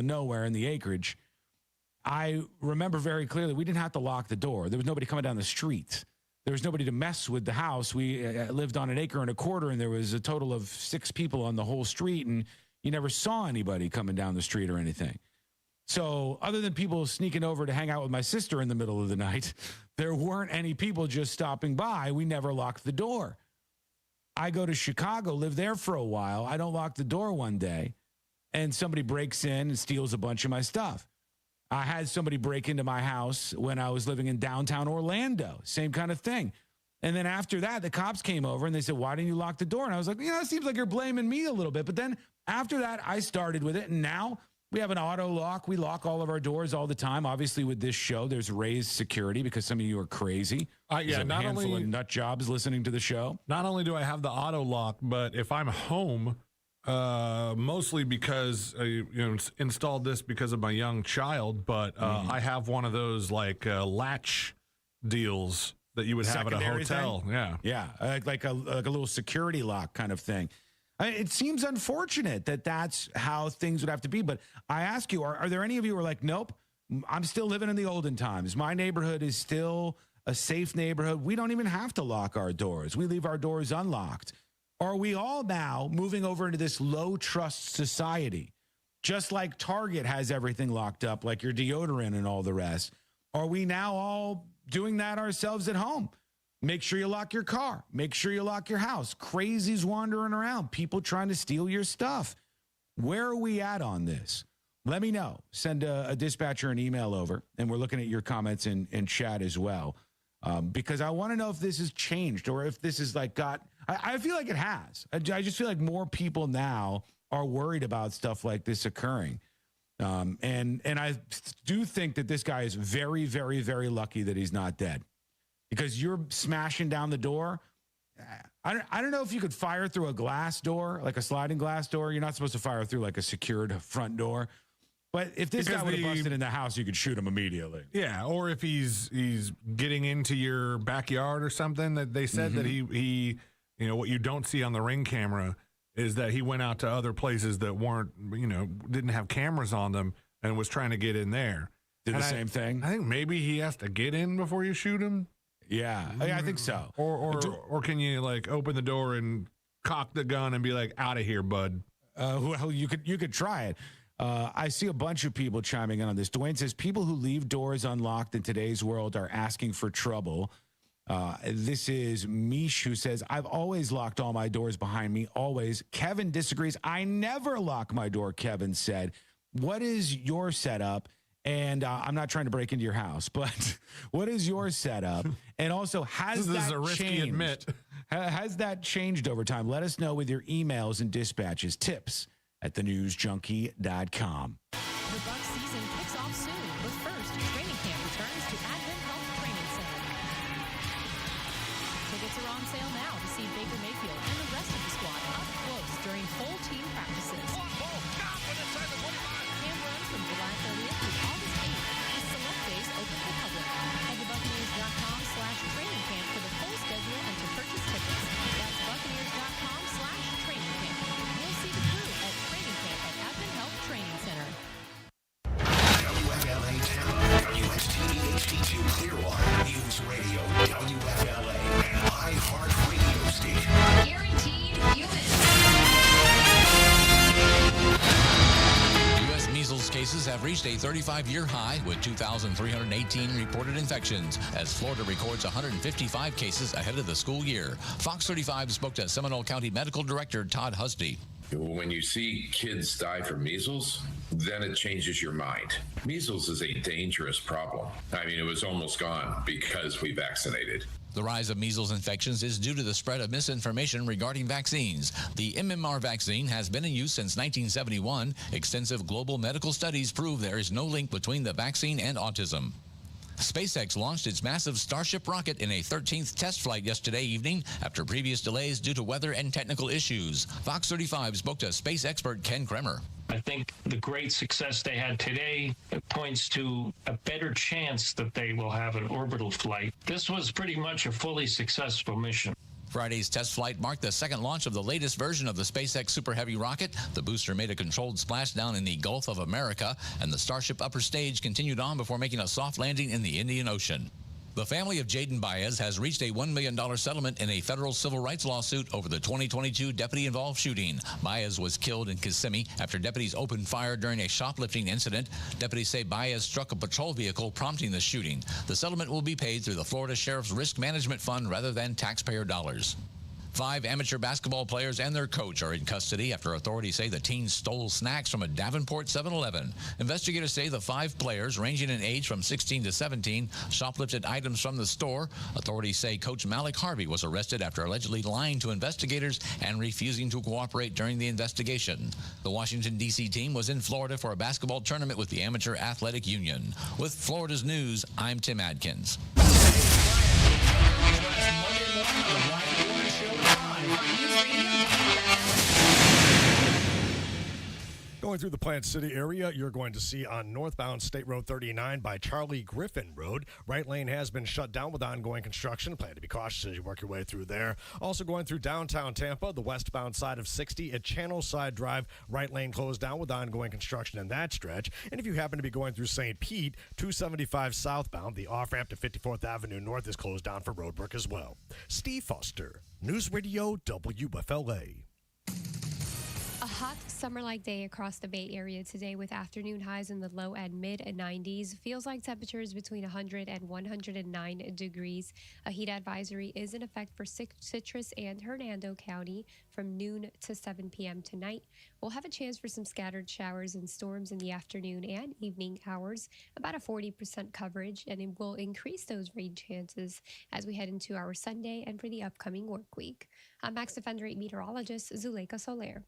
of nowhere in the acreage. I remember very clearly we didn't have to lock the door. There was nobody coming down the street. There was nobody to mess with the house. We lived on an acre and a quarter, and there was a total of 6 people on the whole street, and you never saw anybody coming down the street or anything. So other than people sneaking over to hang out with my sister in the middle of the night, there weren't any people just stopping by. We never locked the door. I go to Chicago, live there for a while. I don't lock the door one day, and somebody breaks in and steals a bunch of my stuff. I had somebody break into my house when I was living in downtown Orlando. Same kind of thing. And then after that, the cops came over and they said, why didn't you lock the door? And I was like, it seems like you're blaming me a little bit. But then after that, I started with it. And now we have an auto lock. We lock all of our doors all the time. Obviously, with this show, there's raised security because some of you are crazy. There's a handful of nut jobs listening to the show. Not only do I have the auto lock, but if I'm home, mostly because installed this because of my young child, but I have one of those latch deals that you would have at a hotel. Thing? Yeah, like a little security lock kind of thing. It seems unfortunate that that's how things would have to be. But I ask you, are there any of you who are like, nope, I'm still living in the olden times. My neighborhood is still a safe neighborhood. We don't even have to lock our doors. We leave our doors unlocked. Are we all now moving over into this low trust society? Just like Target has everything locked up, like your deodorant and all the rest. Are we now all doing that ourselves at home? Make sure you lock your car. Make sure you lock your house. Crazies wandering around. People trying to steal your stuff. Where are we at on this? Let me know. Send a dispatcher an email over, and we're looking at your comments in chat as well. Because I want to know if this has changed or if this is I feel like it has. I just feel like more people now are worried about stuff like this occurring. And I do think that this guy is very, very, very lucky that he's not dead. Because you're smashing down the door. I don't know if you could fire through a glass door, like a sliding glass door. You're not supposed to fire through like a secured front door. But if this guy would have busted in the house, you could shoot him immediately. Yeah, or if he's getting into your backyard or something, that they said that he what you don't see on the Ring camera is that he went out to other places that weren't, didn't have cameras on them and was trying to get in there. Did the same thing? I think maybe he has to get in before you shoot him. Yeah, I think so. Or can you open the door and cock the gun and be like, out of here, bud? Well, you could try it. I see a bunch of people chiming in on this. Dwayne says people who leave doors unlocked in today's world are asking for trouble. This is Mish who says, I've always locked all my doors behind me, always. Kevin disagrees. I never lock my door, Kevin said. What is your setup? And I'm not trying to break into your house, but what is your setup? And also, has this that is a risky changed? Admit. Has that changed over time? Let us know with your emails and dispatches. tips@thenewsjunkie.com. The Buck season kicks off soon, but first, training camp returns to Advent Health Training Center. Tickets are on sale now to see Baker Mayfield and the rest of the squad up close during full team practices. Camp runs from July 30th through August 8th, with select days open to the public. Head to Buccaneers.com/training camp for the full schedule and to purchase tickets. That's Buccaneers.com/training camp. We'll see the crew at training camp at Advent Health Training Center. WFLA Town, WSTD HD2 Clearwater, News Radio, WFLA, and iHeart Radio Station. Guaranteed units. U.S. measles cases have reached a 35-year high with 2,318 reported infections as Florida records 155 cases ahead of the school year. Fox 35 spoke to Seminole County Medical Director Todd Husby. When you see kids die from measles, then it changes your mind. Measles is a dangerous problem. I mean, it was almost gone because we vaccinated. The rise of measles infections is due to the spread of misinformation regarding vaccines. The MMR vaccine has been in use since 1971. Extensive global medical studies prove there is no link between the vaccine and autism. SpaceX launched its massive Starship rocket in a 13th test flight yesterday evening after previous delays due to weather and technical issues. Fox 35 spoke to space expert Ken Kremer. I think the great success they had today points to a better chance that they will have an orbital flight. This was pretty much a fully successful mission. Friday's test flight marked the second launch of the latest version of the SpaceX Super Heavy rocket. The booster made a controlled splashdown in the Gulf of America, and the Starship upper stage continued on before making a soft landing in the Indian Ocean. The family of Jaden Baez has reached a $1 million settlement in a federal civil rights lawsuit over the 2022 deputy-involved shooting. Baez was killed in Kissimmee after deputies opened fire during a shoplifting incident. Deputies say Baez struck a patrol vehicle, prompting the shooting. The settlement will be paid through the Florida Sheriff's Risk Management Fund rather than taxpayer dollars. 5 amateur basketball players and their coach are in custody after authorities say the teens stole snacks from a Davenport 7-Eleven. Investigators say the 5 players, ranging in age from 16 to 17, shoplifted items from the store. Authorities say Coach Malik Harvey was arrested after allegedly lying to investigators and refusing to cooperate during the investigation. The Washington, D.C. team was in Florida for a basketball tournament with the Amateur Athletic Union. With Florida's News, I'm Tim Adkins. Going through the Plant City area, you're going to see on northbound State Road 39 by Charlie Griffin Road. Right lane has been shut down with ongoing construction. Plan to be cautious as you work your way through there. Also going through downtown Tampa, the westbound side of 60 at Channel Side Drive. Right lane closed down with ongoing construction in that stretch. And if you happen to be going through St. Pete, 275 southbound, the off-ramp to 54th Avenue North is closed down for road work as well. Steve Foster, News Radio WFLA. A hot summer-like day across the Bay Area today with afternoon highs in the low and mid-90s. Feels like temperatures between 100 and 109 degrees. A heat advisory is in effect for Citrus and Hernando County from noon to 7 p.m. tonight. We'll have a chance for some scattered showers and storms in the afternoon and evening hours, about a 40% coverage, and it will increase those rain chances as we head into our Sunday and for the upcoming work week. I'm Max Defender 8 meteorologist Zuleika Soler.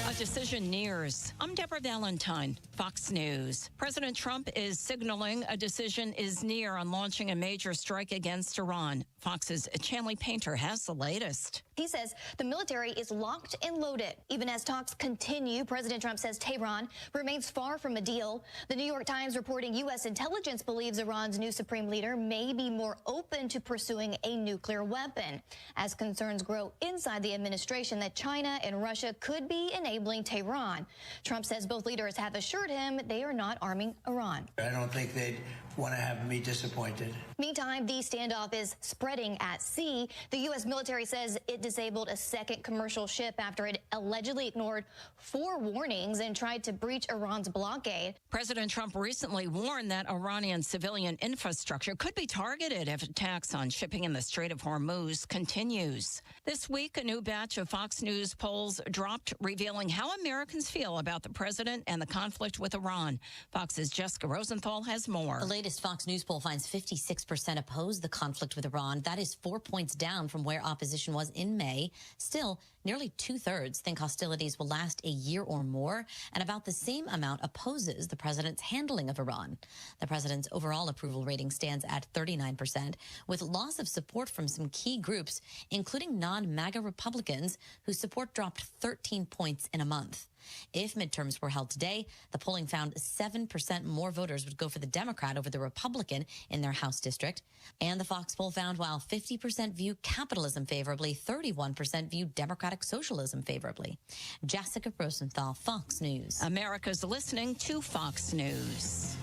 A decision nears. I'm Deborah Valentine, Fox News. President Trump is signaling a decision is near on launching a major strike against Iran. Fox's Chanley Painter has the latest. He says the military is locked and loaded. Even as talks continue, President Trump says Tehran remains far from a deal. The New York Times reporting U.S. intelligence believes Iran's new supreme leader may be more open to pursuing a nuclear weapon, as concerns grow inside the administration that China and Russia could be enabling Tehran. Trump says both leaders have assured him they are not arming Iran. I don't think they'd want to have me disappointed. Meantime, the standoff is spreading at sea. The U.S. military says it disabled a second commercial ship after it allegedly ignored 4 warnings and tried to breach Iran's blockade. President Trump recently warned that Iranian civilian infrastructure could be targeted if attacks on shipping in the Strait of Hormuz continues. This week, a new batch of Fox News polls dropped, revealing how Americans feel about the president and the conflict with Iran. Fox's Jessica Rosenthal has more. The latest Fox News poll finds 56% oppose the conflict with Iran. That is 4 points down from where opposition was in May. Still, nearly 2/3 think hostilities will last a year or more, and about the same amount opposes the president's handling of Iran. The president's overall approval rating stands at 39%, with loss of support from some key groups, including non-MAGA Republicans, whose support dropped 13 points in a month. If midterms were held today, the polling found 7% more voters would go for the Democrat over the Republican in their House district. And the Fox poll found while 50% view capitalism favorably, 31% view democratic socialism favorably. Jessica Rosenthal, Fox News. America's listening to Fox News.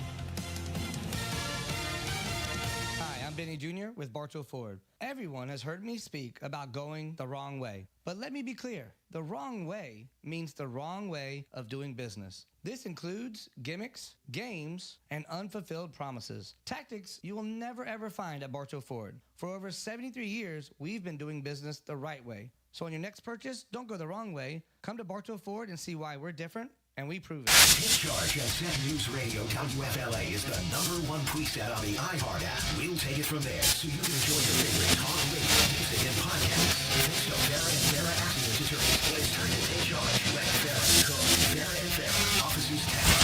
Hi, I'm Benny Jr. with Bartow Ford. Everyone has heard me speak about going the wrong way. But let me be clear. The wrong way means the wrong way of doing business. This includes gimmicks, games, and unfulfilled promises. Tactics you will never ever find at Bartow Ford. For over 73 years, we've been doing business the right way. So on your next purchase, don't go the wrong way. Come to Bartow Ford and see why we're different, and we prove it. Take charge at 7 News Radio WFLA is the #1 preset on the iHeart app. We'll take it from there so you can enjoy your favorite talk, radio, music, and podcasts. Thanks to Farrah and Farrah Accident Attorneys. It's time to take charge with Farrah Cook. Farrah and Farrah, officers task.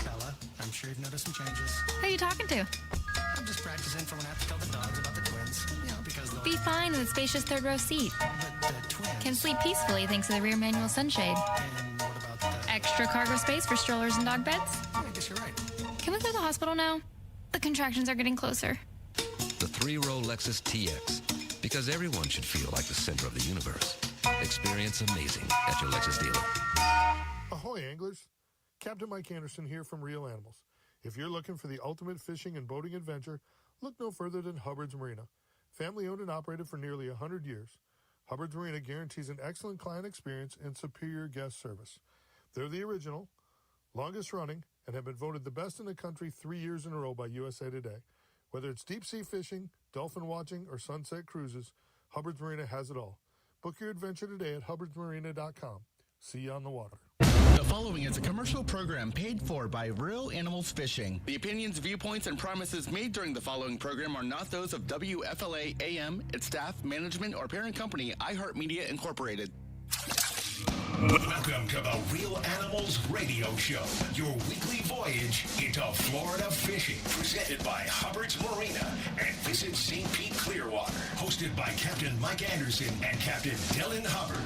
Bella, I'm sure you've noticed some changes. Who are you talking to? I'm just practicing for when I have to tell the dogs about the twins. You know, because they'll Be fine in the spacious third row seat. the twins. Can sleep peacefully thanks to the rear manual sunshade. And what about the... Extra cargo space for strollers and dog beds. I guess you're right. Can we go to the hospital now? The contractions are getting closer. the three-row Lexus TX, because everyone should feel like the center of the universe. Experience amazing at your Lexus dealer. Ahoy, anglers. Captain Mike Anderson here from Real Animals. If you're looking for the ultimate fishing and boating adventure, look no further than Hubbard's Marina. Family owned and operated for nearly 100 years. Hubbard's Marina guarantees an excellent client experience and superior guest service. They're the original, longest running, and have been voted the best in the country 3 years in a row by USA Today. Whether it's deep sea fishing, dolphin watching, or sunset cruises, Hubbard's Marina has it all. Book your adventure today at hubbardsmarina.com. See you on the water. The following is a commercial program paid for by Real Animals Fishing. The opinions, viewpoints, and promises made during the following program are not those of WFLA AM, its staff, management, or parent company, iHeartMedia Incorporated. Welcome to the Real Animals Radio Show, your weekly voyage into Florida fishing, presented by Hubbard's Marina and Visit St. Pete Clearwater, hosted by Captain Mike Anderson and Captain Dylan Hubbard.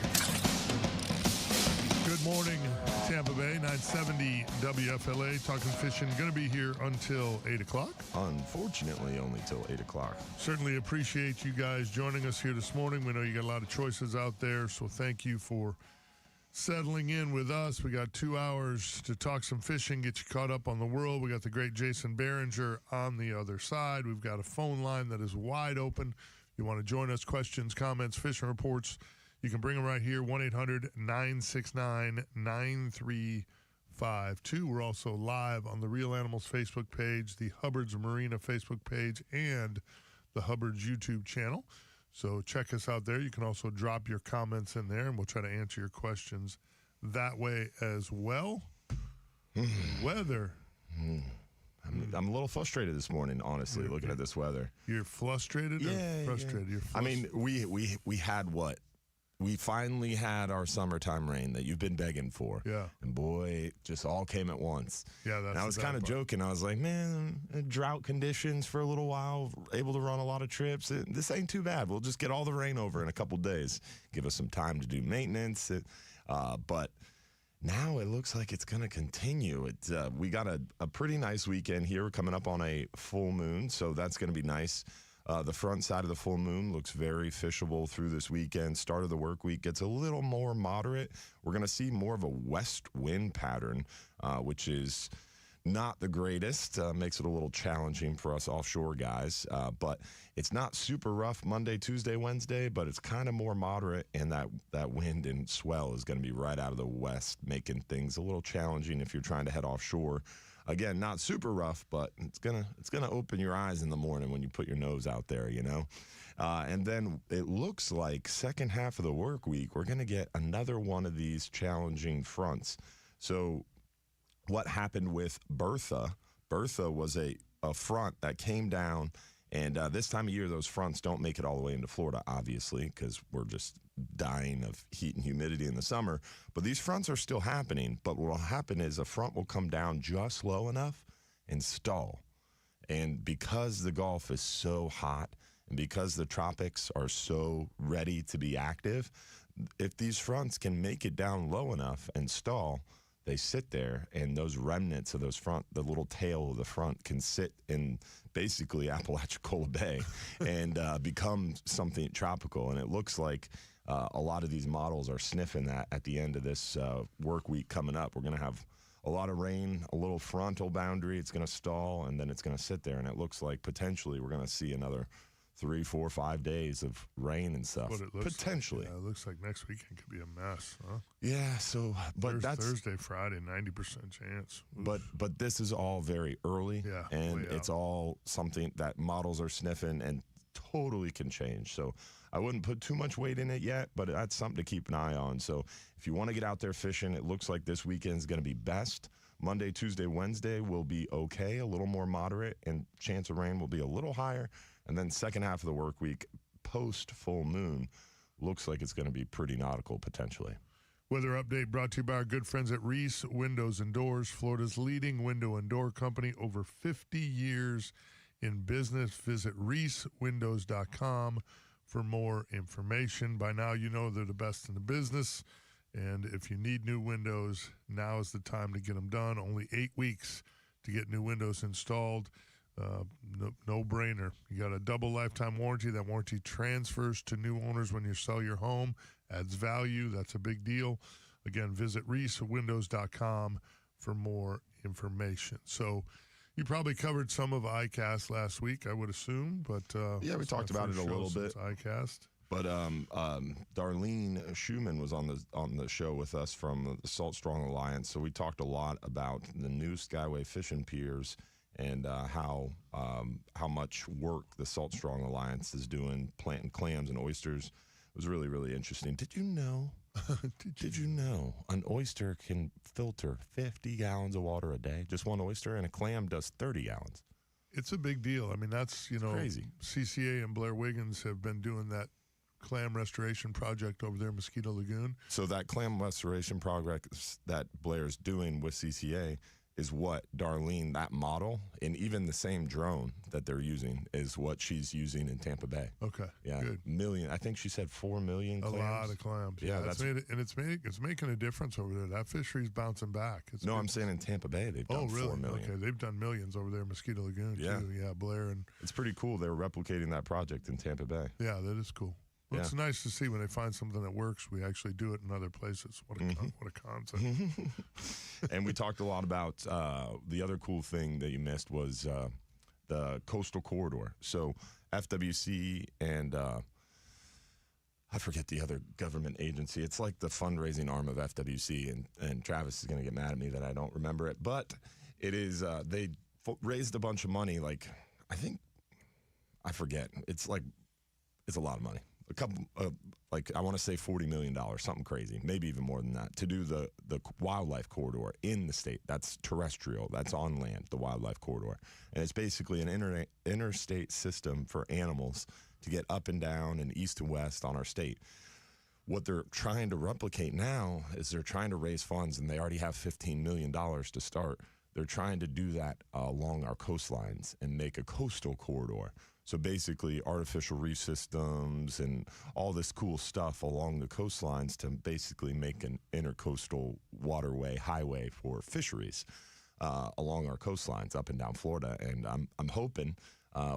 Good morning, Tampa Bay, 970 WFLA, talking fishing. Going to be here until 8 o'clock. Unfortunately, only till 8 o'clock. Certainly appreciate you guys joining us here this morning. We know you got a lot of choices out there, so thank you for settling in with us. We got 2 hours to talk some fishing, get you caught up on the world. We got the great Jason Behringer on the other side. We've got a phone line that is wide open. You want to join us, questions, comments, fishing reports, you can bring them right here, 1-800-969-9352. We're also live on the Real Animals Facebook page, the Hubbard's Marina Facebook page, and the Hubbard's YouTube channel. So check us out there. You can also drop your comments in there, and we'll try to answer your questions that way as well. Weather. I'm a little frustrated this morning, honestly, looking at this weather. You're frustrated? Yeah, frustrated. Yeah. You're I mean, we had what? We finally had our summertime rain that you've been begging for. Yeah. And boy, it just all came at once. Yeah, that's and I was kind of joking. I was like, man, drought conditions for a little while, able to run a lot of trips. This ain't too bad. We'll just get all the rain over in a couple days. Give us some time to do maintenance. But now it looks like it's going to continue. We got a pretty nice weekend here. We're coming up on a full moon, so that's going to be nice. The front side of the full moon looks very fishable through this weekend. Start of the work week gets a little more moderate. We're going to see more of a west wind pattern, which is not the greatest. Makes it a little challenging for us offshore guys. But it's not super rough Monday, Tuesday, Wednesday, but it's kind of more moderate, and that wind and swell is going to be right out of the west, making things a little challenging if you're trying to head offshore. Again, not super rough, but it's gonna open your eyes in the morning when you put your nose out there, you know. And then it looks like second half of the work week, we're gonna get another one of these challenging fronts. So what happened with Bertha? Bertha was a front that came down, and this time of year, those fronts don't make it all the way into Florida, obviously, because we're just dying of heat and humidity in the summer. But these fronts are still happening. But what will happen is a front will come down just low enough and stall. And because the Gulf is so hot and because the tropics are so ready to be active, if these fronts can make it down low enough and stall, they sit there, and those remnants of those front, the little tail of the front, can sit in basically Apalachicola Bay and become something tropical. And it looks like a lot of these models are sniffing that at the end of this work week coming up. We're going to have a lot of rain, a little frontal boundary. It's going to stall, and then it's going to sit there. And it looks like potentially we're going to see another 3, 4, 5 days of rain and stuff. Potentially. Like, yeah, it looks like next weekend could be a mess, huh? Yeah, so but that's Thursday, Friday, 90% chance. But this is all very early, and it's all something that models are sniffing and totally can change. So I wouldn't put too much weight in it yet, but that's something to keep an eye on. So if you want to get out there fishing, it looks like this weekend is going to be best. Monday, Tuesday, Wednesday will be okay, a little more moderate, and chance of rain will be a little higher. And then second half of the work week, post full moon, looks like it's going to be pretty nautical potentially. Weather update brought to you by our good friends at Reese Windows and Doors, Florida's leading window and door company, over 50 years in business. Visit reesewindows.com for more information. By now, you know they're the best in the business. And if you need new windows, now is the time to get them done. Only 8 weeks to get new windows installed. No-brainer. You got a double lifetime warranty. That warranty transfers to new owners when you sell your home. Adds value. That's a big deal. Again, visit reeswindows.com for more information. So you probably covered some of ICAST last week, I would assume. But yeah, we talked about it a little bit. ICAST. But Darlene Schumann was on the show with us from the Salt Strong Alliance. So we talked a lot about the new Skyway fishing piers and how much work the Salt Strong Alliance is doing planting clams and oysters. It was really, really interesting. Did you know? Did you know an oyster can filter 50 gallons of water a day? Just one oyster, and a clam does 30 gallons. It's a big deal. I mean, that's, crazy. 6a-8a and Blair Wiggins have been doing that clam restoration project over there in Mosquito Lagoon. So that clam restoration project that Blair's doing with 6a-8a is what Darlene, that model, and even the same drone that they're using is what she's using in Tampa Bay. Okay, yeah, good. I think she said 4 million clams. A lot of clams. Yeah, it's making a difference over there. That fishery's bouncing back. I'm saying in Tampa Bay they've done 4 million. Okay, they've done millions over there in Mosquito Lagoon too. Yeah, Blair and it's pretty cool. They're replicating that project in Tampa Bay. Yeah, that is cool. Well, it's nice to see when they find something that works, we actually do it in other places. What a concept. And we talked a lot about the other cool thing that you missed was the coastal corridor. So FWC and I forget the other government agency. It's like the fundraising arm of FWC, and Travis is going to get mad at me that I don't remember it. But it is, they raised a bunch of money, I forget. It's a lot of money. A couple, I want to say $40 million, something crazy, maybe even more than that, to do the wildlife corridor in the state. That's terrestrial. That's on land, the wildlife corridor. And it's basically an interstate system for animals to get up and down and east and west on our state. What they're trying to replicate now is they're trying to raise funds, and they already have $15 million to start. They're trying to do that along our coastlines and make a coastal corridor. So basically artificial reef systems and all this cool stuff along the coastlines to basically make an intercoastal waterway highway for fisheries along our coastlines up and down Florida. And I'm hoping,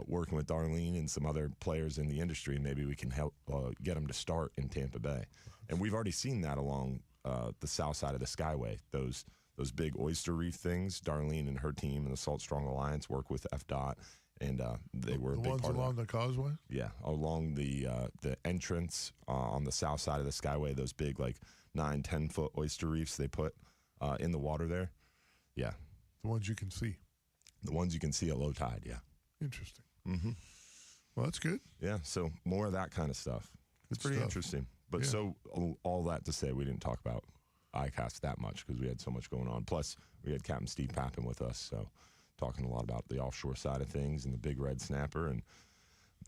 working with Darlene and some other players in the industry, maybe we can help get them to start in Tampa Bay. And we've already seen that along the south side of the Skyway, those big oyster reef things. Darlene and her team and the Salt Strong Alliance work with FDOT. And they were a big part of that. The ones along the causeway? Yeah, along the entrance on the south side of the Skyway, those big 9-10 foot oyster reefs they put in the water there. Yeah. The ones you can see. The ones you can see at low tide, yeah. Interesting. Mm-hmm. Well, that's good. Yeah, so more of that kind of stuff. It's pretty interesting. But so all that to say, we didn't talk about ICAST that much because we had so much going on. Plus, we had Captain Steve Pappin with us, so talking a lot about the offshore side of things and the big red snapper. And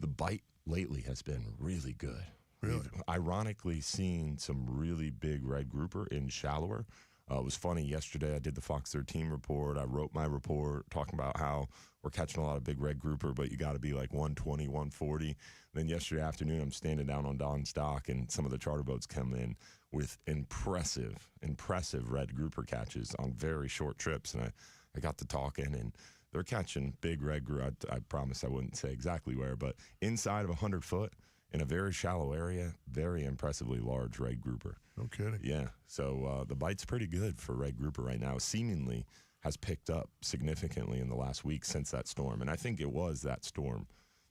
the bite lately has been really good. Really? We've ironically seen some really big red grouper in shallower. It was funny. Yesterday I did the Fox 13 report. I wrote my report talking about how we're catching a lot of big red grouper, but you got to be 120, 140. Then yesterday afternoon I'm standing down on Don's Dock, and some of the charter boats come in with impressive red grouper catches on very short trips. And I got to talking, and they're catching big red grouper. I promise I wouldn't say exactly where, but inside of 100 foot in a very shallow area, very impressively large red grouper. No kidding. Yeah. So the bite's pretty good for red grouper right now. Seemingly has picked up significantly in the last week since that storm. And I think it was that storm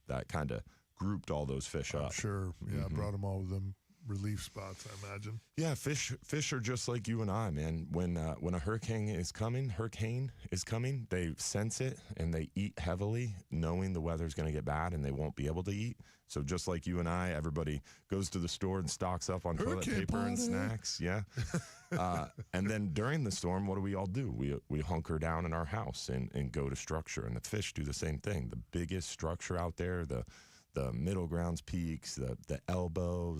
that kind of grouped all those fish up. Sure. Yeah, brought them all with them. Relief spots, I imagine. Yeah, fish are just like you and I, man. When a hurricane is coming, they sense it and they eat heavily, knowing the weather's going to get bad and they won't be able to eat. So just like you and I, everybody goes to the store and stocks up on toilet paper and snacks. Yeah. And then during the storm, what do we all do? We hunker down in our house and go to structure. And the fish do the same thing. The biggest structure out there, the middle grounds peaks, the elbow,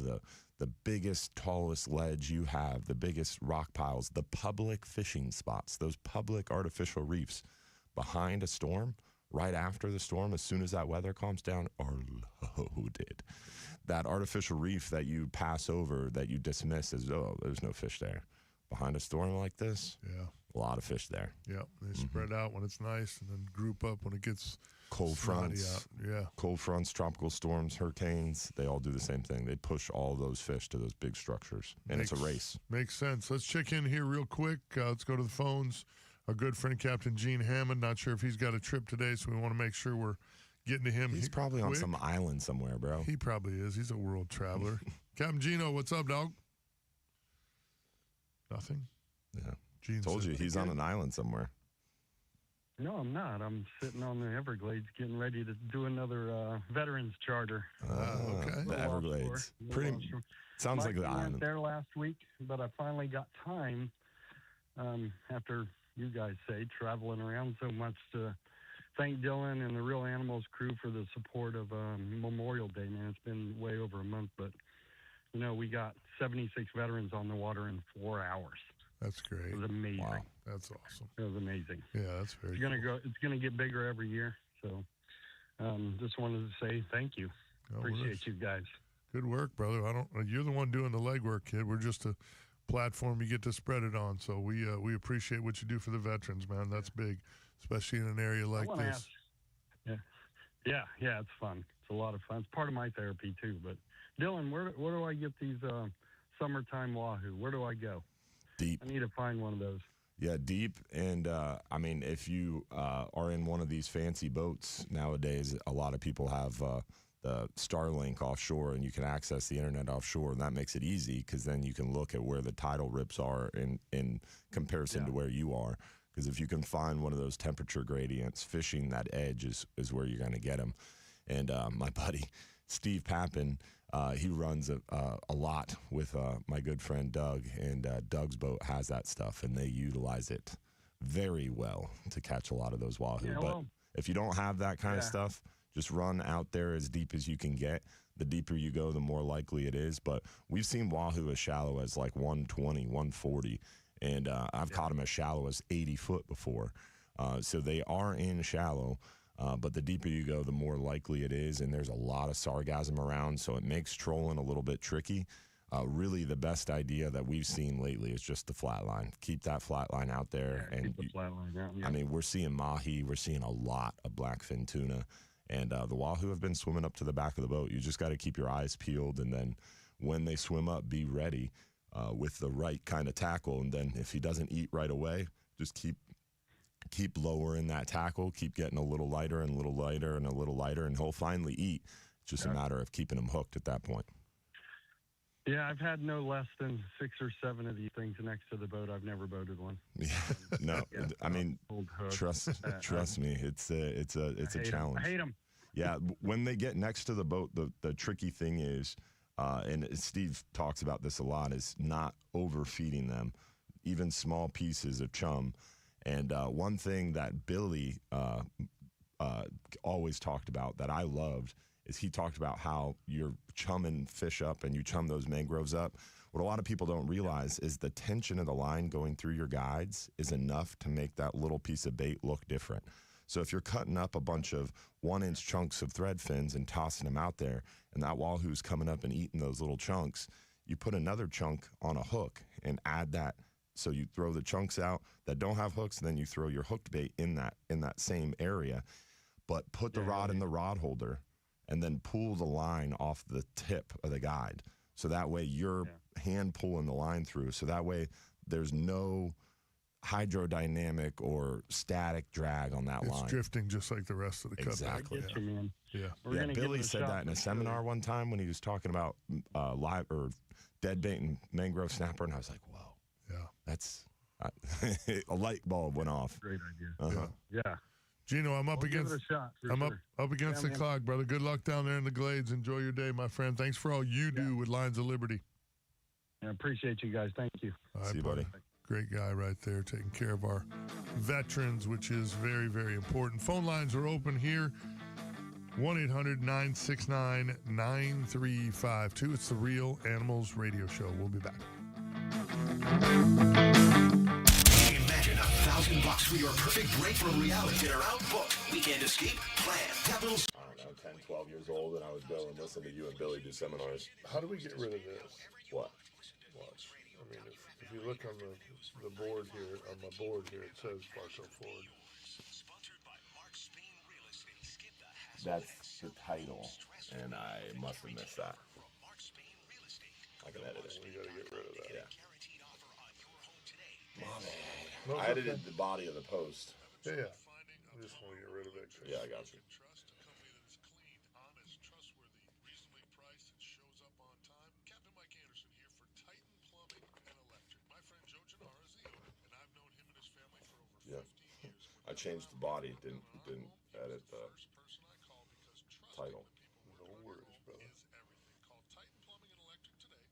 the biggest, tallest ledge you have, the biggest rock piles, the public fishing spots, those public artificial reefs behind a storm, right after the storm, as soon as that weather calms down, are loaded. That artificial reef that you pass over, that you dismiss as, there's no fish there. Behind a storm like this, a lot of fish there. Yeah, they spread out when it's nice and then group up when it gets Cold fronts, cold fronts, tropical storms, hurricanes, they all do the same thing. They push all those fish to those big structures, and it's a race. Makes sense. Let's check in here real quick. Let's go to the phones. Our good friend Captain Gene Hammond, not sure if he's got a trip today, so we want to make sure we're getting to him. He's probably on some island somewhere, bro. He probably is. He's a world traveler. Captain Gino, what's up, dog? Nothing? Yeah. Gene Told you, he's on an island somewhere. No, I'm not. I'm sitting on the Everglades getting ready to do another veterans charter. Okay. The Everglades. Sounds like the I went island. there last week, but I finally got time after you guys say traveling around so much to thank Dylan and the Real Animals crew for the support of Memorial Day. Man, it's been way over a month, but we got 76 veterans on the water in 4 hours. That's great. It was amazing. Wow. That's awesome. It was amazing. Yeah, that's very It's gonna go. It's gonna get bigger every year. So, just wanted to say thank you. Appreciate you guys. Good work, brother. You're the one doing the legwork, kid. We're just a platform you get to spread it on. So we appreciate what you do for the veterans, man. That's big, especially in an area like this. Yeah, it's fun. It's a lot of fun. It's part of my therapy too. But Dylan, where do I get these summertime wahoo? Where do I go? Deep. I need to find one of those. Yeah, deep. And, if you are in one of these fancy boats nowadays, a lot of people have the Starlink offshore, and you can access the internet offshore, and that makes it easy because then you can look at where the tidal rips are in comparison to where you are. Because if you can find one of those temperature gradients, fishing that edge is where you're going to get them. And my buddy, Steve Pappin, he runs a lot with my good friend Doug, and Doug's boat has that stuff, and they utilize it very well to catch a lot of those wahoo. But if you don't have that kind of stuff, just run out there as deep as you can get. The deeper you go, the more likely it is. But we've seen wahoo as shallow as like 120, 140, and I've caught them as shallow as 80 foot before. So they are in shallow. But the deeper you go, the more likely it is, and there's a lot of sargassum around, so it makes trolling a little bit tricky. Really, the best idea that we've seen lately is just the flat line. Keep that flat line out there. Yeah, keep the flat line out. Yeah. I mean, we're seeing mahi, we're seeing a lot of blackfin tuna, and the wahoo have been swimming up to the back of the boat. You just got to keep your eyes peeled, and then when they swim up, be ready with the right kind of tackle, and then if he doesn't eat right away, just keep lowering that tackle, keep getting a little lighter and a little lighter and a little lighter, and he'll finally eat. It's just a matter of keeping him hooked at that point. Yeah, I've had no less than 6 or 7 of these things next to the boat. I've never boated one. Yeah, no, I mean, trust me, it's a challenge. I hate them. Yeah, when they get next to the boat, the tricky thing is, and Steve talks about this a lot, is not overfeeding them, even small pieces of chum. And one thing that Billy always talked about that I loved is he talked about how you're chumming fish up and you chum those mangroves up. What a lot of people don't realize is the tension of the line going through your guides is enough to make that little piece of bait look different. So if you're cutting up a bunch of 1-inch chunks of thread fins and tossing them out there, and that wahoo's coming up and eating those little chunks, you put another chunk on a hook and add that. So you throw the chunks out that don't have hooks, and then you throw your hooked bait in that same area, but put the rod in the rod holder and then pull the line off the tip of the guide. So that way you're hand pulling the line through. So that way there's no hydrodynamic or static drag on that line. It's drifting just like the rest of the cut. Exactly. I get you, man. Yeah. Billy said that in a seminar one time when he was talking about live or dead bait and mangrove snapper, and I was like, whoa. Yeah. That's a light bulb went off. Great idea. Yeah. Gino, I'm up We'll against. give it a shot, for I'm sure. up against the man. clock, brother. Good luck down there in the Glades. Enjoy your day, my friend. Thanks for all you do with Lines of Liberty. I appreciate you guys. Thank you. All right, See you, buddy. Great guy right there, taking care of our veterans, which is very, very important. Phone lines are open here. 1-800-969-9352. It's the Real Animals Radio Show. We'll be back. Imagine $1,000 for your perfect break from reality. Dinner out, book, weekend escape, plan, capitals. I don't know, 10, 12 years old, and I would go and listen to you and Billy do seminars. How do we get rid of this? What? Watch. I mean, if you look on the board here, on my board here, it says Bartow Ford. Sponsored by Mark Spain Real Estate. Skip That's the title, and I must have missed that. I can edit it. We got to get rid of that. Yeah. My bad. No, I edited the body of the post. Yeah. I just want to get rid of it. Yeah, I got you. Captain Mike Anderson here for Titan Plumbing and Electric. My friend Joe Gennaro is the owner, and I've known him and his family for over 50 years. I changed the body, didn't edit the title. No worries, brother. Call Titan Plumbing and Electric today at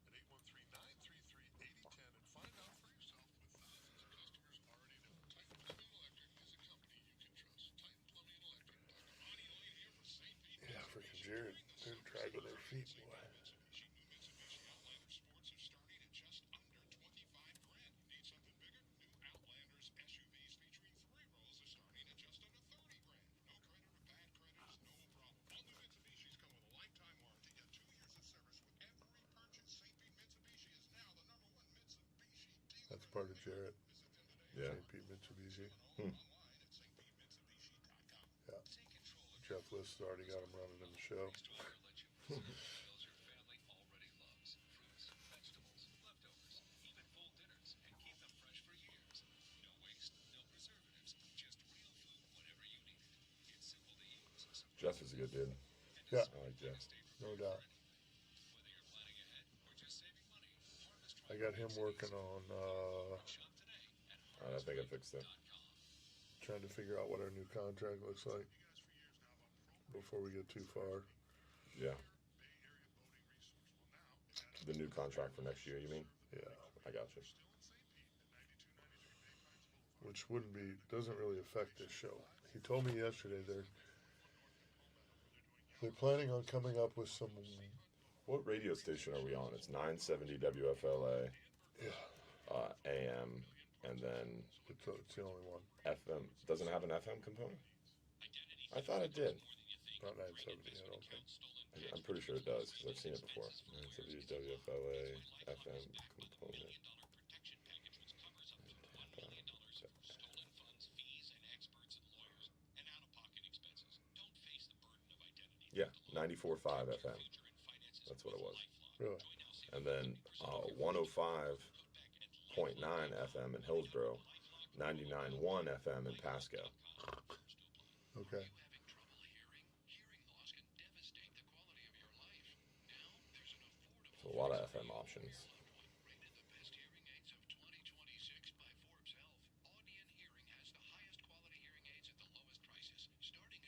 813-933-8010 and find out for yourself with thousands of customers already know. Titan Plumbing and Electric is a company you can trust. Titan Plumbing and Electric. Dr. Monty Lane here for St. Pete. Yeah, freaking Jared. They're dragging their feet, boy. That's part of Jarrett. Yeah. St. Pete Mitsubishi. Hmm. Yeah. Jeff List has already got him running in the show. Jeff is a good dude. Yeah. I like Jeff. No doubt. I got him working on I think I fixed it. trying to figure out what our new contract looks like before we get too far. Yeah. The new contract for next year, you mean? Yeah. I got you. Which doesn't really affect this show. He told me yesterday they're planning on coming up with some. What radio station are we on? It's 970 WFLA. Yeah. AM, and then it's the only one. FM doesn't have an FM component. I thought it did. Not 970. I don't think. I'm pretty sure it does because I've seen it before. 970 WFLA FM component. Yeah, 94.5 FM. That's what it was. Really? And then 105.9 FM in Hillsborough, 99.1 FM in Pasco. Okay. So a lot of FM options.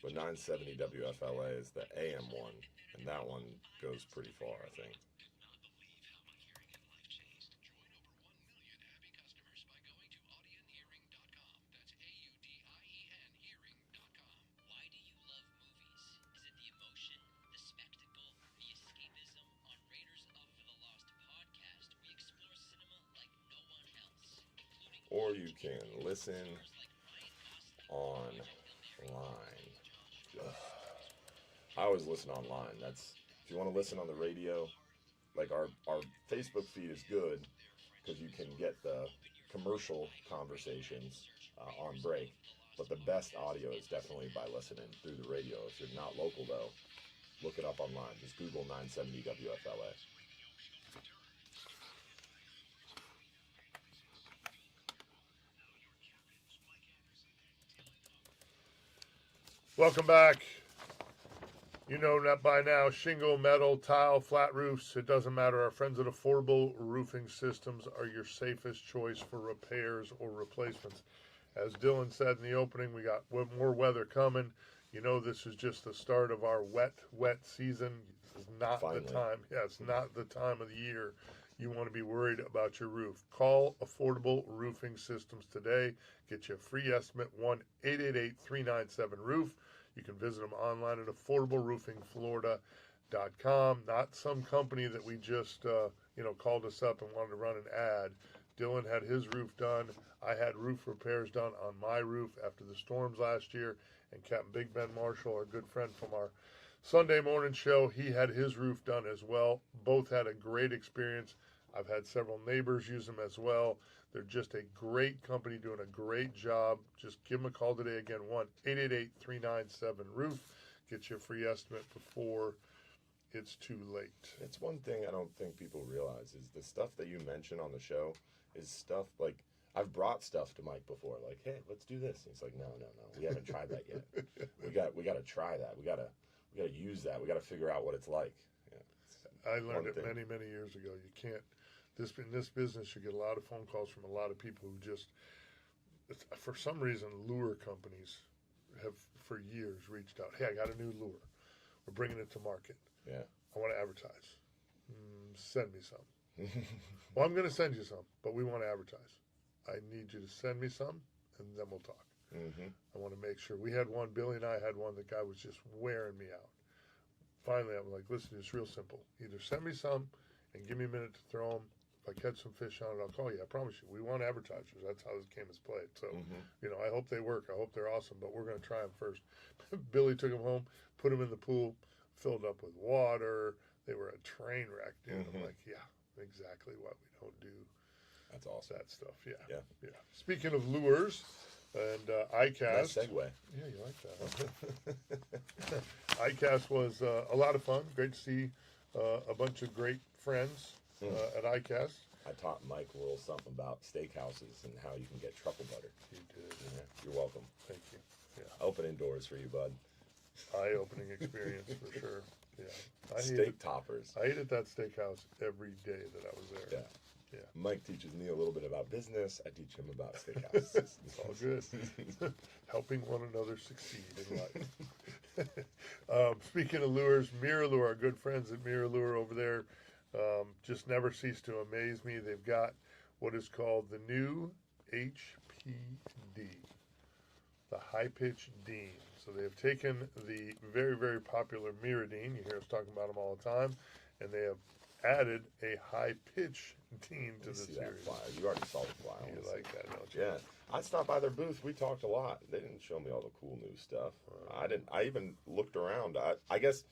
But 970 WFLA is the AM one, and that one goes pretty far, I think. Or you can listen online. I always listen online. That's if you want to listen on the radio, like our Facebook feed is good because you can get the commercial conversations on break. But the best audio is definitely by listening through the radio. If you're not local though, look it up online. Just Google 970 WFLA. Welcome back. You know that by now, shingle, metal, tile, flat roofs, it doesn't matter. Our friends at Affordable Roofing Systems are your safest choice for repairs or replacements. As Dylan said in the opening, we got more weather coming. You know this is just the start of our wet season. It's not the time. Yeah, it's not the time of the year you want to be worried about your roof. Call Affordable Roofing Systems today. Get you a free estimate, 1-888-397-ROOF. You can visit them online at affordableroofingflorida.com. Not some company that we just, called us up and wanted to run an ad. Dylan had his roof done. I had roof repairs done on my roof after the storms last year. And Captain Big Ben Marshall, our good friend from our Sunday morning show, he had his roof done as well. Both had a great experience. I've had several neighbors use them as well. They're just a great company doing a great job. Just give them a call today. Again, 1-888-397-ROOF. get you a free estimate before it's too late. It's one thing I don't think people realize is the stuff that you mention on the show is stuff like I've brought stuff to Mike before, like, hey, let's do this. And he's like, no, we haven't tried that yet. We got to try that. We got to use that. We got to figure out what it's like. Yeah, I learned it many years ago. You can't. In this business, you get a lot of phone calls from a lot of people who just, for some reason, lure companies have for years reached out. Hey, I got a new lure. We're bringing it to market. Yeah. I want to advertise. Send me some. Well, I'm going to send you some, but we want to advertise. I need you to send me some, and then we'll talk. Mm-hmm. I want to make sure. We had one, Billy and I had one, the guy was just wearing me out. Finally, I'm like, listen, it's real simple. Either send me some and give me a minute to throw them. If I catch some fish on it, I'll call you. I promise you. We want advertisers. That's how this game is played. So, I hope they work. I hope they're awesome, but we're going to try them first. Billy took them home, put them in the pool, filled up with water. They were a train wreck, dude. I'm like, yeah, exactly what we don't do. That's awesome. That stuff, yeah. Yeah. Speaking of lures and ICAST. Nice segue. Yeah, you like that. ICAST was a lot of fun. Great to see a bunch of great friends at ICAST. I taught Mike a little something about steakhouses and how you can get truffle butter. You did. Yeah, you're welcome. Thank you. Yeah. Opening doors for you, bud. Eye-opening experience for sure. Yeah. Steak toppers. I ate at that steakhouse every day that I was there. Yeah. Yeah. Mike teaches me a little bit about business. I teach him about steakhouses. It's all good. Helping one another succeed in life. Speaking of lures, Mirror Lure, our good friends at Mirror Lure over there, just never cease to amaze me. They've got what is called the new HPD, the high pitch Dean. So they've taken the very, very popular Mirrodine, you hear us talking about them all the time, and they have added a high pitch Dean to the series. That flyer. You already saw the flyer. You like that, don't you? Yeah. I stopped by their booth. We talked a lot. They didn't show me all the cool new stuff. I didn't. I even looked around. I guess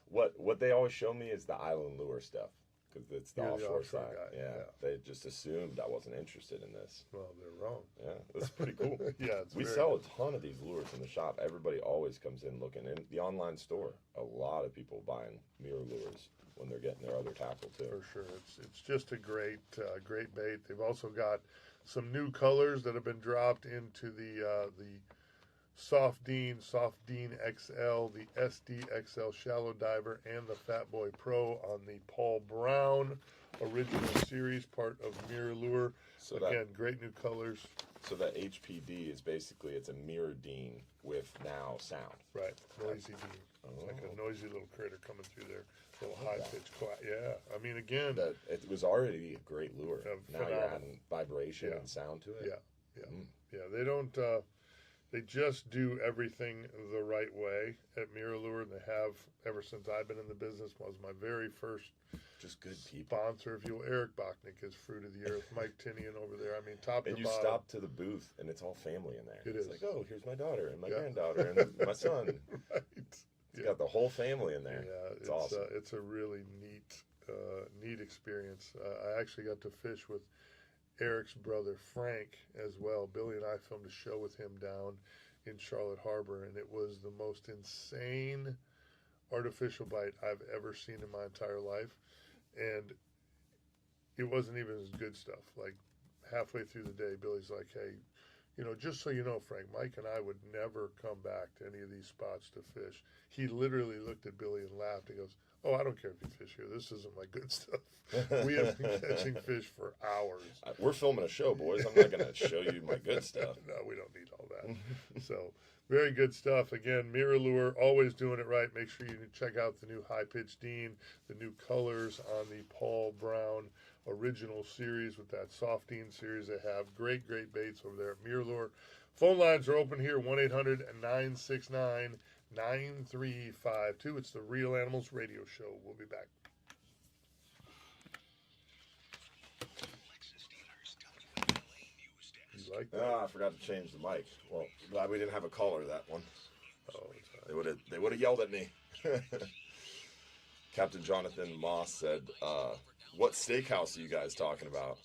what they always show me is the island lure stuff because it's the offshore side. Guy. Yeah. They just assumed I wasn't interested in this. Well, they're wrong. Yeah, it's pretty cool. Yeah, we sell a ton of these lures in the shop. Everybody always comes in looking. In the online store, a lot of people buying mirror lures when they're getting their other tackle too. For sure, it's just a great bait. They've also got some new colors that have been dropped into the Soft Dean XL, the SD XL Shallow Diver, and the Fat Boy Pro on the Paul Brown original series, part of Mirror Lure. So again, great new colors. So that HPD is basically it's a Mirror Dean with now sound. Right, noisy Dean. It's like a noisy little critter coming through there. Little high pitch, yeah. I mean, again, it was already a great lure. Now phenomenal. you're adding vibration and sound to it. Yeah. They don't. They just do everything the right way at Mirror Lure, and they have ever since I've been in the business. Was my very first just good people sponsor. If you will, Eric Bachnick is Fruit of the Earth. Mike Tinian over there. I mean, top and to you bottom. stop to the booth, and it's all family in there. It's like, oh, here's my daughter and my granddaughter and my son. Right. It's got the whole family in there. Yeah, it's awesome. It's a really neat experience. I actually got to fish with Eric's brother Frank as well. Billy and I filmed a show with him down in Charlotte Harbor, and it was the most insane artificial bite I've ever seen in my entire life. And it wasn't even as good stuff. Like halfway through the day, Billy's like, hey, just so you know, Frank, Mike and I would never come back to any of these spots to fish. He literally looked at Billy and laughed. He goes, oh, I don't care if you fish here. This isn't my good stuff. We have been catching fish for hours. We're filming a show, boys. I'm not going to show you my good stuff. No, we don't need all that. So, very good stuff. Again, Mirror Lure, always doing it right. Make sure you check out the new High Pitch Dean, the new colors on the Paul Brown original series with that Soft Dean series they have. Great baits over there at Mirror Lure. Phone lines are open here, 1-800-969-9352. It's the Real Animals Radio Show. We'll be back. You like that? I forgot to change the mic. Well, glad we didn't have a caller that one. Oh, they would have yelled at me. Captain Jonathan Moss said, what steakhouse are you guys talking about?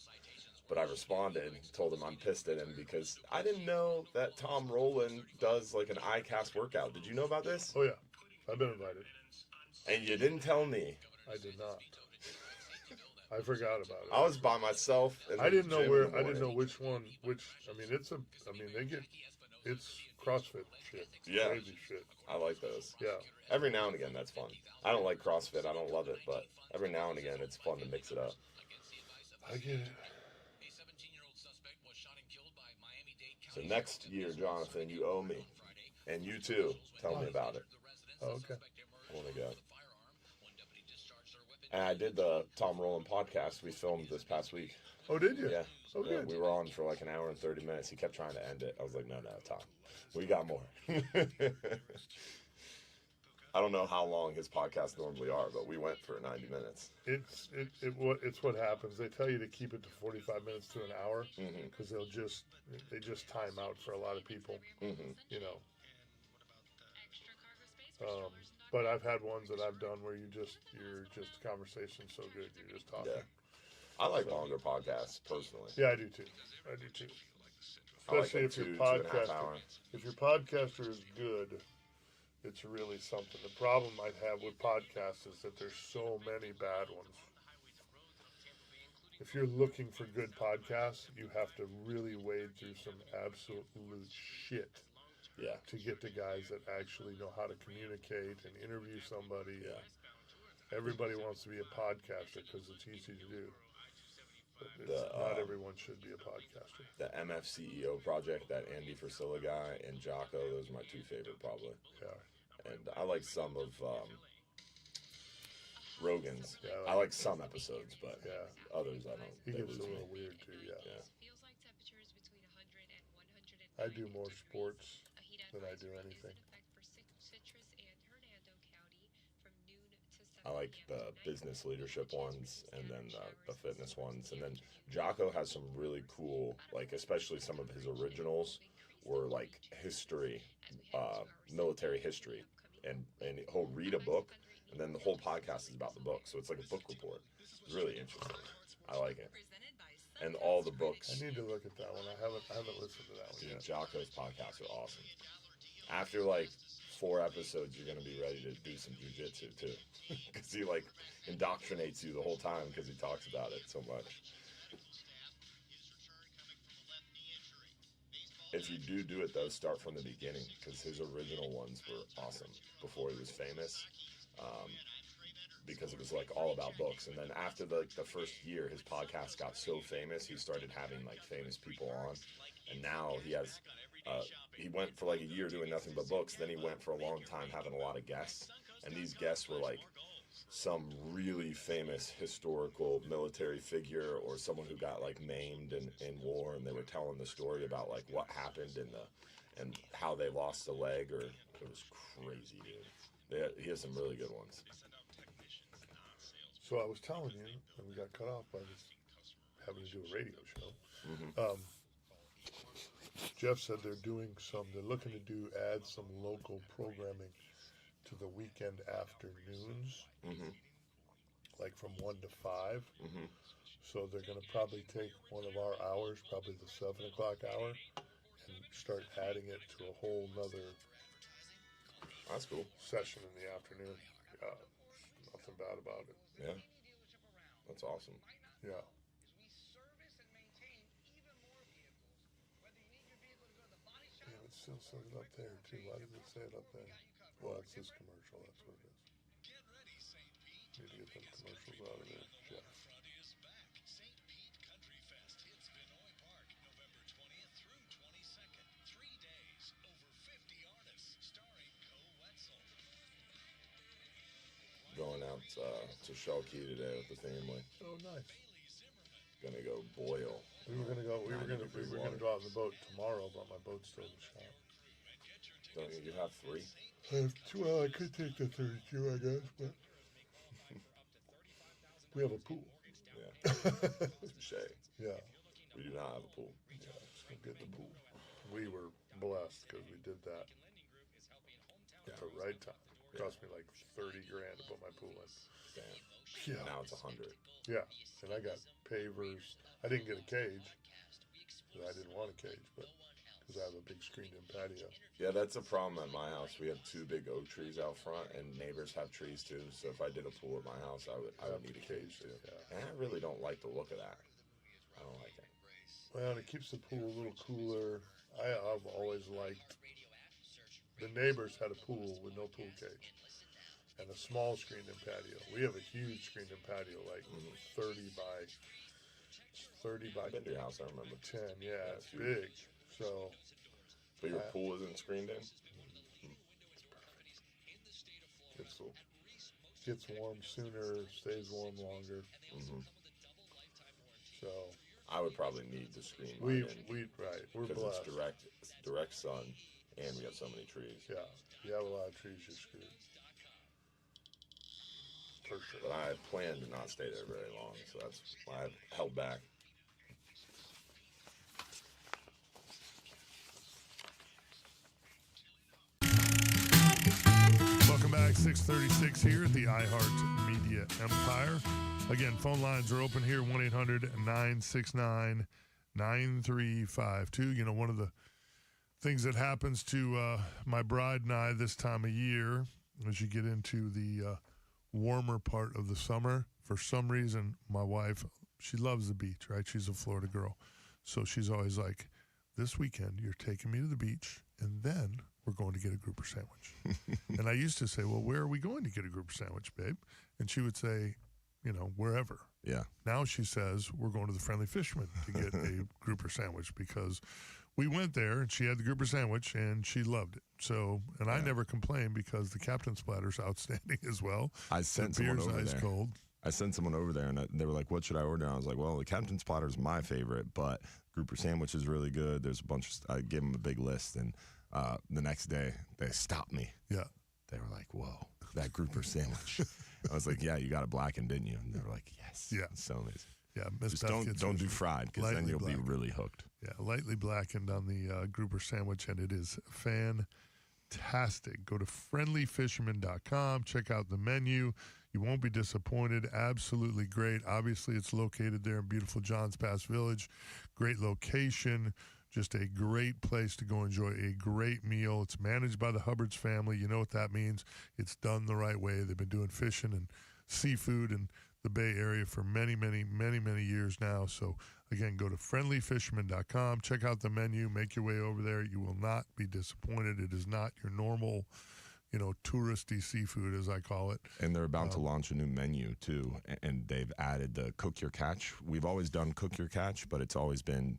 But I responded, told him I'm pissed at him because I didn't know that Tom Rowland does like an ICAST workout. Did you know about this? Oh, yeah. I've been invited. And you didn't tell me. I did not. I forgot about it. I was by myself. I didn't know where. I didn't know which one. I mean, they get. It's CrossFit shit. Yeah. Crazy shit. I like those. Yeah. Every now and again, that's fun. I don't like CrossFit. I don't love it, but every now and again, it's fun to mix it up. I get it. So next year, Jonathan, you owe me. And you too. Tell me about it. Oh, okay. I want to go. And I did the Tom Rowland podcast we filmed this past week. Oh, did you? Yeah. Oh, Yeah, good. we were on for like an hour and 30 minutes. He kept trying to end it. I was like, no, Tom. We got more. I don't know how long his podcasts normally are, but we went for 90 minutes. It's what happens. They tell you to keep it to 45 minutes to an hour because they just time out for a lot of people. You know. But I've had ones that I've done where you're just conversation's so good, you're just talking. Yeah. I like longer podcasts personally. Yeah, I do too. Especially if your podcaster is good, it's really something. The problem I have with podcasts is that there's so many bad ones. If you're looking for good podcasts, you have to really wade through some absolute shit. Yeah. To get the guys that actually know how to communicate and interview somebody. Yeah. Everybody wants to be a podcaster because it's easy to do. But not everyone should be a podcaster. The MFCEO project, that Andy Frisilla guy and Jocko, those are my two favorite probably. Yeah. And I like some of Rogan's. Yeah, I like some episodes, but others I don't. He gets a little weird too, yeah. I do more sports than I do anything. I like the business leadership ones and then the fitness ones. And then Jocko has some really cool, like especially some of his originals were like history, military history. And he'll read a book and then the whole podcast is about the book. So it's like a book report. It's really interesting. I like it. And all the books. I need to look at that one. I haven't listened to that one yet. Jocko's podcasts are awesome. After like 4 episodes, you're gonna be ready to do some jujitsu too, because he like indoctrinates you the whole time because he talks about it so much. If you do it though, start from the beginning because his original ones were awesome before he was famous. Because it was like all about books, and then after the first year, his podcast got so famous, he started having like famous people on, and now he has. He went for like a year doing nothing but books. Then he went for a long time having a lot of guests, and these guests were like some really famous historical military figure or someone who got like maimed in war, and they were telling the story about like what happened and how they lost a leg, or it was crazy, dude. He has some really good ones. So I was telling you, and we got cut off by this having to do a radio show. Jeff said they're looking to add some local programming to the weekend afternoons, like from 1 to 5. So they're going to probably take one of our hours, probably the 7 o'clock hour, and start adding it to a whole nother That's cool. session in the afternoon. Nothing bad about it. Yeah. That's awesome. Yeah. Damn, it still says it up there, too. Why does it say it up there? Well, it's this commercial. That's what it is. Need to get them commercials out of there, Jeff. Going out to Shelkey today with the family. Oh, nice. Gonna go boil. We were gonna go out in the boat tomorrow, but my boat's still in the shop. Don't you have 3? Well, I could take the 32, I guess, but we have a pool. Yeah. Touché. Yeah. We do not have a pool. Yeah, just gonna get the pool. We were blessed because we did that at the right time. It cost me like $30,000 to put my pool in. Damn. Yeah. Now it's 100. Yeah, and I got pavers. I didn't get a cage. I didn't want a cage, but because I have a big screened-in patio. Yeah, that's a problem at my house. We have 2 big oak trees out front, and neighbors have trees too. So if I did a pool at my house, I would need a cage too. Yeah. And I really don't like the look of that. I don't like it. Well, it keeps the pool a little cooler. I've always liked. The neighbors had a pool with no pool cage and a small screened-in patio. We have a huge screened-in patio, like 30 by I've been to your house, I remember. 10. Yeah, it's big. So, but your pool isn't screened in? It's perfect. Gets warm sooner, stays warm longer. So I would probably need the screen. We're blessed. It's direct sun, and we have so many trees. Yeah, you have a lot of trees, you're screwed. For sure. But I planned to not stay there very long, so that's why I've held back. Welcome back, 636 here at the iHeart Media Empire. Again, phone lines are open here, 1-800-969-9352. You know, one of the things that happens to my bride and I this time of year, as you get into the warmer part of the summer, for some reason, my wife, she loves the beach, right? She's a Florida girl. So she's always like, this weekend, you're taking me to the beach, and then we're going to get a grouper sandwich. And I used to say, well, where are we going to get a grouper sandwich, babe? And she would say, you know, wherever. Yeah. Now she says, we're going to the Friendly Fisherman to get a grouper sandwich, because we went there and she had the grouper sandwich and she loved it. So, and I never complained because the Captain Splatter's outstanding as well. I sent someone over ice there. Cold. I sent someone over there, and they were like, what should I order? And I was like, well, the Captain Splatter's my favorite, but grouper sandwich is really good. There's a bunch of, I gave them a big list, and the next day they stopped me. Yeah. They were like, whoa, that grouper sandwich. I was like, yeah, you got it blackened, didn't you? And they were like, yes. Yeah. It's so amazing. Yeah, just don't do fried, because then you'll be really hooked. Yeah, lightly blackened on the grouper sandwich, and it is fantastic. Go to friendlyfisherman.com, check out the menu. You won't be disappointed. Absolutely great. Obviously, it's located there in beautiful Johns Pass Village. Great location. Just a great place to go enjoy a great meal. It's managed by the Hubbard's family. You know what that means. It's done the right way. They've been doing fishing and seafood in the Bay Area for many, many, many, many years now. So, again, go to friendlyfisherman.com. Check out the menu. Make your way over there. You will not be disappointed. It is not your normal, you know, touristy seafood, as I call it. And they're about to launch a new menu, too, and they've added the Cook Your Catch. We've always done Cook Your Catch, but it's always been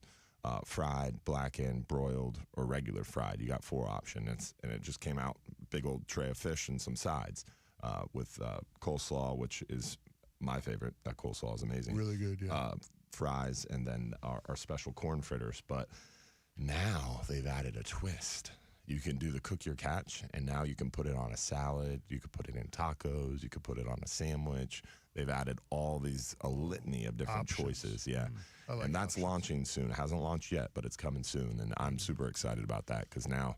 fried, blackened, broiled, or regular fried. You got 4 options, and it just came out, big old tray of fish and some sides with coleslaw, which is my favorite. That coleslaw is amazing. Really good, yeah. Fries, and then our special corn fritters. But now they've added a twist. You can do the Cook Your Catch, and now you can put it on a salad. You could put it in tacos. You could put it on a sandwich. They've added a litany of different choices. Yeah. Like and that's launching soon. It hasn't launched yet, but it's coming soon. And I'm super excited about that, because now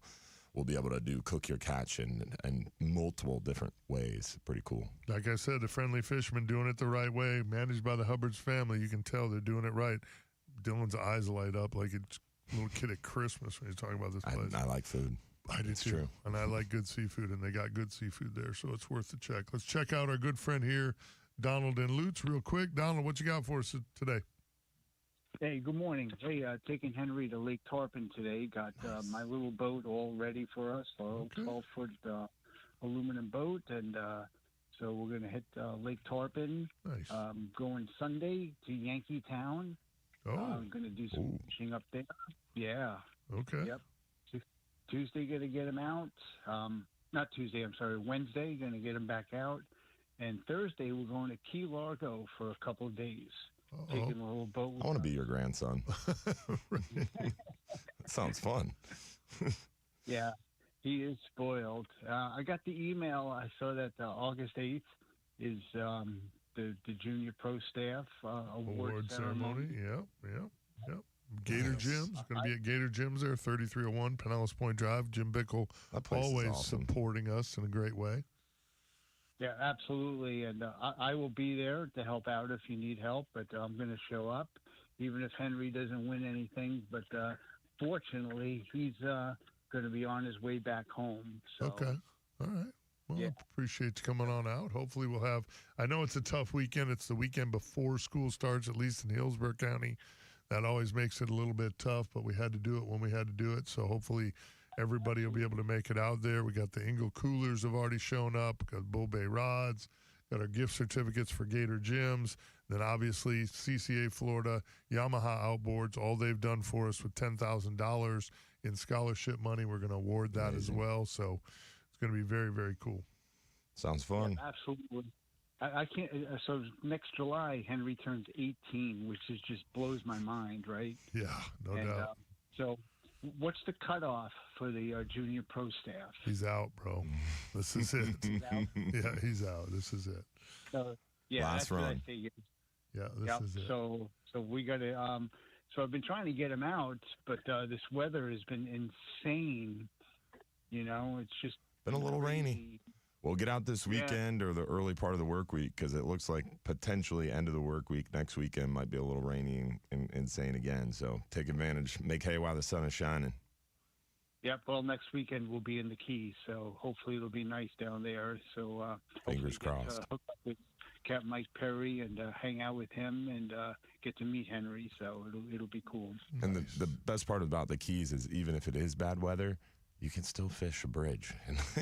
we'll be able to do Cook Your Catch in multiple different ways. Pretty cool. Like I said, the Friendly Fisherman doing it the right way, managed by the Hubbard's family. You can tell they're doing it right. Dylan's eyes light up like a little kid at Christmas when he's talking about this place. I like food. I do too. True. And I like good seafood, and they got good seafood there, so it's worth the check. Let's check out our good friend here, Donald in Lutz, real quick. Donald, what you got for us today? Hey, good morning. Hey, taking Henry to Lake Tarpon today. Got my little boat all ready for us, our 12-foot aluminum boat, and so we're going to hit Lake Tarpon. Nice. Going Sunday to Yankee Town. Oh. I'm going to do some fishing up there. Yeah. Okay. Yep. Tuesday, going to get him out. Not Tuesday, I'm sorry, Wednesday, going to get him back out. And Thursday, we're going to Key Largo for a couple of days. Taking a little boat. I want to be your grandson. That sounds fun. Yeah, he is spoiled. I got the email. I saw that August 8th is the Junior Pro Staff award ceremony. Yep. Gator Gyms. Going to be at Gator Gyms there, 3301 Pinellas Point Drive. Jim Bickle always supporting us in a great way. Yeah, absolutely. And I will be there to help out if you need help, but I'm going to show up, even if Henry doesn't win anything. But fortunately, he's going to be on his way back home. So. Okay. All right. Well, Yeah. appreciate you coming on out. Hopefully we'll have, I know it's a tough weekend. It's the weekend before school starts, at least in Hillsborough County. That always makes it a little bit tough, but we had to do it when we had to do it. So hopefully everybody will be able to make it out there. We got the Engel Coolers have already shown up, got Bull Bay Rods, got our gift certificates for Gator Gyms. Then obviously CCA Florida, Yamaha Outboards, all they've done for us with $10,000 in scholarship money. We're going to award that as well. So it's going to be very, very cool. Sounds fun. Yeah, absolutely. I can't. So next July, Henry turns 18, which just blows my mind, right? Yeah, no doubt. So, what's the cutoff for the junior pro staff? He's out, bro. This is it. He's out? Yeah, he's out. This is it. So, yeah, Last that's what I run. figured. Yeah, this is it. So we got to. So I've been trying to get him out, but this weather has been insane. You know, it's just been a little rainy. We'll get out this weekend or the early part of the work week because it looks like potentially end of the work week next weekend might be a little rainy and insane again. So take advantage, make hay while the sun is shining. Yep. Well, next weekend we'll be in the Keys, so hopefully it'll be nice down there. So Fingers crossed. Hook up with Capt Mike Perry and hang out with him and get to meet Henry. So it'll be cool. And the best part about the Keys is even if it is bad weather, you can still fish a bridge.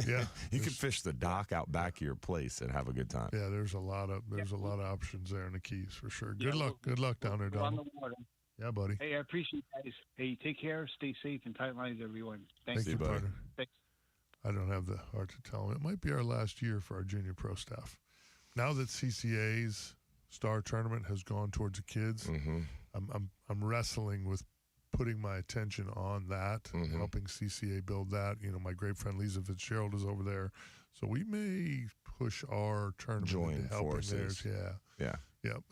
Yeah, you can fish the dock out back of your place and have a good time. Yeah, there's a lot of options there in the Keys for sure. Good luck down there, On Donald. the water. Yeah, buddy. Hey, I appreciate you guys. Hey, take care, stay safe, and tight lines, everyone. Thanks. Thank you, buddy. partner. Thanks. I don't have the heart to tell him. It might be our last year for our junior pro staff. Now that CCA's Star Tournament has gone towards the kids, I'm wrestling with putting my attention on that, helping CCA build that. You know, my great friend Lisa Fitzgerald is over there, so we may push our tournament Join into helping forces. theirs. Yeah.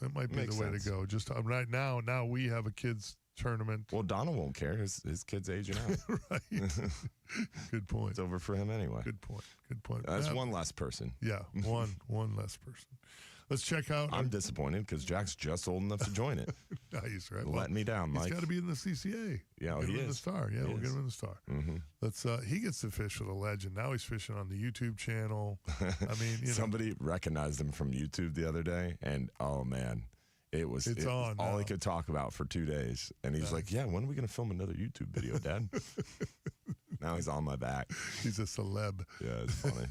It might be Makes the way sense. to go. Just right now we have a kids tournament. Well, Donald won't care. His kid's aging out. Right. Good point. It's over for him anyway. Good point. That's one less person. Yeah, one less person. Let's check out. I'm disappointed because Jack's just old enough to join it. Nice, right? Letting me down, Mike. He's got to be in the CCA. Yeah, We'll get he him in the is. Star. Yeah, He we'll get is. him in the Star. Mm-hmm. Let's. He gets to fish with a legend. Now he's fishing on the YouTube channel. I mean, somebody recognized him from YouTube the other day, and oh man, it's on all now. he could talk about for 2 days. And he's like, "Yeah, when are we going to film another YouTube video, Dad?" Now he's on my back. He's a celeb. Yeah, it's funny.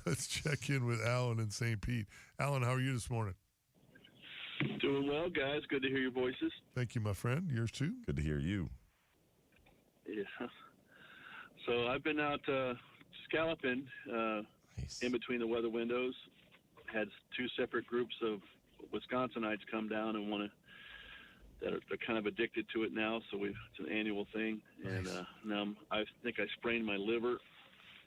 Let's check in with Alan in St. Pete. Alan, how are you this morning? Doing well, guys. Good to hear your voices. Thank you, my friend. Yours too. Good to hear you. Yeah. So I've been out scalloping in between the weather windows. Had two separate groups of Wisconsinites come down and they're kind of addicted to it now. So it's an annual thing, and now I think I sprained my liver.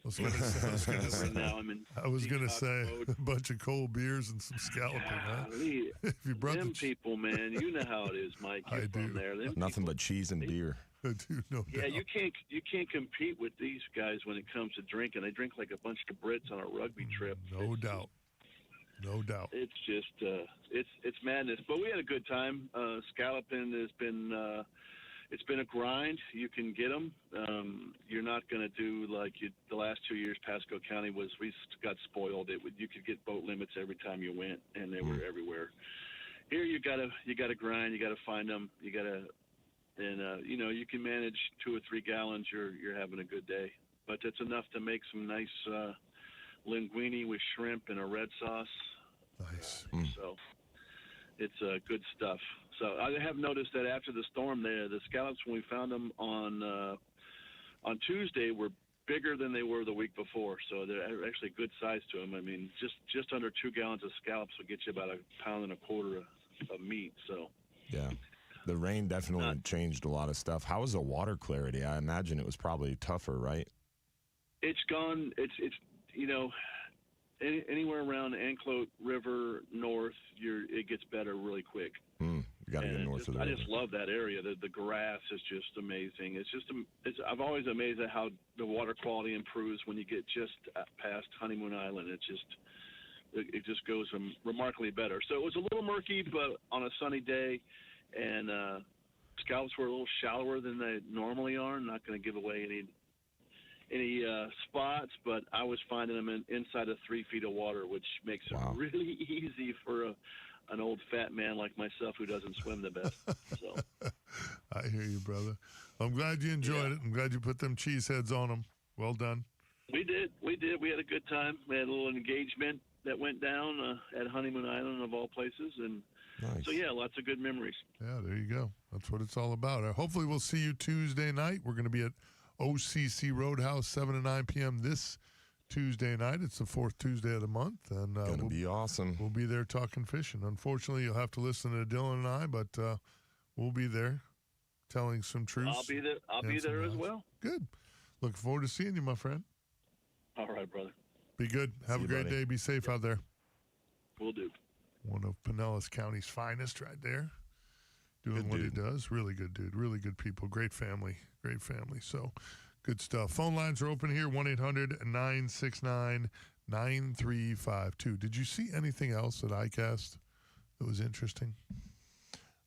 I was gonna say, Right now I'm in I was gonna detox say mode. a bunch of cold beers and some scalloping, huh? Golly, If you brought them the people, man, you know how it is, Mike. You're from there. Them Nothing but cheese and beer. I do know. Yeah, you can't compete with these guys when it comes to drinking. They drink like a bunch of Brits on a rugby trip. No doubt. No doubt. It's just it's madness. But we had a good time. Scalloping has been it's been a grind. You can get them. You're not going to do like the last 2 years. Pasco County we got spoiled. You could get boat limits every time you went, and they were everywhere. Here you gotta grind. You gotta find them. You gotta. And you can manage 2 or 3 gallons. You're having a good day, but it's enough to make some nice linguine with shrimp and a red sauce. Nice. So it's good stuff. So I have noticed that after the storm, the scallops when we found them on Tuesday were bigger than they were the week before. So they're actually good size to them. I mean, just under 2 gallons of scallops will get you about 1.25 pounds of meat. So yeah. The rain definitely changed a lot of stuff. How was the water clarity? I imagine it was probably tougher, right? it's gone. It's anywhere around Anclote River north, it gets better really quick. You got to get north of the I river. just love that area. The grass is just amazing. I'm always amazed at how the water quality improves when you get just past Honeymoon Island. It just goes remarkably better. So it was a little murky, but on a sunny day, and scallops were a little shallower than they normally are. I'm not going to give away any spots, but I was finding them inside of 3 feet of water, which makes it really easy for an old fat man like myself who doesn't swim the best. So I hear you, brother. I'm glad you enjoyed it. I'm glad you put them cheese heads on them. Well done. We did. We had a good time. We had a little engagement that went down at Honeymoon Island, of all places, and so lots of good memories. Yeah, there you go. That's what it's all about. Hopefully, we'll see you Tuesday night. We're going to be at OCC Roadhouse 7 to 9 p.m. this Tuesday night. It's the 4th Tuesday of the month, and gonna be awesome. We'll be there talking fishing. Unfortunately, you'll have to listen to Dylan and I, but we'll be there telling some truths. I'll be there as well. Good. Looking forward to seeing you, my friend. All right, brother. Be good. Have a great day. Be safe out there. Will do. One of Pinellas County's finest right there. Doing what he does. Really good dude. Really good people. Great family. Great family. So, good stuff. Phone lines are open here, 1-800-969-9352. Did you see anything else at ICAST that was interesting?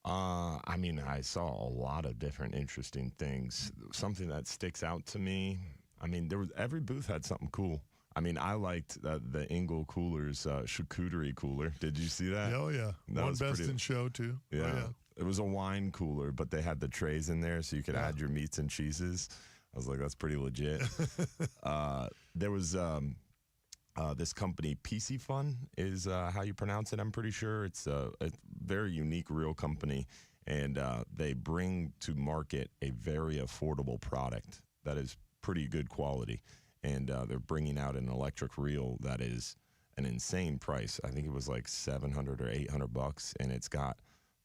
I mean, I saw a lot of different interesting things. Something that sticks out to me, I mean, every booth had something cool. I mean, I liked the Engel Coolers charcuterie cooler. Did you see that? Oh, yeah. That One was best pretty, in show, too. Yeah. Oh, yeah. It was a wine cooler, but they had the trays in there so you could add your meats and cheeses. I was like, that's pretty legit. There was this company, PC Fun is how you pronounce it, I'm pretty sure. It's a very unique, real company, and they bring to market a very affordable product that is pretty good quality. And they're bringing out an electric reel that is an insane price. I think it was like $700 or $800, and it's got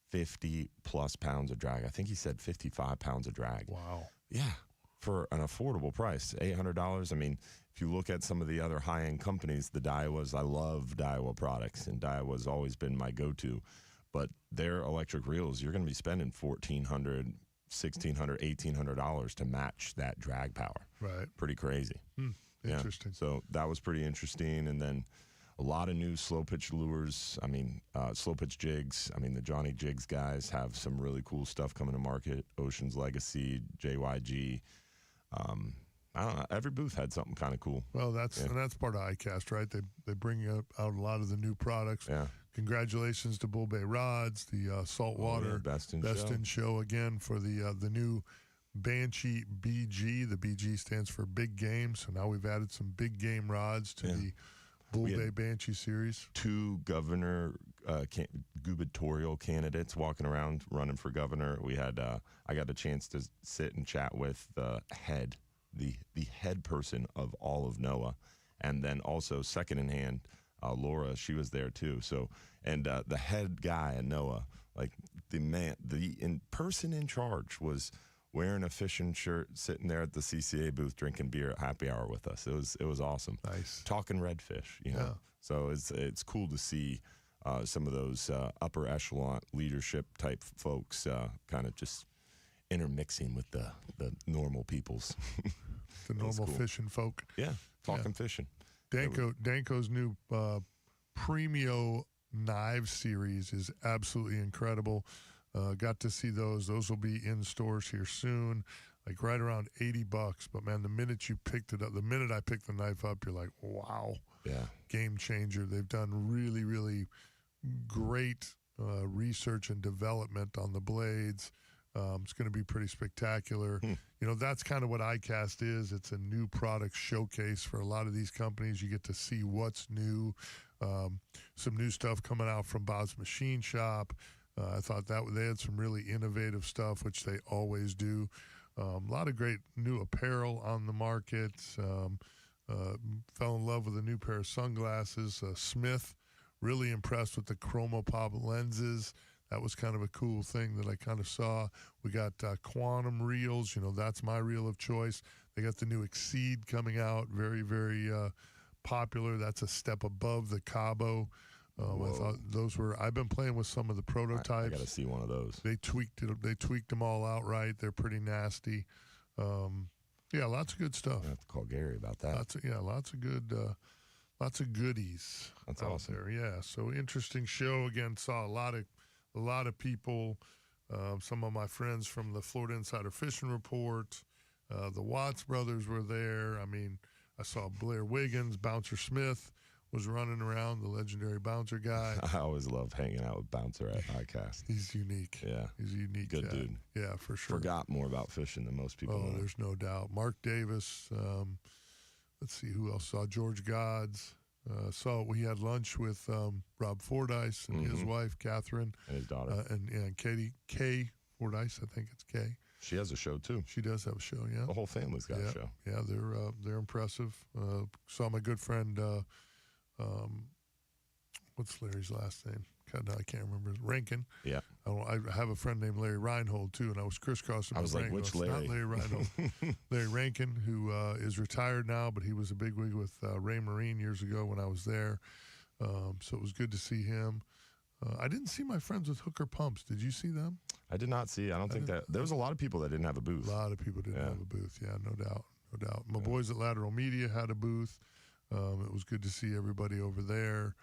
50 plus pounds of drag. I think he said 55 pounds of drag. Wow. Yeah, for an affordable price, $800. I mean, if you look at some of the other high-end companies, the Daiwas, I love Daiwa products, and Daiwa's always been my go-to. But their electric reels, you're going to be spending $1,400, $1,600, $1,800 to match that drag power. Right. Pretty crazy. Interesting. Yeah. So that was pretty interesting. And then a lot of new slow pitch lures. I mean, slow pitch jigs. I mean, the Johnny Jigs guys have some really cool stuff coming to market. Ocean's Legacy, JYG. I don't know. Every booth had something kind of cool. Well, and that's part of ICAST, right? They bring out a lot of the new products. Yeah. Congratulations to Bull Bay Rods, the saltwater Best in show again for the new Banshee BG. The BG stands for big game. So now we've added some big game rods to the Bull Bay Banshee series. 2 governor gubernatorial candidates walking around running for governor. We had I got a chance to sit and chat with the head person of all of NOAA, and then also second in hand Laura, she was there too. So, and the head guy at NOAA, like the person in charge, was wearing a fishing shirt, sitting there at the CCA booth drinking beer at happy hour with us. It was awesome. Nice. Talking redfish, you know. Yeah. So it's cool to see some of those upper echelon leadership type folks kind of just intermixing with the normal peoples. The normal fishing folk. Yeah, talking fishing. Danco's new Premio Knives series is absolutely incredible. Got to see those. Those will be in stores here soon, like right around $80. But man, the minute you picked it up, the minute I picked the knife up, you're like, wow. Yeah. Game changer. They've done really, really great research and development on the blades. It's going to be pretty spectacular. You know, that's kind of what ICAST is. It's a new product showcase for a lot of these companies. You get to see what's new. Some new stuff coming out from Bob's Machine Shop. I thought that they had some really innovative stuff, which they always do. A lot of great new apparel on the market. Fell in love with a new pair of sunglasses. Smith, really impressed with the Chromopop lenses. That was kind of a cool thing that I kind of saw. We got Quantum reels. You know, that's my reel of choice. They got the new Exceed coming out. Very, very popular. That's a step above the Cabo. I thought those were. I've been playing with some of the prototypes. I got to see one of those. They tweaked it. They tweaked them all out right. They're pretty nasty. Yeah, lots of good stuff. I have to call Gary about that. Lots of goodies. That's out awesome. there. Yeah. So interesting show. Again, saw a lot of people some of my friends from the Florida Insider Fishing Report. The Watts brothers were there. I mean, I saw Blair Wiggins, Bouncer Smith was running around, the legendary bouncer guy. I always love hanging out with Bouncer at ICAST. He's unique. Yeah. He's a unique Good cat. dude. Yeah, for sure. Forgot more about fishing than most people know. There's no doubt. Mark Davis. Let's see who else saw. George Gods. We had lunch with Rob Fordyce and his wife, Catherine. And his daughter. And Katie. Kay Fordyce, I think it's Kay. She has a show, too. She does have a show, yeah. The whole family's got a show. Yeah, they're impressive. Saw my good friend, what's Larry's last name? God, no, I can't remember. Rankin. Yeah. I have a friend named Larry Reinhold, too, and I was crisscrossing. I was like, which Larry? Not Larry Reinhold. Larry Rankin, who is retired now, but he was a bigwig with Ray Marine years ago when I was there. So it was good to see him. I didn't see my friends with Hooker Pumps. Did you see them? I did not see. I don't think that. There was a lot of people that didn't have a booth. A lot of people didn't have a booth. Yeah, no doubt. No doubt. My boys at Lateral Media had a booth. It was good to see everybody over there.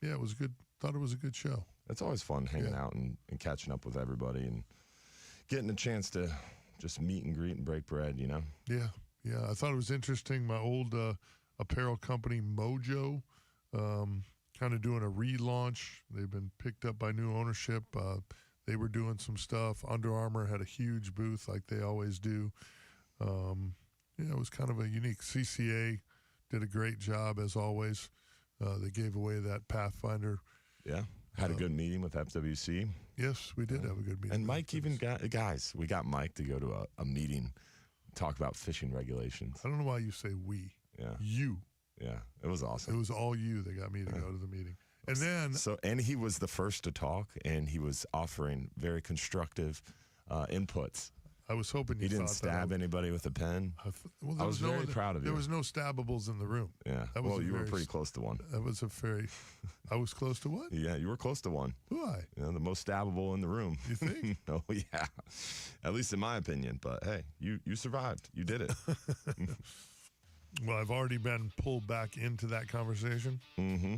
It was good. Thought it was a good show. It's always fun hanging out and catching up with everybody and getting a chance to just meet and greet and break bread, you know? Yeah. I thought it was interesting. My old apparel company, Mojo, kind of doing a relaunch. They've been picked up by new ownership. They were doing some stuff. Under Armour had a huge booth like they always do. It was kind of a unique. CCA did a great job, as always. They gave away that Pathfinder. Yeah. Had a good meeting with FWC. Yes, we did have a good meeting. And Mike even got, we got Mike to go to a meeting, talk about fishing regulations. I don't know why you say we. Yeah. You. Yeah, it was awesome. It was all you that got me to go to the meeting. And then... And he was the first to talk, and he was offering very constructive inputs. I was hoping he didn't stab anybody with a pen. I was very proud of you. There was no stabbables in the room. Yeah. Well, you were pretty close to one. That was I was close to one? Yeah, you were close to one. Why? You know, the most stabbable in the room. You think? Oh, yeah. At least in my opinion. But, hey, you survived. You did it. Well, I've already been pulled back into that conversation. Mm-hmm.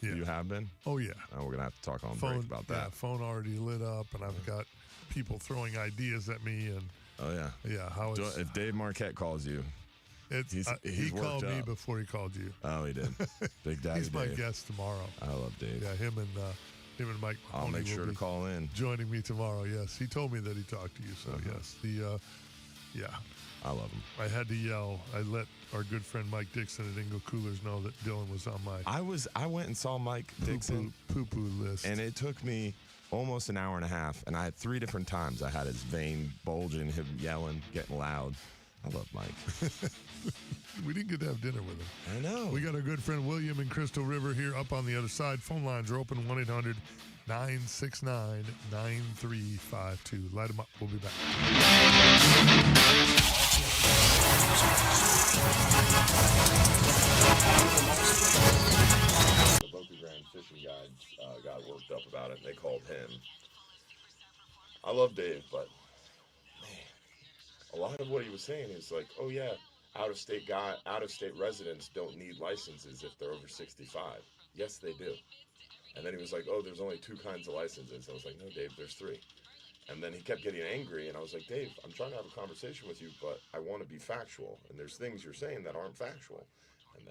Yeah. You have been? Oh, yeah. We're going to have to talk on break about that. Yeah, phone already lit up, and I've got people throwing ideas at me. And oh, yeah. Yeah. If Dave Marquette calls you, he called me before he called you. Oh, he did. Big Daddy He's my Dave. guest tomorrow. I love Dave. Yeah, him and Mike. I'll make sure to call in. Joining me tomorrow. Yes, he told me that he talked to you. So yes, I love him. I had to yell. I let our good friend Mike Dixon at Ingle Coolers know that Dylan was on my. I went and saw Mike Dixon poo-poo list, and it took me almost an hour and a half, and I had 3 different times. I had his vein bulging, him yelling, getting loud. I love Mike. We didn't get to have dinner with him. I know. We got our good friend William in Crystal River here up on the other side. Phone lines are open 1-800-969-9352. Light them up. We'll be back. The Boca Grande fishing guide got worked up about it, and they called him. I love Dave, but man, a lot of what he was saying is like, oh yeah, out-of-state residents don't need licenses if they're over 65. Yes, they do. And then he was like, oh, there's only 2 kinds of licenses. I was like, no, Dave, there's 3. And then he kept getting angry, and I was like, Dave, I'm trying to have a conversation with you, but I want to be factual, and there's things you're saying that aren't factual. And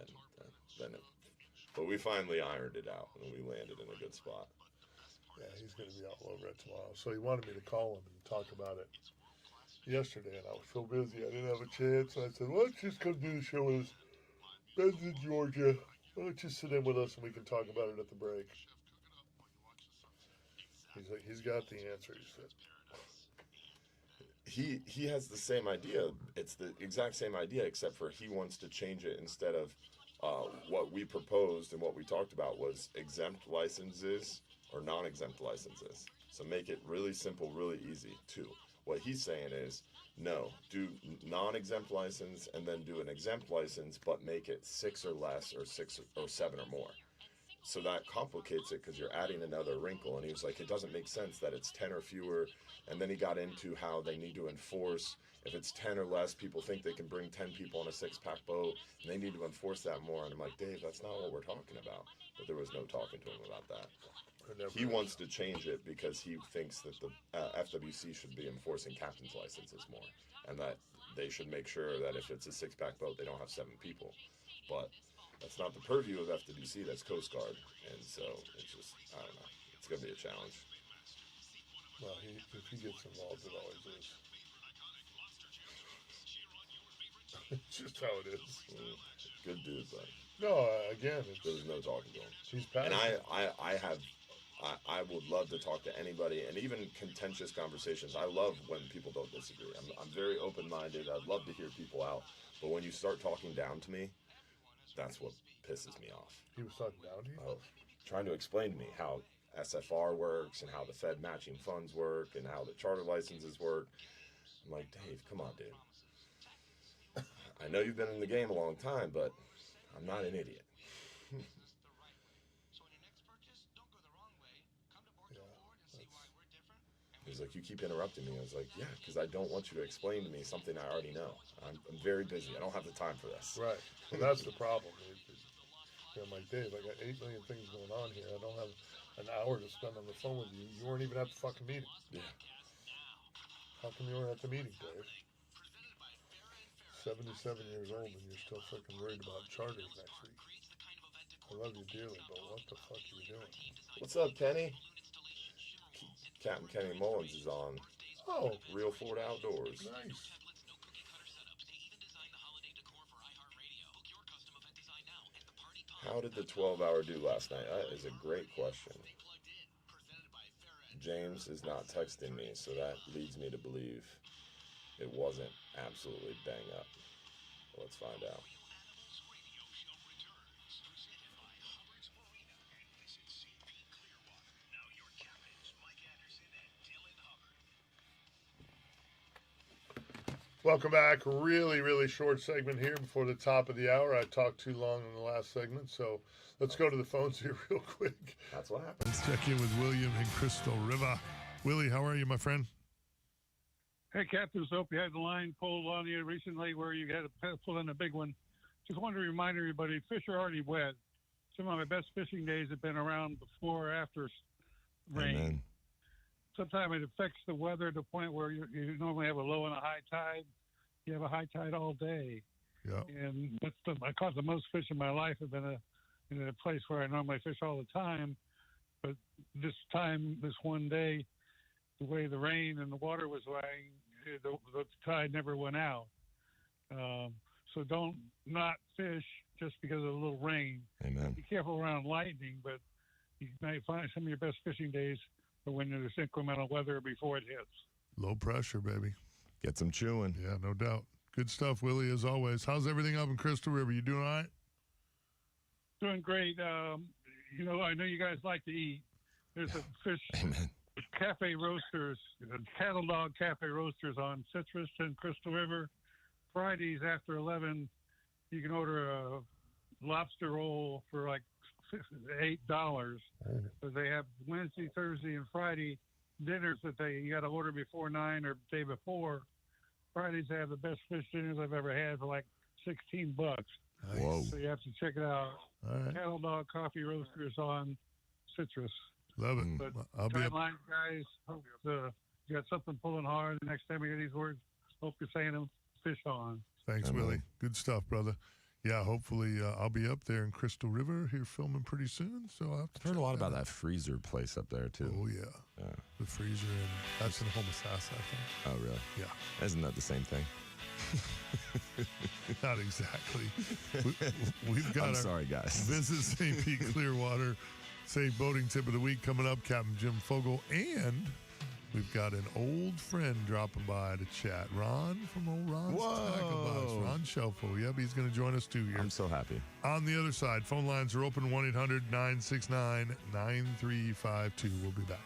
but we finally ironed it out, and we landed in a good spot. Yeah, he's going to be all over it tomorrow. So he wanted me to call him and talk about it yesterday, and I was so busy I didn't have a chance. And I said, well, let's just come do the show with us. Ben's in Georgia. Why don't you sit in with us and we can talk about it at the break? He's like, he's got the answer, he said. He has the same idea. It's the exact same idea, except for he wants to change it. Instead of what we proposed and what we talked about was exempt licenses or non-exempt licenses. So make it really simple, really easy too. What he's saying is, no, do non-exempt license and then do an exempt license, but make it 6 or less or 6 or 7 or more. So that complicates it because you're adding another wrinkle. And he was like, it doesn't make sense that it's 10 or fewer. And then he got into how they need to enforce. If it's 10 or less, people think they can bring 10 people on a 6-pack boat, and they need to enforce that more. And I'm like, Dave, that's not what we're talking about. But there was no talking to him about that. He wants to change it because he thinks that the FWC should be enforcing captain's licenses more, and that they should make sure that if it's a six-pack boat, they don't have 7 people. But that's not the purview of FWC. That's Coast Guard, and so it's just, I don't know. It's gonna be a challenge. Well, if he gets involved, it always is. It's just how it is. Good dude, but no, again, there's no talking to him. He's passionate. And I would love to talk to anybody, and even contentious conversations. I love when people don't disagree. I'm very open-minded. I'd love to hear people out, but when you start talking down to me, that's what pisses me off. He was talking down to you? Trying to explain to me how SFR works and how the Fed matching funds work and how the charter licenses work. I'm like, Dave, come on, dude. I know you've been in the game a long time, but I'm not an idiot. He's like, you keep interrupting me. I was like, yeah, because I don't want you to explain to me something I already know. I'm very busy. I don't have the time for this. Right. Well, that's the problem. I'm like, Dave, I got 8 million things going on here. I don't have an hour to spend on the phone with you. You weren't even at the fucking meeting. Yeah. How come you weren't at the meeting, Dave? 77 years old and you're still fucking worried about charters next week. I love you dearly, but what the fuck are you doing? What's up, Kenny? Captain Kenny Mullins is on. Oh. Real Ford Outdoors. Nice. How did the 12-hour do last night? That is a great question. James is not texting me, so that leads me to believe it wasn't absolutely bang up. Let's find out. Welcome back. Really, really short segment here before the top of the hour. I talked too long in the last segment, so let's go to the phones here real quick. That's what happens. Let's check in with William in Crystal River. Willie, how are you, my friend? Hey, Captain, so hope you had the line pulled on you recently where you had to pull in a big one. Just wanted to remind everybody, fish are already wet. Some of my best fishing days have been around before or after rain. Amen. Sometimes it affects the weather to the point where you normally have a low and a high tide. You have a high tide all day. Yeah. And I caught the most fish in my life. I've been in a place where I normally fish all the time. But this one day, the way the rain and the water was lying, the tide never went out. So don't not fish just because of a little rain. Amen. Be careful around lightning, but you might find some of your best fishing days are when there's incremental weather before it hits. Low pressure, baby. Get some chewing. Yeah, no doubt. Good stuff, Willie, as always. How's everything up in Crystal River? You doing all right? Doing great. I know you guys like to eat. There's a fish cafe roasters, Cattle Dog Cafe Roasters on Citrus and Crystal River. Fridays after 11, you can order a lobster roll for like $8. But they have Wednesday, Thursday, and Friday dinners that you got to order before 9 or the day before. Fridays they have the best fish dinners I've ever had for like $16. Whoa! So you have to check it out. All right. Cattle Dog Coffee Roasters on Citrus. Love it. But I'll be up. guys. Hope you got something pulling hard. The next time you hear these words, hope you're saying them. Fish on. Thanks, Willie. Good stuff, brother. Yeah, hopefully I'll be up there in Crystal River here filming pretty soon. So I'll have to I've heard a lot about that freezer place up there too. Oh yeah. The freezer, and that's in Homosassa, I think. Oh really? Yeah. Isn't that the same thing? Not exactly. We've got I'm our sorry, guys. Visit St. Pete Clearwater Safe Boating Tip of the Week coming up. Captain Jim Fogel, and we've got an old friend dropping by to chat. Ron from old Ron's Tackle Box. Ron Shelfo. Yep, he's going to join us too here. I'm so happy. On the other side, phone lines are open 1-800-969-9352. We'll be back.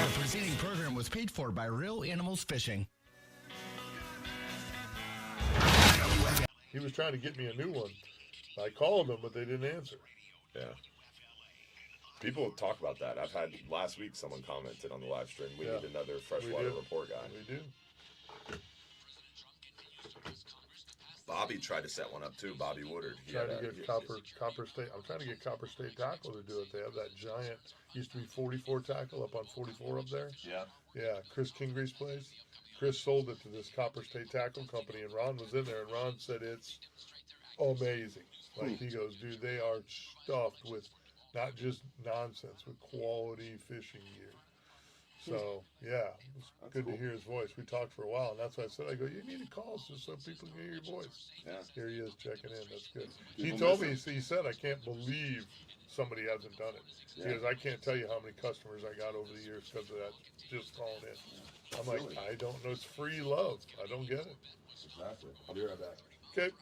The preceding program was paid for by Real Animals Fishing. He was trying to get me a new one. I called them, but they didn't answer. Yeah. People talk about that. I've had last week someone commented on the live stream. We need another freshwater report guy. We do. Bobby tried to set one up too. Bobby Woodard. Trying to get Copper State. I'm trying to get Copper State Tackle to do it. They have that giant, used to be 44 tackle up on 44 up there. Yeah. Yeah, Chris Kingree's place. Chris sold it to this Copper State Tackle company, and Ron was in there, and Ron said it's amazing. Like, he goes, dude, they are stuffed with not just nonsense, with quality fishing gear. So, yeah, it's good to hear his voice. We talked for a while, and that's why I said, I go, you need to call just so people can hear your voice. Yeah. Here he is checking in. That's good. He told me, he said, I can't believe somebody hasn't done it. He goes, I can't tell you how many customers I got over the years because of that, just calling in. I'm like, I don't know. It's free love. I don't get it. Exactly. I'll be right back. Okay.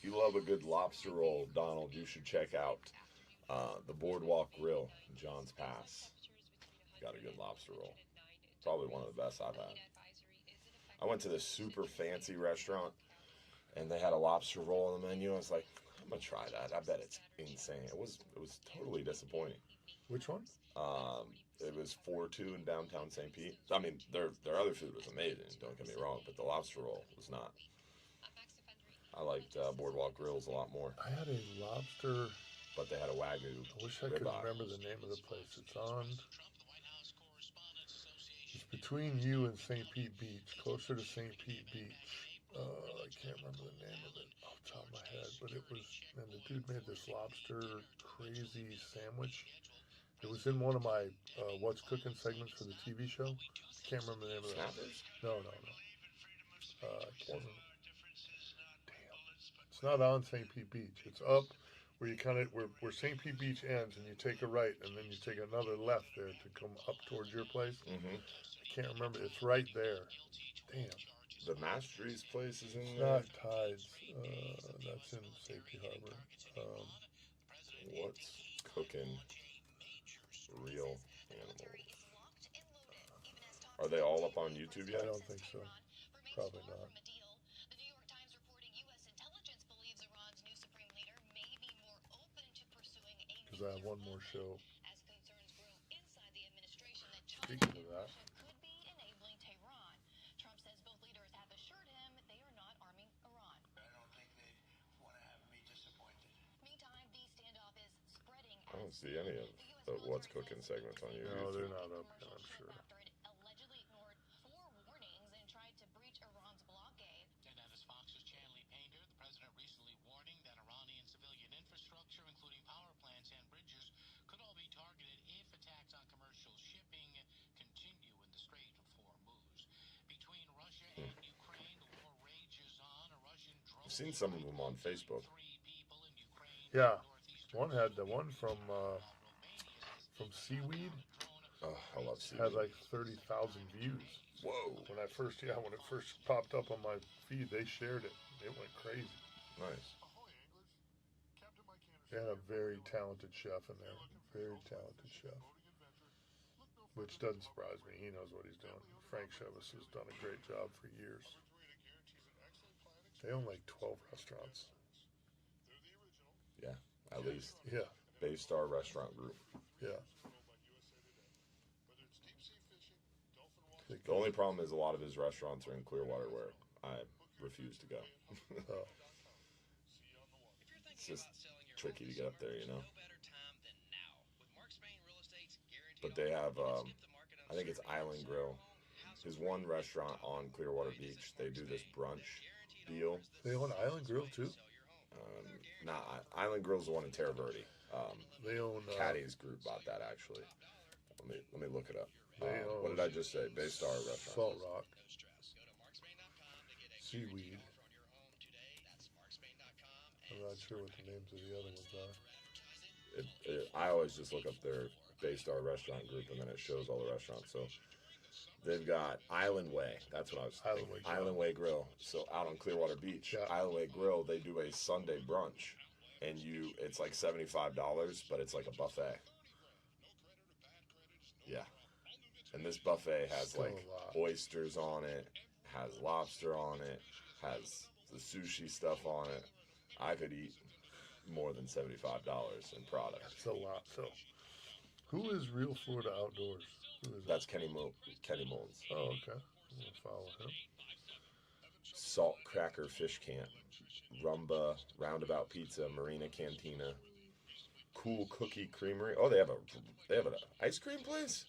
If you love a good lobster roll, Donald, you should check out the Boardwalk Grill in Johns Pass. Got a good lobster roll. Probably one of the best I've had. I went to this super fancy restaurant, and they had a lobster roll on the menu. I was like, I'm gonna try that. I bet it's insane. It was totally disappointing. Which one? It was 4-2 in downtown St. Pete. I mean, their other food was amazing. Don't get me wrong, but the lobster roll was not. I liked Boardwalk Grills a lot more. I had a lobster, but they had a Wagyu. I wish I could remember the name of the place. It's between you and St. Pete Beach, closer to St. Pete Beach. I can't remember the name of it off the top of my head, but it was, and the dude made this lobster crazy sandwich. It was in one of my What's Cooking segments for the TV show. I can't remember the name of it. No. Damn. It's not on St. Pete Beach. It's up where you kind of, where St. Pete Beach ends, and you take a right, and then you take another left there to come up towards your place. Mm-hmm. I can't remember. It's right there. Damn. The Mastery's place is in It's there? not Tides. That's in Safety Harbor. What's Cooking Real Animals? Are they all up on YouTube yet? I don't think so. Probably not. Because I have one more show. Speaking of that. I don't see any of the What's Cooking segments on YouTube. No, they're not up yet, I'm sure. I've seen some of them on Facebook. Yeah, one had the one from Seaweed. Oh, I love Seaweed. Had like 30,000 views. Whoa! When it first popped up on my feed, they shared it. It went crazy. Nice. Ahoy, anglers. Captain Mike And a very talented chef in there. Very talented chef. Which doesn't surprise me. He knows what he's doing. Frank Chevis has done a great job for years. They own like 12 restaurants. Yeah, at least. Yeah. Baystar Restaurant Group. Yeah. The only problem is a lot of his restaurants are in Clearwater, where I refuse to go. Oh. It's just tricky to get up there, you know. But they have, I think it's Island Grill. There's one restaurant on Clearwater Beach. They do this brunch deal. They own Island Grill too? Island Grill's the one in Terra Verde. They own Caddy's group bought that actually. Let me look it up. They own what did I just say? Baystar Restaurant. Salt Rock. Seaweed. I'm not sure what the names of the other ones are. I always just look up their Baystar Restaurant Group, and then it shows all the restaurants. So they've got Island Way. That's what I was thinking. Island Way Grill. So out on Clearwater Beach, Island Way Grill, they do a Sunday brunch, and it's like $75, but it's like a buffet. Yeah. And this buffet has like oysters on it, has lobster on it, has the sushi stuff on it. I could eat more than $75 in product. That's a lot. So, who is Real Florida Outdoors? Who is That's Kenny Mullins. Oh, okay. I'm going to follow him. Salt Cracker Fish Camp, Rumba, Roundabout Pizza, Marina Cantina, Cool Cookie Creamery. Oh, they have an ice cream place?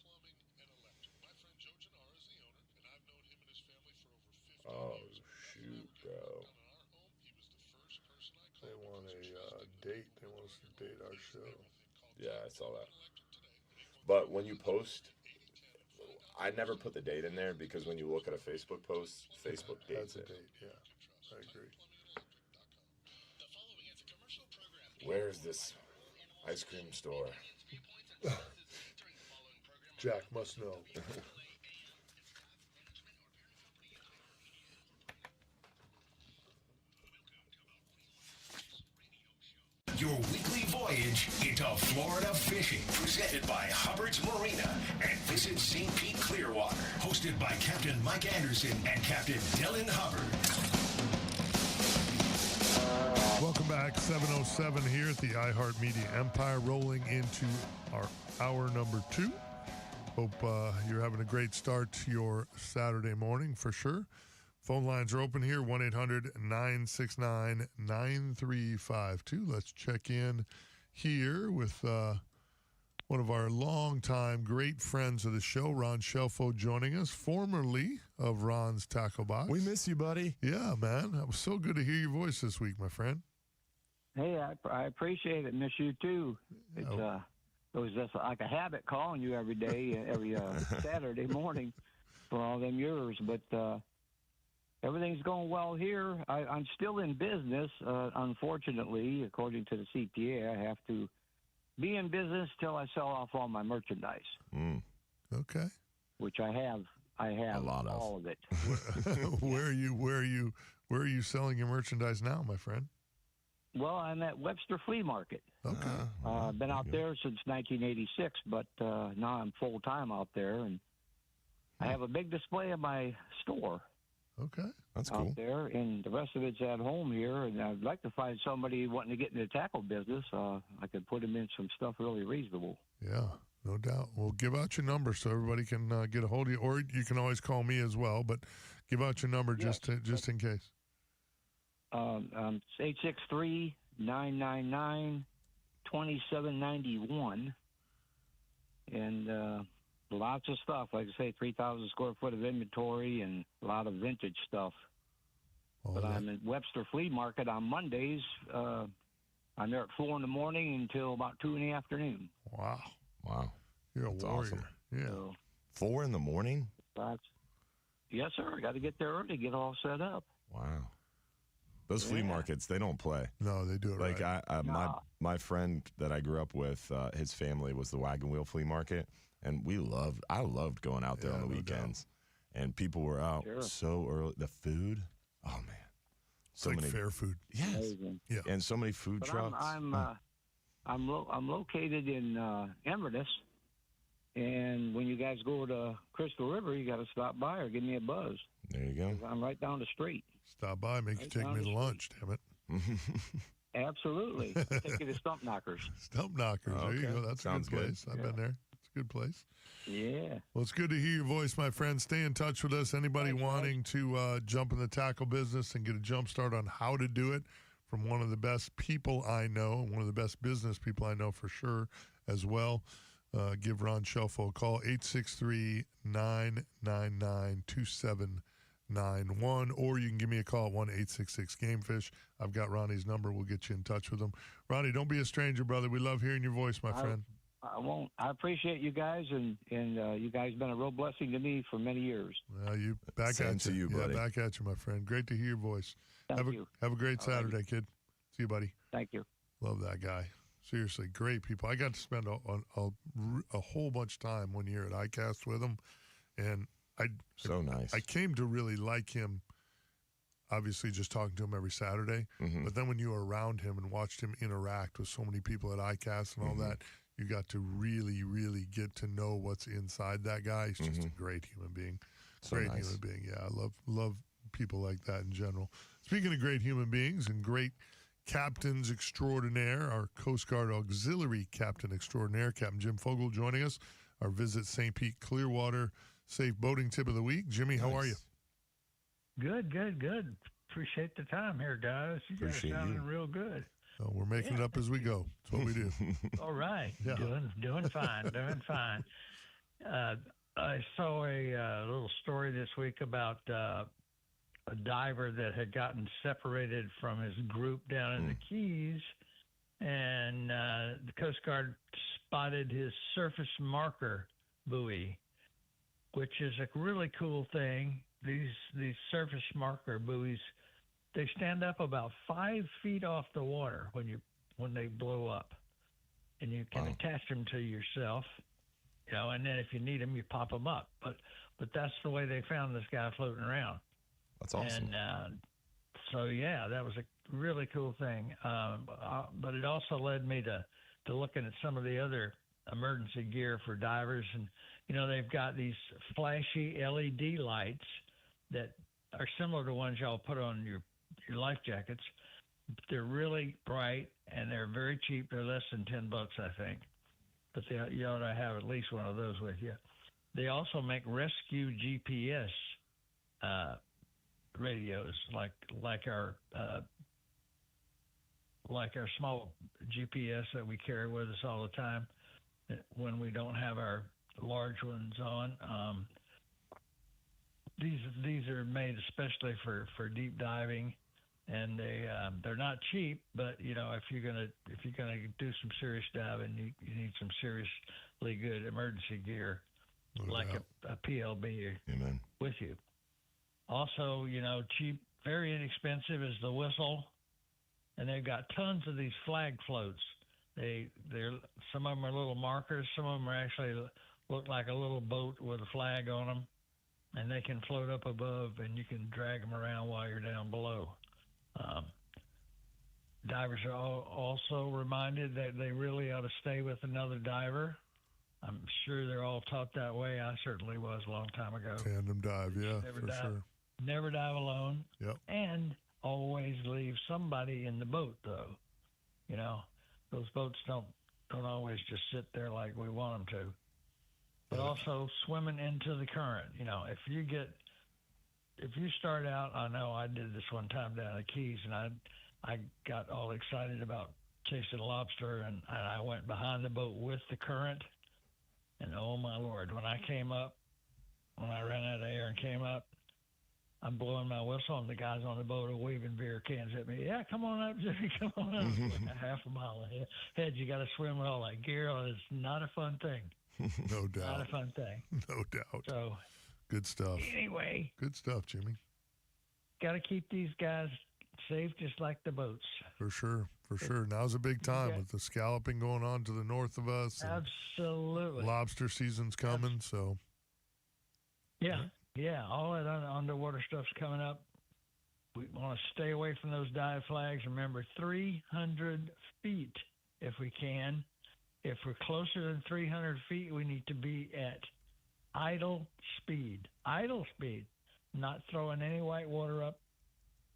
Oh, shoot, bro. They want a date. They want us to date our show. Yeah, I saw that. But when you post, I never put the date in there because when you look at a Facebook post, Facebook dates it. Date, yeah. I agree. Where's this ice cream store? Jack must know. Your weekly voyage into Florida fishing, presented by Hubbard's Marina and Visit St. Pete Clearwater, hosted by Captain Mike Anderson and Captain Dylan Hubbard. Welcome back, 7:07 here at the iHeartMedia Empire, rolling into our hour number 2. Hope you're having a great start to your Saturday morning for sure. Phone lines are open here, 1-800-969-9352. Let's check in here with one of our longtime great friends of the show, Ron Shelfo, joining us, formerly of Ron's Tackle Box. We miss you, buddy. Yeah, man. It was so good to hear your voice this week, my friend. Hey, I appreciate it. Miss you, too. It was just like a habit calling you every day, every Saturday morning for all them years, but... everything's going well here. I'm still in business. Unfortunately, according to the CPA, I have to be in business till I sell off all my merchandise. Okay. Which I have a lot of all of it. Where are you selling your merchandise now, my friend? Well, I'm at Webster Flea Market. Okay. I've been out there since 1986, but now I'm full time out there, and I have a big display in my store. Okay, that's cool. Out there, and the rest of it's at home here. And I'd like to find somebody wanting to get into the tackle business. I could put them in some stuff really reasonable. Yeah, no doubt. We'll give out your number so everybody can get a hold of you, or you can always call me as well. But give out your number just in case. 863-999-2791, and. Lots of stuff, like I say, 3,000 square foot of inventory and a lot of vintage stuff. But I'm at Webster Flea Market on Mondays. I'm there at 4 in the morning until about 2 in the afternoon. Wow. You're a warrior. Awesome. Yeah. So, 4 in the morning? Yes, sir. I got to get there early, get all set up. Wow. Those flea markets, they don't play. No, they do it like right. My friend that I grew up with, his family was the Wagon Wheel Flea Market. And I loved going out there on the weekends. And people were out so early. The food, oh, man. So many fair food. Yes. Amazing. Yeah. And so many food trucks. I'm located in Inverness, and when you guys go to Crystal River, you got to stop by or give me a buzz. There you go. I'm right down the street. Stop by, make you take me to lunch, damn it. Absolutely. I'll take you to Stump Knockers. Stump Knockers. There you go. That's Sounds a good place. I've been there. It's a good place. Yeah. Well, it's good to hear your voice, my friend. Stay in touch with us. Anybody wanting to jump in the tackle business and get a jump start on how to do it from one of the best people I know, one of the best business people I know for sure as well, give Ron Shelfo a call, 863-999-2791, or you can give me a call at 1-866-GAMEFISH. I've got Ronnie's number. We'll get you in touch with him. Ronnie, don't be a stranger, brother. We love hearing your voice, my friend. I won't. I appreciate you guys, and you guys been a real blessing to me for many years. You back Same at to you, Yeah, buddy. back at you, my friend. Great to hear your voice. Thank you. Have a great Saturday, kid. See you, buddy. Thank you. Love that guy. Seriously, great people. I got to spend a whole bunch of time one year at ICAST with him, and so nice. I came to really like him. Obviously, just talking to him every Saturday, but then when you were around him and watched him interact with so many people at ICAST and all that, you got to really, really get to know what's inside that guy. He's just a great human being. So Great nice. human being. Yeah, I love people like that in general. Speaking of great human beings and great captains extraordinaire, our Coast Guard Auxiliary Captain Extraordinaire, Captain Jim Fogel, joining us. Our Visit St. Pete Clearwater Safe Boating Tip of the Week. Jimmy, how are you? Good. Appreciate the time here, guys. You Appreciate guys sounding you. real good. We're making it up as we go. That's what we do. All right. Yeah. Doing fine. I saw a little story this week about a diver that had gotten separated from his group down in the Keys, and the Coast Guard spotted his surface marker buoy, which is a really cool thing. These surface marker buoys, they stand up about 5 feet off the water when they blow up, and you can attach them to yourself, and then if you need them, you pop them up. But that's the way they found this guy floating around. That's awesome. And so yeah, that was a really cool thing. But it also led me to looking at some of the other emergency gear for divers, and they've got these flashy LED lights that are similar to ones y'all put on your life jackets. They're really bright and they're very cheap. They're less than $10, I think. But you ought to have at least one of those with you. They also make rescue GPS radios, like our small GPS that we carry with us all the time when we don't have our large ones on. These are made especially for deep diving, and they're not cheap. But if you're gonna do some serious diving, you need some seriously good emergency gear, like a PLB with you. Also, cheap, very inexpensive is the whistle, and they've got tons of these flag floats. They're some of them are little markers, some of them are actually look like a little boat with a flag on them, and they can float up above, and you can drag them around while you're down below. Divers are also reminded that they really ought to stay with another diver. I'm sure they're all taught that way. I certainly was a long time ago. Tandem dive, yeah, sure. Never dive alone. Yep. And always leave somebody in the boat, though. Those boats don't always just sit there like we want them to. But also swimming into the current. If you start out, I know I did this one time down in the Keys, and I got all excited about chasing lobster, and I went behind the boat with the current. And oh my Lord, when I ran out of air and came up, I'm blowing my whistle, and the guys on the boat are waving beer cans at me. Yeah, come on up, Jimmy, come on up. Like a half a mile ahead. You got to swim with all that gear on. It's not a fun thing. No doubt. Not a fun thing. No doubt. So, good stuff. Anyway. Good stuff, Jimmy. Got to keep these guys safe just like the boats. For sure. Now's a big time with the scalloping going on to the north of us. Absolutely. Lobster season's coming, so. Yeah, all that underwater stuff's coming up. We want to stay away from those dive flags. Remember, 300 feet if we can. If we're closer than 300 feet, we need to be at idle speed. Idle speed. Not throwing any white water up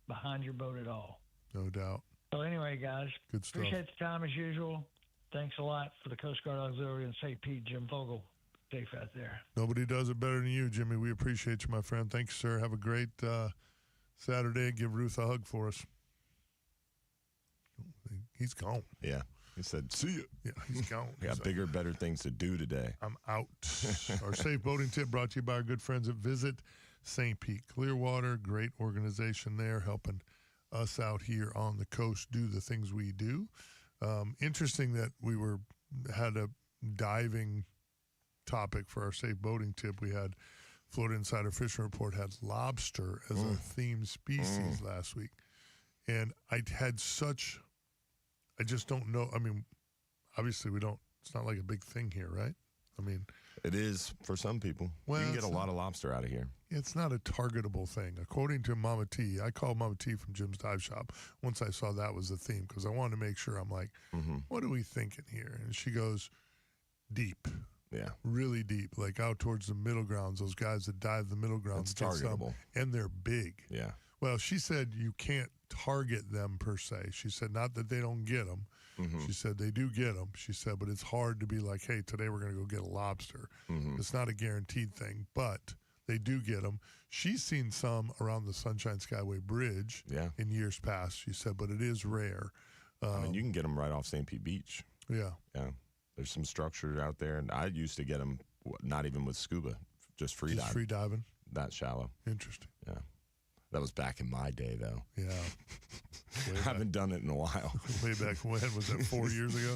behind your boat at all. No doubt. So anyway, guys, good stuff. Appreciate the time as usual. Thanks a lot for the Coast Guard Auxiliary in St. Pete, Jim Vogel. Safe out there. Nobody does it better than you, Jimmy. We appreciate you, my friend. Thanks, sir. Have a great Saturday. Give Ruth a hug for us. He's gone. Yeah. He said, see you. Yeah, he's gone. We got bigger, better things to do today. I'm out. Our safe boating tip brought to you by our good friends at Visit St. Pete Clearwater. Great organization there helping us out here on the coast do the things we do. Interesting that we had a diving topic for our safe boating tip. We had Florida Insider Fishing Report had lobster as a themed species last week. And I just don't know. I mean, obviously it's not like a big thing here, right? I mean, it is for some people. Well, you can get a lot of lobster out of here. It's not a targetable thing. According to Mama T, I called Mama T from Jim's Dive Shop once I saw that was the theme because I wanted to make sure. I'm like, what are we thinking here? And she goes, deep. Yeah. Really deep, like out towards the middle grounds, those guys that dive the middle grounds. It's targetable. And they're big. Yeah. Well, she said you can't target them per se. She said not that they don't get them. She said they do get them. She said, but it's hard to be like, hey, today we're going to go get a lobster. It's not a guaranteed thing, but they do get them. She's seen some around the Sunshine Skyway Bridge in years past, she said, but it is rare. I mean, you can get them right off St. Pete Beach. Yeah. Yeah. There's some structure out there, and I used to get them not even with scuba, just free diving. Free diving? That shallow. Interesting. Yeah. That was back in my day, though. Yeah. I haven't done it in a while. Way back when? Was that 4 years ago?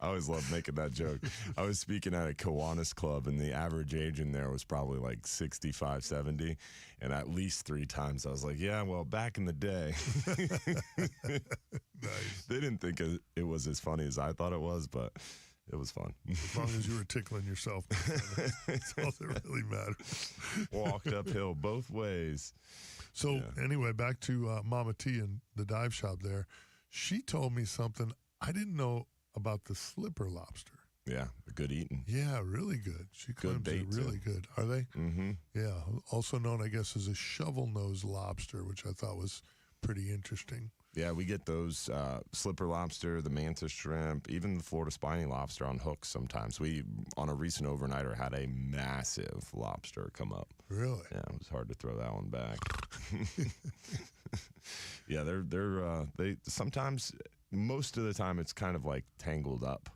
I always loved making that joke. I was speaking at a Kiwanis club, and the average age in there was probably like 65, 70. And at least 3 times I was like, yeah, well, back in the day. Nice. They didn't think it was as funny as I thought it was, but it was fun. As long as you were tickling yourself. That's all that really matters. Walked uphill both ways. So anyway, back to Mama T and the dive shop there. She told me something I didn't know about the slipper lobster. Yeah, good eating. Yeah, really good. She claims good bait, they're really good. Are they? Mm-hmm. Yeah, also known, I guess, as a shovel-nosed lobster, which I thought was pretty interesting. Yeah, we get those slipper lobster, the mantis shrimp, even the Florida spiny lobster on hooks sometimes. We, on a recent overnighter, had a massive lobster come up. Really? Yeah, it was hard to throw that one back. Yeah, they sometimes, most of the time, it's kind of like tangled up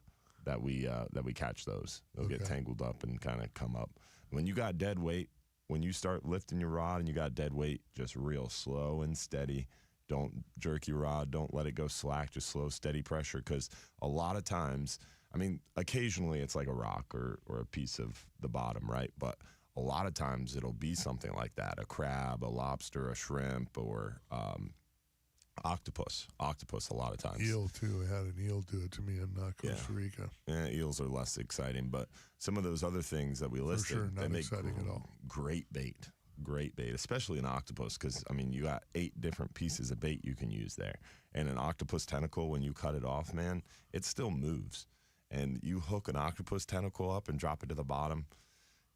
that we catch those. They'll get tangled up and kind of come up. When you got dead weight, when you start lifting your rod and you got dead weight, just real slow and steady. Don't jerk your rod. Don't let it go slack. Just slow, steady pressure. Because a lot of times, I mean, occasionally it's like a rock or a piece of the bottom, right? But a lot of times it'll be something like that, a crab, a lobster, a shrimp, or octopus. Octopus a lot of times. Eel, too. I had an eel do it to me in Costa Rica. Yeah, eels are less exciting. But some of those other things that we listed, For sure, not they make exciting at all. Great bait. Great bait, especially an octopus, because, I mean, you got 8 different pieces of bait you can use there. And an octopus tentacle, when you cut it off, man, it still moves. And you hook an octopus tentacle up and drop it to the bottom,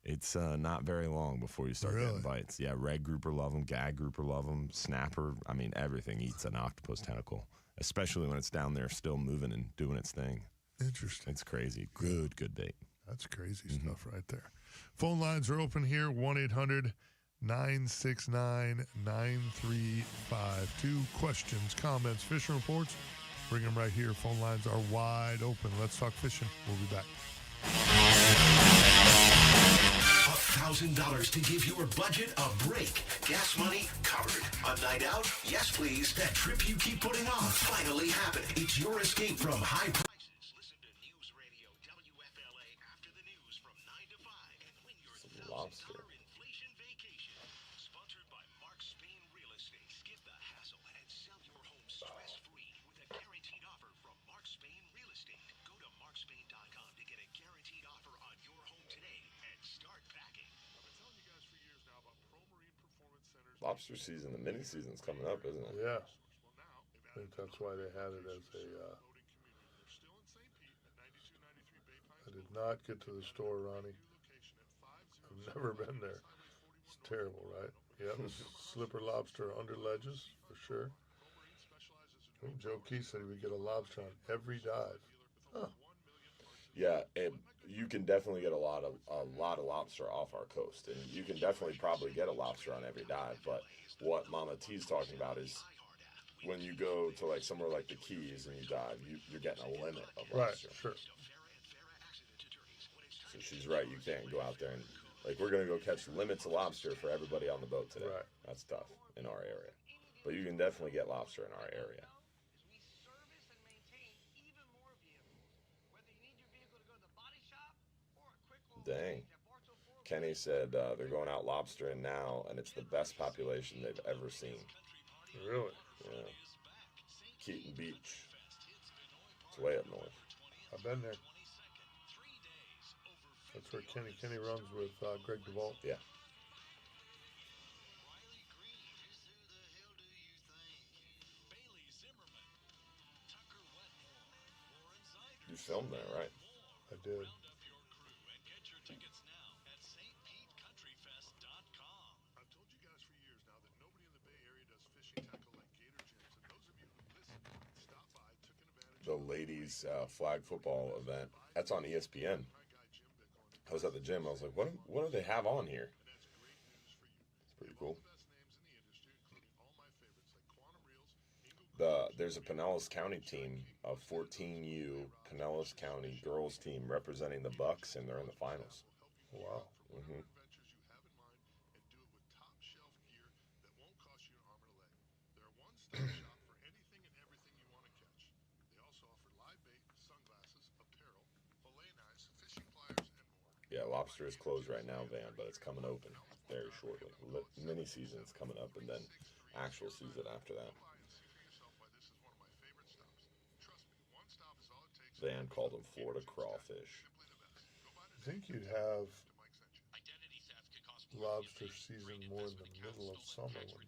it's not very long before you start getting bites. Yeah, red grouper love them, gag grouper love them, snapper. I mean, everything eats an octopus tentacle, especially when it's down there still moving and doing its thing. Interesting. It's crazy. Good bait. That's crazy stuff right there. Phone lines are open here, 1-800-969-9352. Questions, comments, fishing reports, bring them right here. Phone lines are wide open. Let's talk fishing. We'll be back. $1,000 to give your budget a break. Gas money covered. A night out? Yes, please. That trip you keep putting off finally happened. It's your escape from high prices. Listen to News Radio WFLA after the news from 9 to 5 and win your $1,000 inflation vacation. Sponsored by Mark Spain Real Estate. Skip the hassle and sell your home stress-free with a guaranteed offer from Mark Spain Real Estate. Go to markspain.com to get a guaranteed offer on your home today and start packing. I've been telling you guys for years now about Pro Marine Performance Centers. Lobster season, the mini season's coming up, isn't it? Yeah. think that's why they had it as a. I did not get to the store, Ronnie. I've never been there. It's terrible, right? Yeah, slipper lobster under ledges for sure. I think Joe Key said he would get a lobster on every dive. Huh. Yeah, you can definitely get a lot of lobster off our coast, and you can definitely probably get a lobster on every dive. But what Mama T's talking about is when you go to like somewhere like the Keys and you dive, you're getting a limit of lobster. Right, sure. So she's right. You can't go out there and like we're gonna go catch limits of lobster for everybody on the boat today. Right. That's tough in our area, but you can definitely get lobster in our area. Dang. Kenny said they're going out lobstering now, and it's the best population they've ever seen. Really? Yeah. Keaton Beach. It's way up north. I've been there. That's where Kenny runs with Greg DeVault. Yeah. You filmed there, right? I did. The ladies flag football event. That's on ESPN. I was at the gym. I was like, what do they have on here? It's pretty cool. There's a Pinellas County team, a 14U Pinellas County girls team representing the Bucks, and they're in the finals. Wow. Mm-hmm. Yeah, lobster is closed right now, Van, but it's coming open very shortly. Mini season's coming up, and then actual season after that. Van called them Florida crawfish. I think you'd have lobster season more in the middle of summer when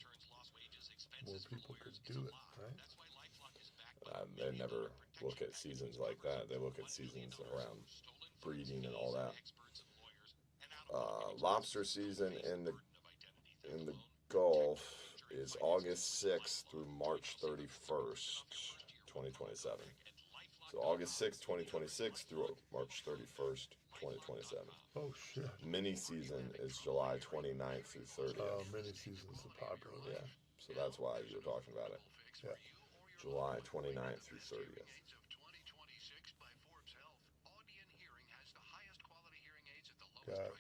more people could do it, right? They never look at seasons like that. They look at seasons around breeding and all that. Lobster season in the Gulf is August 6th through March 31st, 2027. So August 6th, 2026 through March 31st, 2027. Oh, shit. Mini season is July 29th through 30th. Mini season's the popular one. Yeah, so that's why you were talking about it. Yeah. July 29th through 30th. Got it.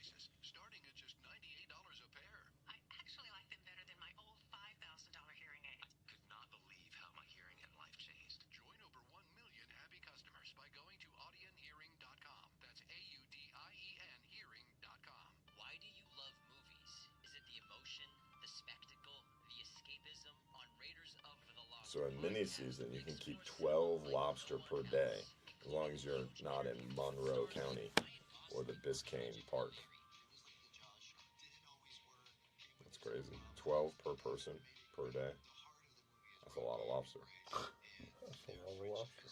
So in mini season, you can keep 12 lobster per day, as long as you're not in Monroe County or the Biscayne Park. That's crazy. 12 per person per day. That's a lot of lobster. That's a lot of lobster.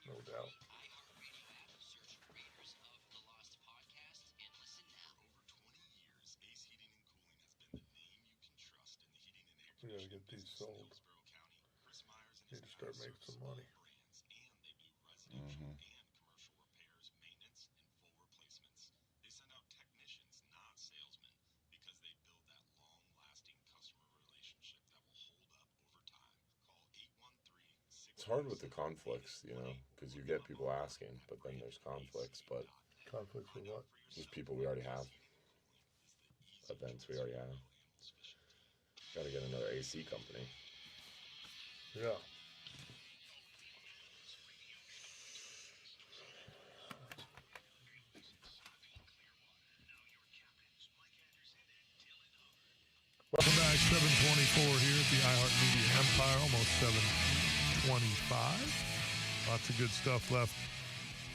No doubt. We gotta get these sold. Need to start making some money. Mm-hmm. It's hard with the conflicts, because you get people asking, but then there's conflicts. But conflicts with what? Just people we already have. Events we already have. Got to get another AC company. Yeah. Welcome back, 724 here at the iHeartMedia Empire, almost 725. Lots of good stuff left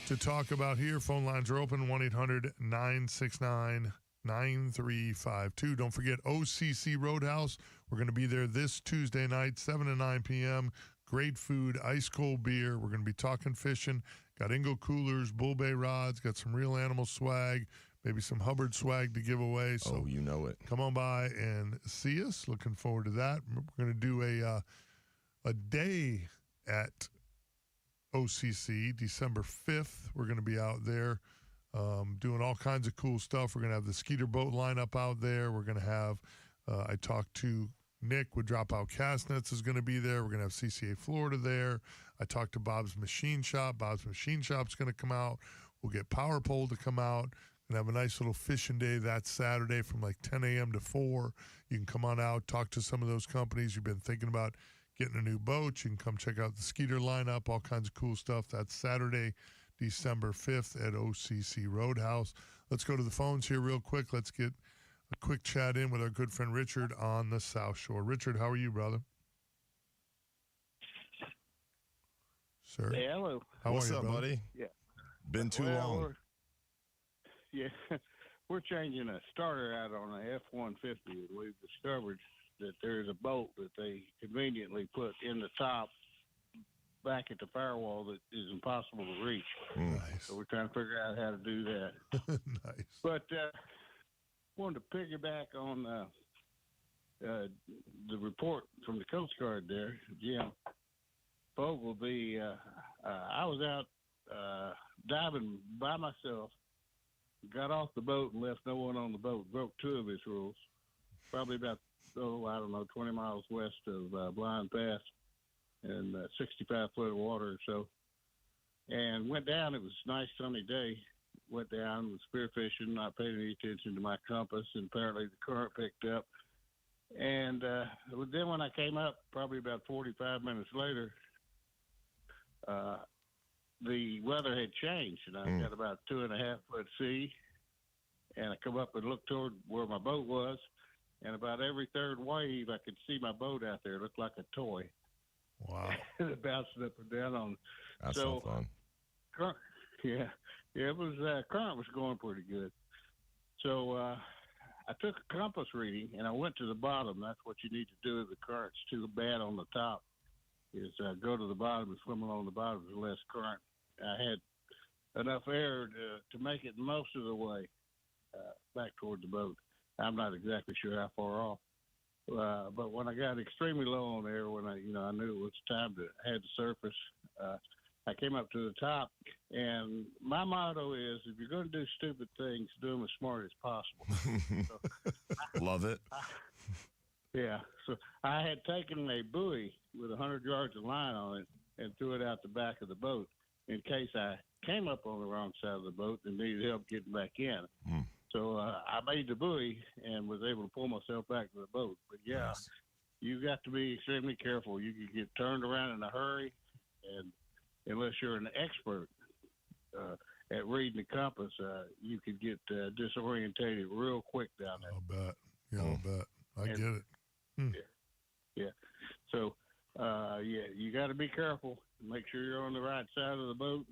to talk about here. Phone lines are open, 1-800-969-9352. Don't forget OCC Roadhouse. We're going to be there this Tuesday night, 7 to 9 p.m. great food, ice cold beer. We're going to be talking fishing. Got Ingle coolers, Bull Bay rods, got some Real Animal swag, maybe some Hubbard swag to give away. So you know it. Come on by and see us. Looking forward to that. We're going to do a day at OCC, December 5th. We're going to be out there doing all kinds of cool stuff. We're going to have the Skeeter boat lineup out there. We're going to have, I talked to Nick with Dropout Cast Nets is going to be there. We're going to have 6a-8a Florida there. I talked to Bob's Machine Shop. Bob's Machine Shop's going to come out. We'll get Power Pole to come out and have a nice little fishing day that Saturday from like 10 a.m. to 4. You can come on out, talk to some of those companies you've been thinking about getting a new boat. You can come check out the Skeeter lineup, all kinds of cool stuff. That's Saturday, December 5th at OCC Roadhouse. Let's go to the phones here real quick. Let's get a quick chat in with our good friend Richard on the South Shore. Richard, how are you, brother? Sir. Hey, hello. What's up, brother? buddy? Yeah. Been too long. We're changing a starter out on a F-150. We've discovered that there's a bolt that they conveniently put in the top back at the firewall that is impossible to reach. Nice. So we're trying to figure out how to do that. Nice. But wanted to piggyback on the report from the Coast Guard there, Jim Fogleby. I was out diving by myself, got off the boat and left no one on the boat, broke 2 of his rules, probably about, 20 miles west of Blind Pass and 65 foot of water or so. And went down. It was a nice sunny day. Went down, was spearfishing, not paying any attention to my compass, and apparently the current picked up. And then when I came up, probably about 45 minutes later, the weather had changed, and I got about 2.5 foot sea. And I come up and looked toward where my boat was, and about every third wave, I could see my boat out there. It looked like a toy. Wow. Bouncing up and down on. That's so fun. Yeah, it was, current was going pretty good. So I took a compass reading, and I went to the bottom. That's what you need to do if the current's too bad on the top, is go to the bottom and swim along the bottom with less current. I had enough air to make it most of the way back toward the boat. I'm not exactly sure how far off. But when I got extremely low on air, when I knew it was time to head to surface, I came up to the top. And my motto is, if you're going to do stupid things, do them as smart as possible. Love it. Yeah. So I had taken a buoy with 100 yards of line on it and threw it out the back of the boat in case I came up on the wrong side of the boat and needed help getting back in. So I made the buoy and was able to pull myself back to the boat. But, yeah, you got to be extremely careful. You can get turned around in a hurry, and unless you're an expert at reading the compass, you could get disorientated real quick down there. I'll bet. Yeah, I'll bet. I get it. Yeah. So, you got to be careful. Make sure you're on the right side of the boat.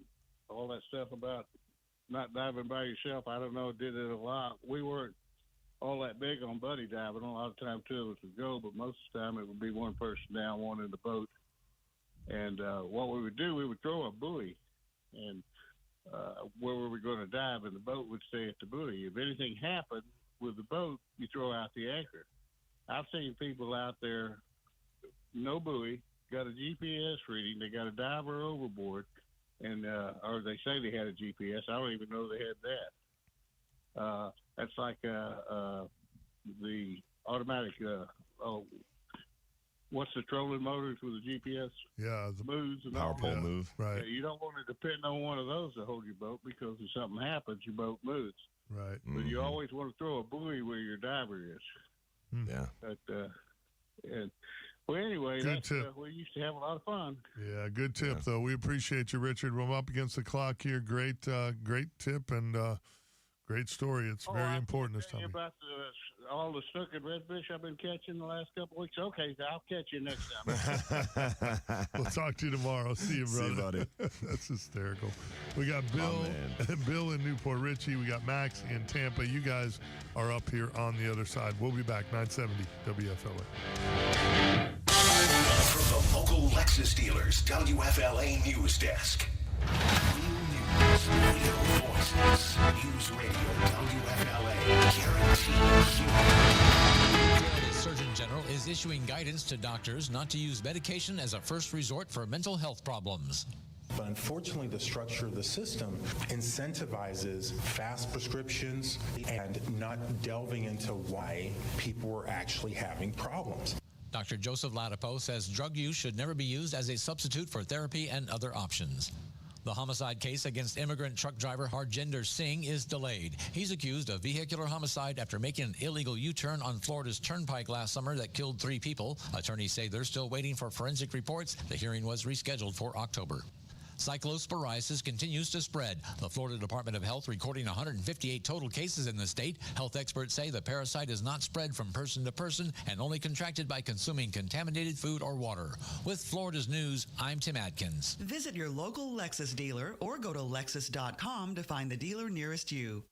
All that stuff about not diving by yourself, I don't know, did it a lot. We weren't all that big on buddy diving. A lot of times 2 of us would go, but most of the time it would be one person down, one in the boat. And what we would do, we would throw a buoy, and where we were going to dive, and the boat would stay at the buoy. If anything happened with the boat, you throw out the anchor. I've seen people out there, no buoy, got a GPS reading, they got a diver overboard, and or they say they had a GPS. I don't even know they had that. That's like the automatic. What's the trolling motors with the GPS? Yeah, the moves and power pole move. Right. Yeah, you don't want to depend on one of those to hold your boat, because if something happens, your boat moves. Right. But you always want to throw a buoy where your diver is. Yeah. Well, anyway, Good tip. We used to have a lot of fun. Yeah, good tip, though. We appreciate you, Richard. We're up against the clock here. Great tip and great story. It's very important this time. About all the snook and redfish I've been catching the last couple of weeks. Okay, I'll catch you next time. We'll talk to you tomorrow. See you, brother. See you, buddy. That's hysterical. We got Bill, Bill in Newport Richie. We got Max in Tampa. You guys are up here on the other side. We'll be back, 970 WFLA. From the local Lexus dealers, WFLA News Desk. Real news, real voices. News Radio WFLA. Guaranteed human. The Surgeon General is issuing guidance to doctors not to use medication as a first resort for mental health problems. But unfortunately, the structure of the system incentivizes fast prescriptions and not delving into why people were actually having problems. Dr. Joseph Latipo says drug use should never be used as a substitute for therapy and other options. The homicide case against immigrant truck driver Harjinder Singh is delayed. He's accused of vehicular homicide after making an illegal U-turn on Florida's turnpike last summer that killed 3 people. Attorneys say they're still waiting for forensic reports. The hearing was rescheduled for October. Cyclosporiasis continues to spread. The Florida Department of Health recording 158 total cases in the state. Health experts say the parasite is not spread from person to person and only contracted by consuming contaminated food or water. With Florida's News, I'm Tim Adkins. Visit your local Lexus dealer or go to Lexus.com to find the dealer nearest you.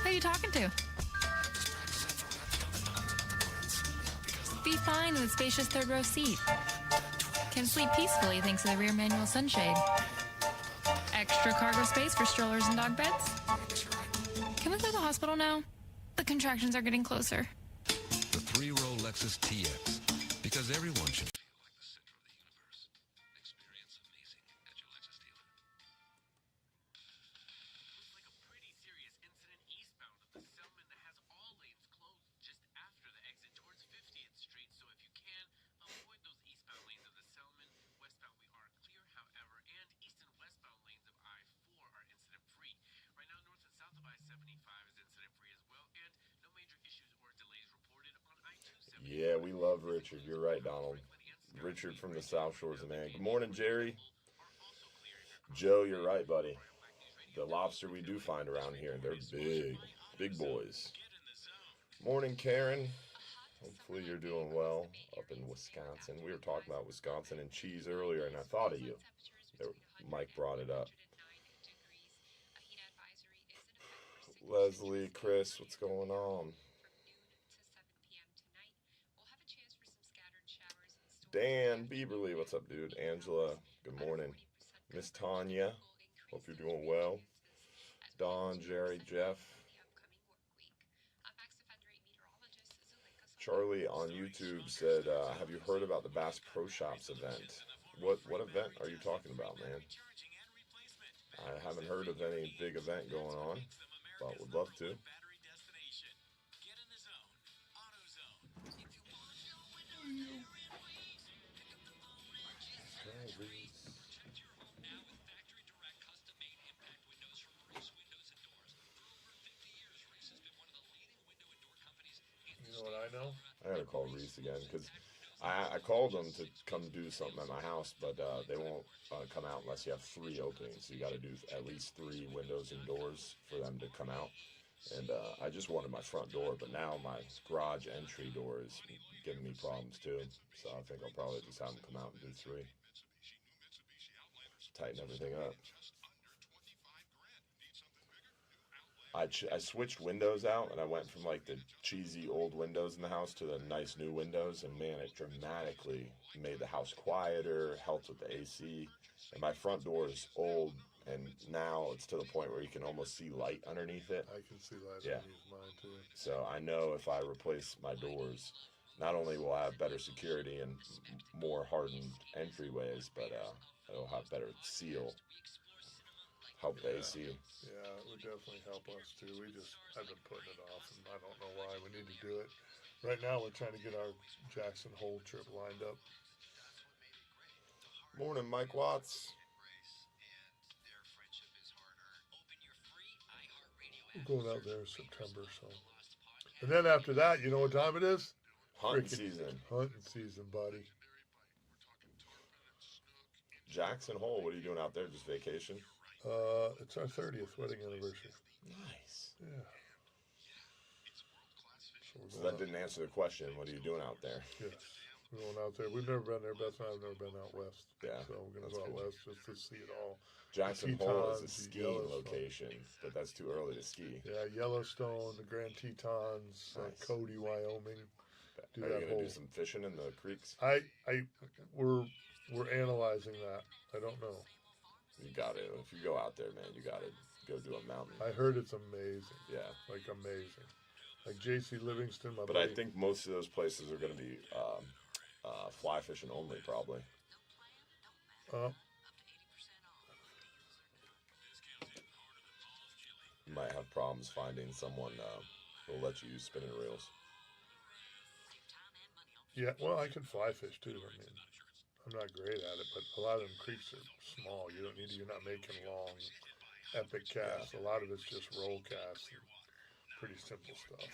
Who are you talking to? Be fine in the spacious third row seat. Can sleep peacefully thanks to the rear manual sunshade. Extra cargo space for strollers and dog beds. Can we go to the hospital now? The contractions are getting closer. The 3-row Lexus TX. Because everyone should feel like the center of the universe. Experience amazing at your Lexus dealer. Looks like a pretty serious incident eastbound of the Selman that has all lanes closed just after the exit towards 50th Street. So if you can, avoid those eastbound lanes of the Selman. Westbound we are clear, however, and east and westbound lanes of I-4 are incident-free. Right now, north and south of I-75 is incident-free as well, and no major issues or delays reported on I-270. Yeah, we love Richard. You're right, Donald. Richard from the South Shores of Man. Good morning, Jerry. Joe, you're right, buddy. The lobster we do find around here, they're big, big boys. Morning, Karen. Hopefully you're doing well up in Wisconsin. We were talking about Wisconsin and cheese earlier, and I thought of you. Mike brought it up. Leslie, Chris, what's going on? Dan Bieberly, what's up, dude? Angela, good morning. Miss Tanya, hope you're doing well. Don, Jerry, Jeff. Charlie on YouTube said, have you heard about the Bass Pro Shops event? What event are you talking about, man? I haven't heard of any big event going on, but would love to. You know what I know? I gotta call Reese again because I called them to come do something at my house, but they won't come out unless you have 3 openings. So you got to do at least 3 windows and doors for them to come out. And I just wanted my front door, but now my garage entry door is giving me problems too. So I think I'll probably just have them come out and do 3. Tighten everything up. I switched windows out, and I went from like the cheesy old windows in the house to the nice new windows, and man, it dramatically made the house quieter, helped with the AC, and my front door is old, and now it's to the point where you can almost see light underneath it. I can see light underneath mine too. So I know if I replace my doors, not only will I have better security and more hardened entryways, but it'll have better seal. Help the AC. Yeah, it would definitely help us too. I've been putting it off, and I don't know why. We need to do it. Right now, we're trying to get our Jackson Hole trip lined up. Morning, Mike Watts. We're going out there in September, so. And then after that, you know what time it is? Hunting season. Hunting season, buddy. Jackson Hole, what are you doing out there? Just vacation? It's our 30th wedding anniversary. Nice. Yeah. So that didn't answer the question. What are you doing out there? Yes. We're going out there. We've never been there. Beth and I have never been out west. Yeah. So we're going to go out west just to see it all. Jackson Hole is a skiing location, but that's too early to ski. Yeah, Yellowstone, the Grand Tetons, nice. Cody, Wyoming. do Are that you whole. gonna do some fishing in the creeks? We're analyzing that. I don't know. You got to. If you go out there, man, you got to go do a mountain. I heard it's amazing. Yeah. Like amazing. Like J.C. Livingston, my But buddy. I think most of those places are going to be fly fishing only, probably. You might have problems finding someone who'll let you use spinning reels. Yeah, well, I can fly fish too. I mean, I'm not great at it, but a lot of them creeks are small. You're not making long, epic casts. A lot of it's just roll casts and pretty simple stuff.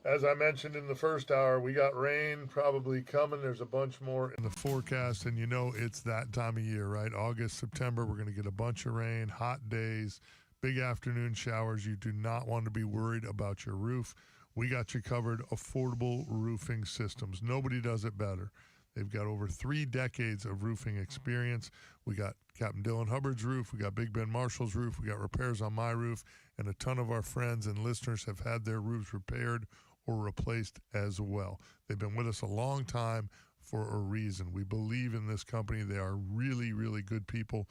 As I mentioned in the first hour, we got rain probably coming. There's a bunch more in the forecast, and it's that time of year, right? August, September, we're going to get a bunch of rain, hot days, big afternoon showers. You do not want to be worried about your roof. We got you covered. Affordable Roofing Systems. Nobody does it better. They've got over 3 decades of roofing experience. We got Captain Dylan Hubbard's roof. We got Big Ben Marshall's roof. We got repairs on my roof. And a ton of our friends and listeners have had their roofs repaired or replaced as well. They've been with us a long time for a reason. We believe in this company. They are really, really good people.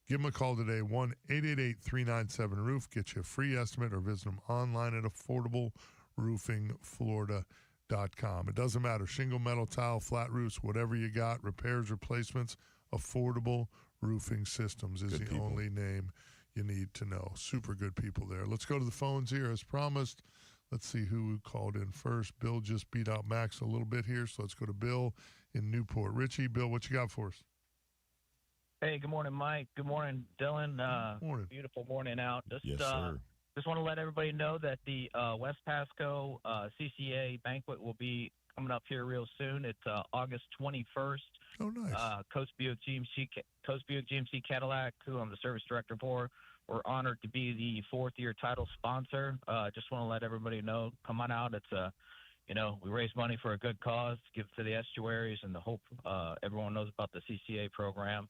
Give them a call today, 1-888-397-ROOF. Get you a free estimate or visit them online at affordableroofingflorida.com. It doesn't matter. Shingle, metal, tile, flat roofs, whatever you got, repairs, replacements, Affordable Roofing Systems is the only name you need to know. Super good people there. Let's go to the phones here as promised. Let's see who called in first. Bill just beat out Max a little bit here, so let's go to Bill in Newport. Richie, Bill, what you got for us? Hey, good morning, Mike. Good morning, Dylan. Morning. Beautiful morning out. Yes, sir. Just want to let everybody know that the West Pasco CCA banquet will be coming up here real soon. It's August 21st. Oh, nice. Coast Buick GMC Cadillac, who I'm the service director for. We're honored to be the 4th-year title sponsor. Just want to let everybody know, come on out. It's we raise money for a good cause, give to the estuaries, and the hope everyone knows about the CCA program.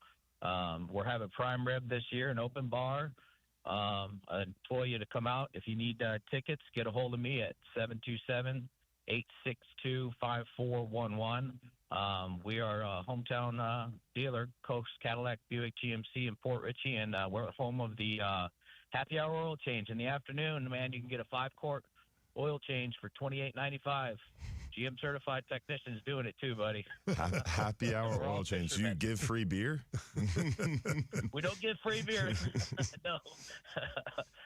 We're having prime rib this year, an open bar. I implore you to come out. If you need tickets, get a hold of me at 727-862-5411. We are a hometown dealer, Coast Cadillac Buick GMC in Port Richey, and we're home of the happy hour oil change in the afternoon. Man, you can get a 5-quart oil change for $28.95. GM certified technicians doing it too, buddy. Happy hour oil change. Do you give free beer? We don't give free beer. No.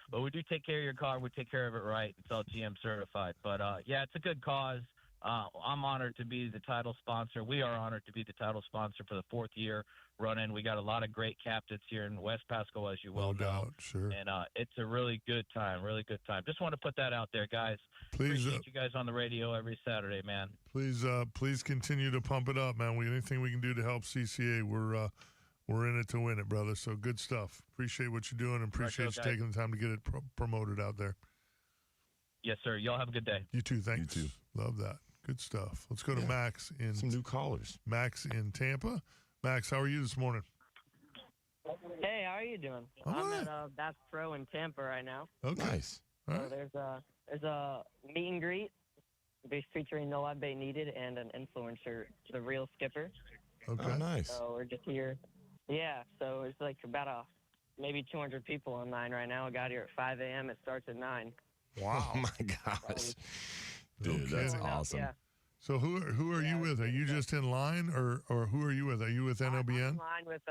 But we do take care of your car. We take care of it right. It's all GM certified. But, yeah, it's a good cause. I'm honored to be the title sponsor. We are honored to be the title sponsor for the 4th year running. We got a lot of great captains here in West Pasco, as you well know. No doubt, sure. And it's a really good time, really good time. Just want to put that out there, guys. Please, appreciate you guys on the radio every Saturday, man. Please continue to pump it up, man. Anything we can do to help CCA, we're in it to win it, brother. So good stuff. Appreciate what you're doing, and appreciate you taking the time to get it promoted out there. Yes, sir. Y'all have a good day. You too. Thanks. You too. Love that. Good stuff. Let's go to Max in some new callers. Max in Tampa. Max, how are you this morning? Hey, how are you doing? I'm at Bass Pro in Tampa right now. Okay. Nice. So there's a meet and greet featuring No Live Bait Needed and an influencer, the Real Skipper. Okay. Oh, nice. So we're just here. Yeah, so it's like about maybe 200 people online right now. I got here at 5 a.m. It starts at 9. Wow. Oh, my gosh. Dude, that's awesome. Yeah. So who are you with? Are you just in line, or who are you with? Are you with NLBN? I'm in line with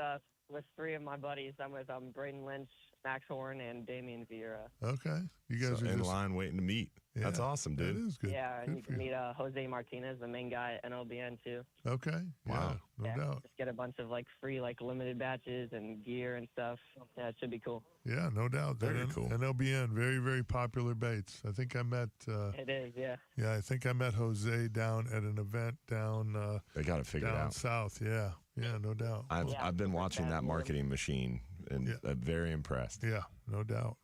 3 of my buddies. I'm with Braden Lynch, Max Horn, and Damian Vieira. Okay. You guys are in just line waiting to meet. Yeah, that's awesome, dude. That is good. Yeah, and Good you for can meet Jose Martinez, the main guy at NLBN, too. Okay. Wow. Yeah, no doubt. Just get a bunch of free limited batches and gear and stuff. Yeah, it should be cool. Yeah, no doubt. Very cool. NLBN, very, very popular baits. I think I met. It is, yeah. Yeah, I think I met Jose down at an event down. They got it figured down out. south. Yeah, no doubt. I've been watching that marketing machine, and I'm very impressed. Yeah, no doubt.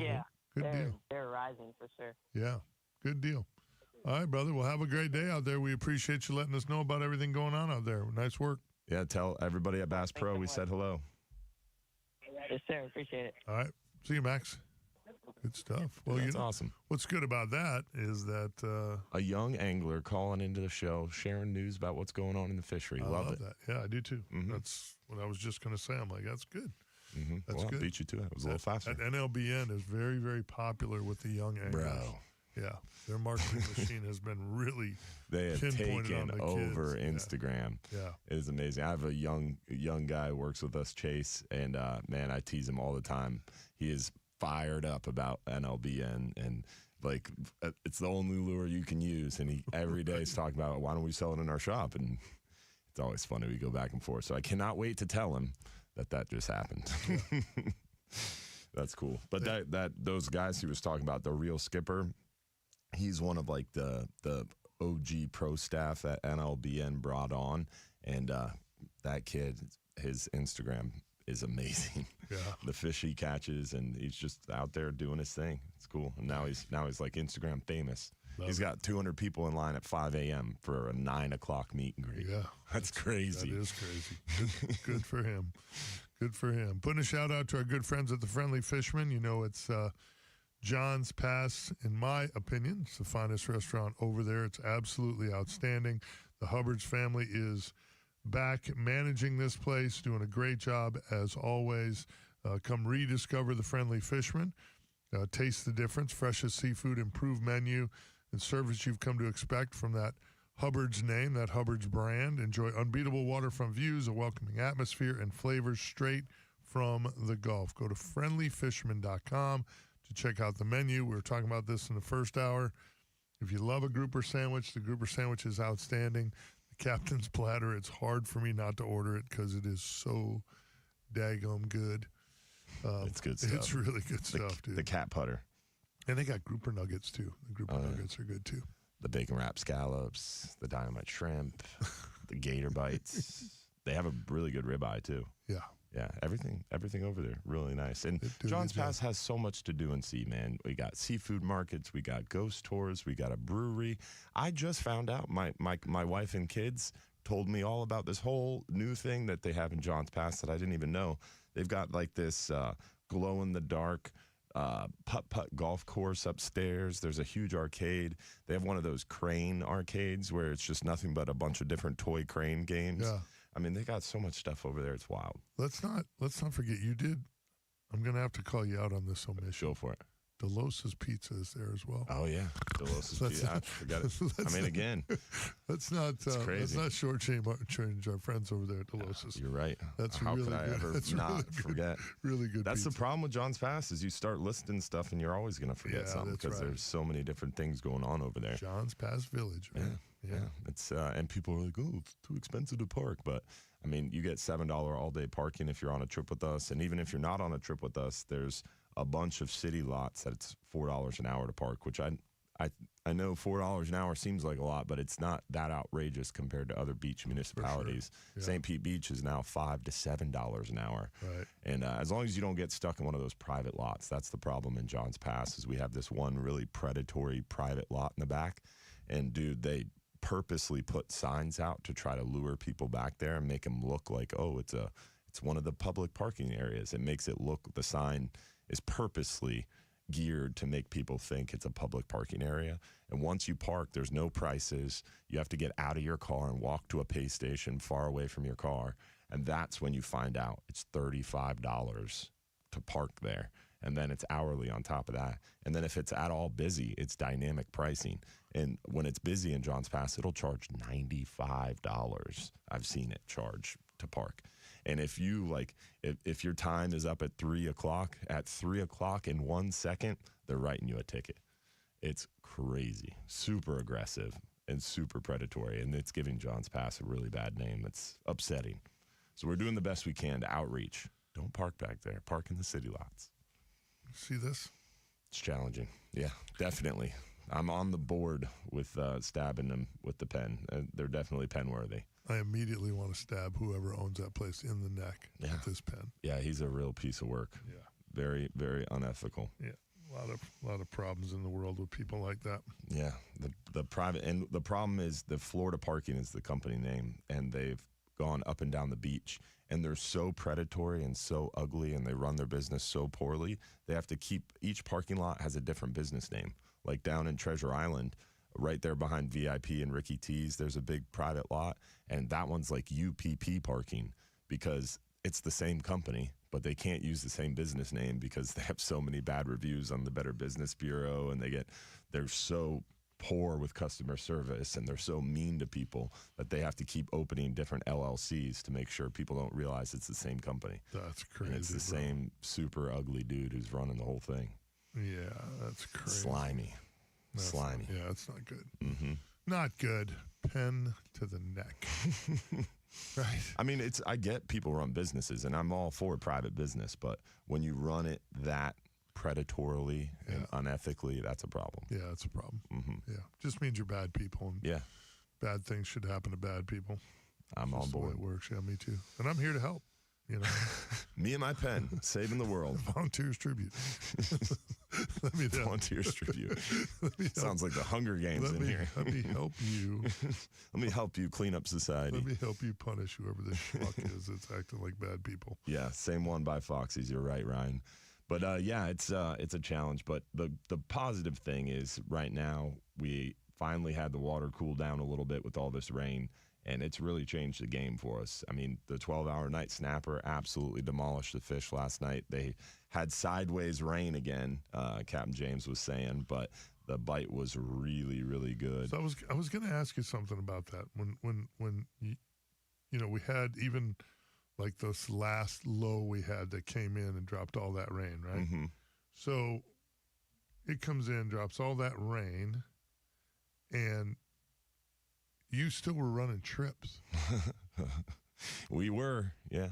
Yeah, Good deal. They're rising for sure. Yeah, good deal. All right, brother. Well, have a great day out there. We appreciate you letting us know about everything going on out there. Nice work. Yeah, tell everybody at Bass Pro we said hello. Yes, sir. Appreciate it. All right. See you, Max. Good stuff. Well, That's awesome. What's good about that is that a young angler calling into the show, sharing news about what's going on in the fishery. I love it. that. Yeah, I do too. That's what I was just going to say. I'm like, that's good. That's well, good. I beat you to it. It was a little faster. That NLBN is very, very popular with the young anglers. Bro. Yeah, their marketing machine has been really they have pinpointed on taken the over kids. Instagram. Yeah. It is amazing. I have a young guy who works with us, Chase, and man, I tease him all the time. He is fired up about NLBN and like it's the only lure you can use, and he every day is talking about why don't we sell it in our shop, and it's always funny. We go back and forth. So I cannot wait to tell him that just happened. Yeah. That's cool. But that those guys he was talking about, the real skipper. He's one of like the OG pro staff that NLBN brought on, and that kid, his Instagram is amazing. Yeah, the fish he catches, and he's just out there doing his thing. It's cool. And now he's like Instagram famous. He's got 200 people in line at 5 a.m. for a 9 o'clock meet and greet. Yeah, that's crazy. That is crazy. Good for him. Good for him. Putting a shout out to our good friends at the Friendly Fisherman. You know, it's John's Pass, in my opinion. It's the finest restaurant over there. It's absolutely outstanding. The Hubbard's family is back managing this place, doing a great job as always. Come rediscover the Friendly Fisherman. Taste the difference. Freshest seafood, improved menu, and service you've come to expect from that Hubbard's name, that Hubbard's brand. Enjoy unbeatable waterfront views, a welcoming atmosphere, and flavors straight from the Gulf. Go to friendlyfisherman.com to check out the menu. We were talking about this in the first hour. If you love a grouper sandwich, the grouper sandwich is outstanding. The Captain's Platter, it's hard for me not to order it because it is so daggum good. It's good stuff. It's really good stuff, dude. The cat putter. And they got grouper nuggets, too. The grouper nuggets are good, too. The bacon wrapped scallops, the dynamite shrimp, the gator bites. They have a really good ribeye, too. Yeah. Yeah, everything over there, really nice. And John's Pass has so much to do and see, man. We got seafood markets, we got ghost tours, we got a brewery. I just found out, my wife and kids told me all about this whole new thing that they have in John's Pass that I didn't even know. They've got like this glow-in-the-dark putt-putt golf course upstairs. There's a huge arcade. They have one of those crane arcades where it's just nothing but a bunch of different toy crane games. Yeah. I mean, they got so much stuff over there. It's wild. Let's not forget, you did. I'm going to have to call you out on this omission. Go for it. Delos's Pizza is there as well. Oh yeah, Delos's Pizza. I forgot it. I mean, again, let's not shortchange our friends over there at Delos's. You're right. That's how really could I good. ever That's not really forget? Really good. That's pizza. the problem with John's Pass is you start listing stuff and you're always going to forget something because there's so many different things going on over there. John's Pass Village. Man. Yeah. It's and people are like, oh, it's too expensive to park, but I mean, you get $7 all day parking if you're on a trip with us, and even if you're not on a trip with us, there's a bunch of city lots that it's $4 an hour to park, which I know $4 an hour seems like a lot, but it's not that outrageous compared to other beach municipalities. Sure. Yeah. St. Pete Beach is now $5 to $7 an hour. Right. And as long as you don't get stuck in one of those private lots, that's the problem in John's Pass is we have this one really predatory private lot in the back, and dude, they purposely put signs out to try to lure people back there and make them look like, oh, it's one of the public parking areas. It makes it look, the sign is purposely geared to make people think it's a public parking area. And once you park, there's no prices. You have to get out of your car and walk to a pay station far away from your car. And that's when you find out it's $35 to park there. And then it's hourly on top of that. And then if it's at all busy, it's dynamic pricing. And when it's busy in John's Pass, it'll charge $95. I've seen it charge to park. And if you if your time is up at 3 o'clock, at 3 o'clock in 1 second, they're writing you a ticket. It's crazy, super aggressive and super predatory. And it's giving John's Pass a really bad name. It's upsetting. So we're doing the best we can to outreach. Don't park back there. Park in the city lots. See this? It's challenging. Yeah, definitely. I'm on the board with stabbing them with the pen. They're definitely pen worthy. I immediately want to stab whoever owns that place in the neck with this pen. Yeah, he's a real piece of work. Yeah. Very, very unethical. Yeah. A lot of problems in the world with people like that. Yeah. The private, and the problem is the Florida Parking is the company name, and they've gone up and down the beach, and they're so predatory and so ugly, and they run their business so poorly. They have to keep, each parking lot has a different business name. Like down in Treasure Island, right there behind VIP and Ricky T's, there's a big private lot, and that one's like UPP parking because it's the same company, but they can't use the same business name because they have so many bad reviews on the Better Business Bureau, and they're so poor with customer service, and they're so mean to people that they have to keep opening different LLCs to make sure people don't realize it's the same company. That's crazy. And it's the same super ugly dude who's running the whole thing. Yeah, that's crazy. Slimy. Yeah, it's not good. Mm-hmm. Not good. Pen to the neck. Right. I mean, I get people run businesses, and I'm all for private business, but when you run it that predatorily and unethically, that's a problem. Yeah, that's a problem. Mm-hmm. Yeah, just means you're bad people, and bad things should happen to bad people. I'm on board. It works. Yeah, me too. And I'm here to help. You know, me and my pen, saving the world. Volunteers tribute. Let me Volunteers tribute. Sounds like the Hunger Games in here. Let me help you. Let me help you clean up society. Let me help you punish whoever this schmuck is that's acting like bad people. Yeah, same one by Foxy's. You're right, Ryan. But it's a challenge. But the positive thing is right now we finally had the water cool down a little bit with all this rain. And it's really changed the game for us. I mean, the 12-hour night snapper absolutely demolished the fish last night. They had sideways rain again, Captain James was saying, but the bite was really, really good. So I was going to ask you something about that. When you know, we had even like this last low we had that came in and dropped all that rain, right? Mm-hmm. So it comes in, drops all that rain, and you still were running trips. We were, yeah.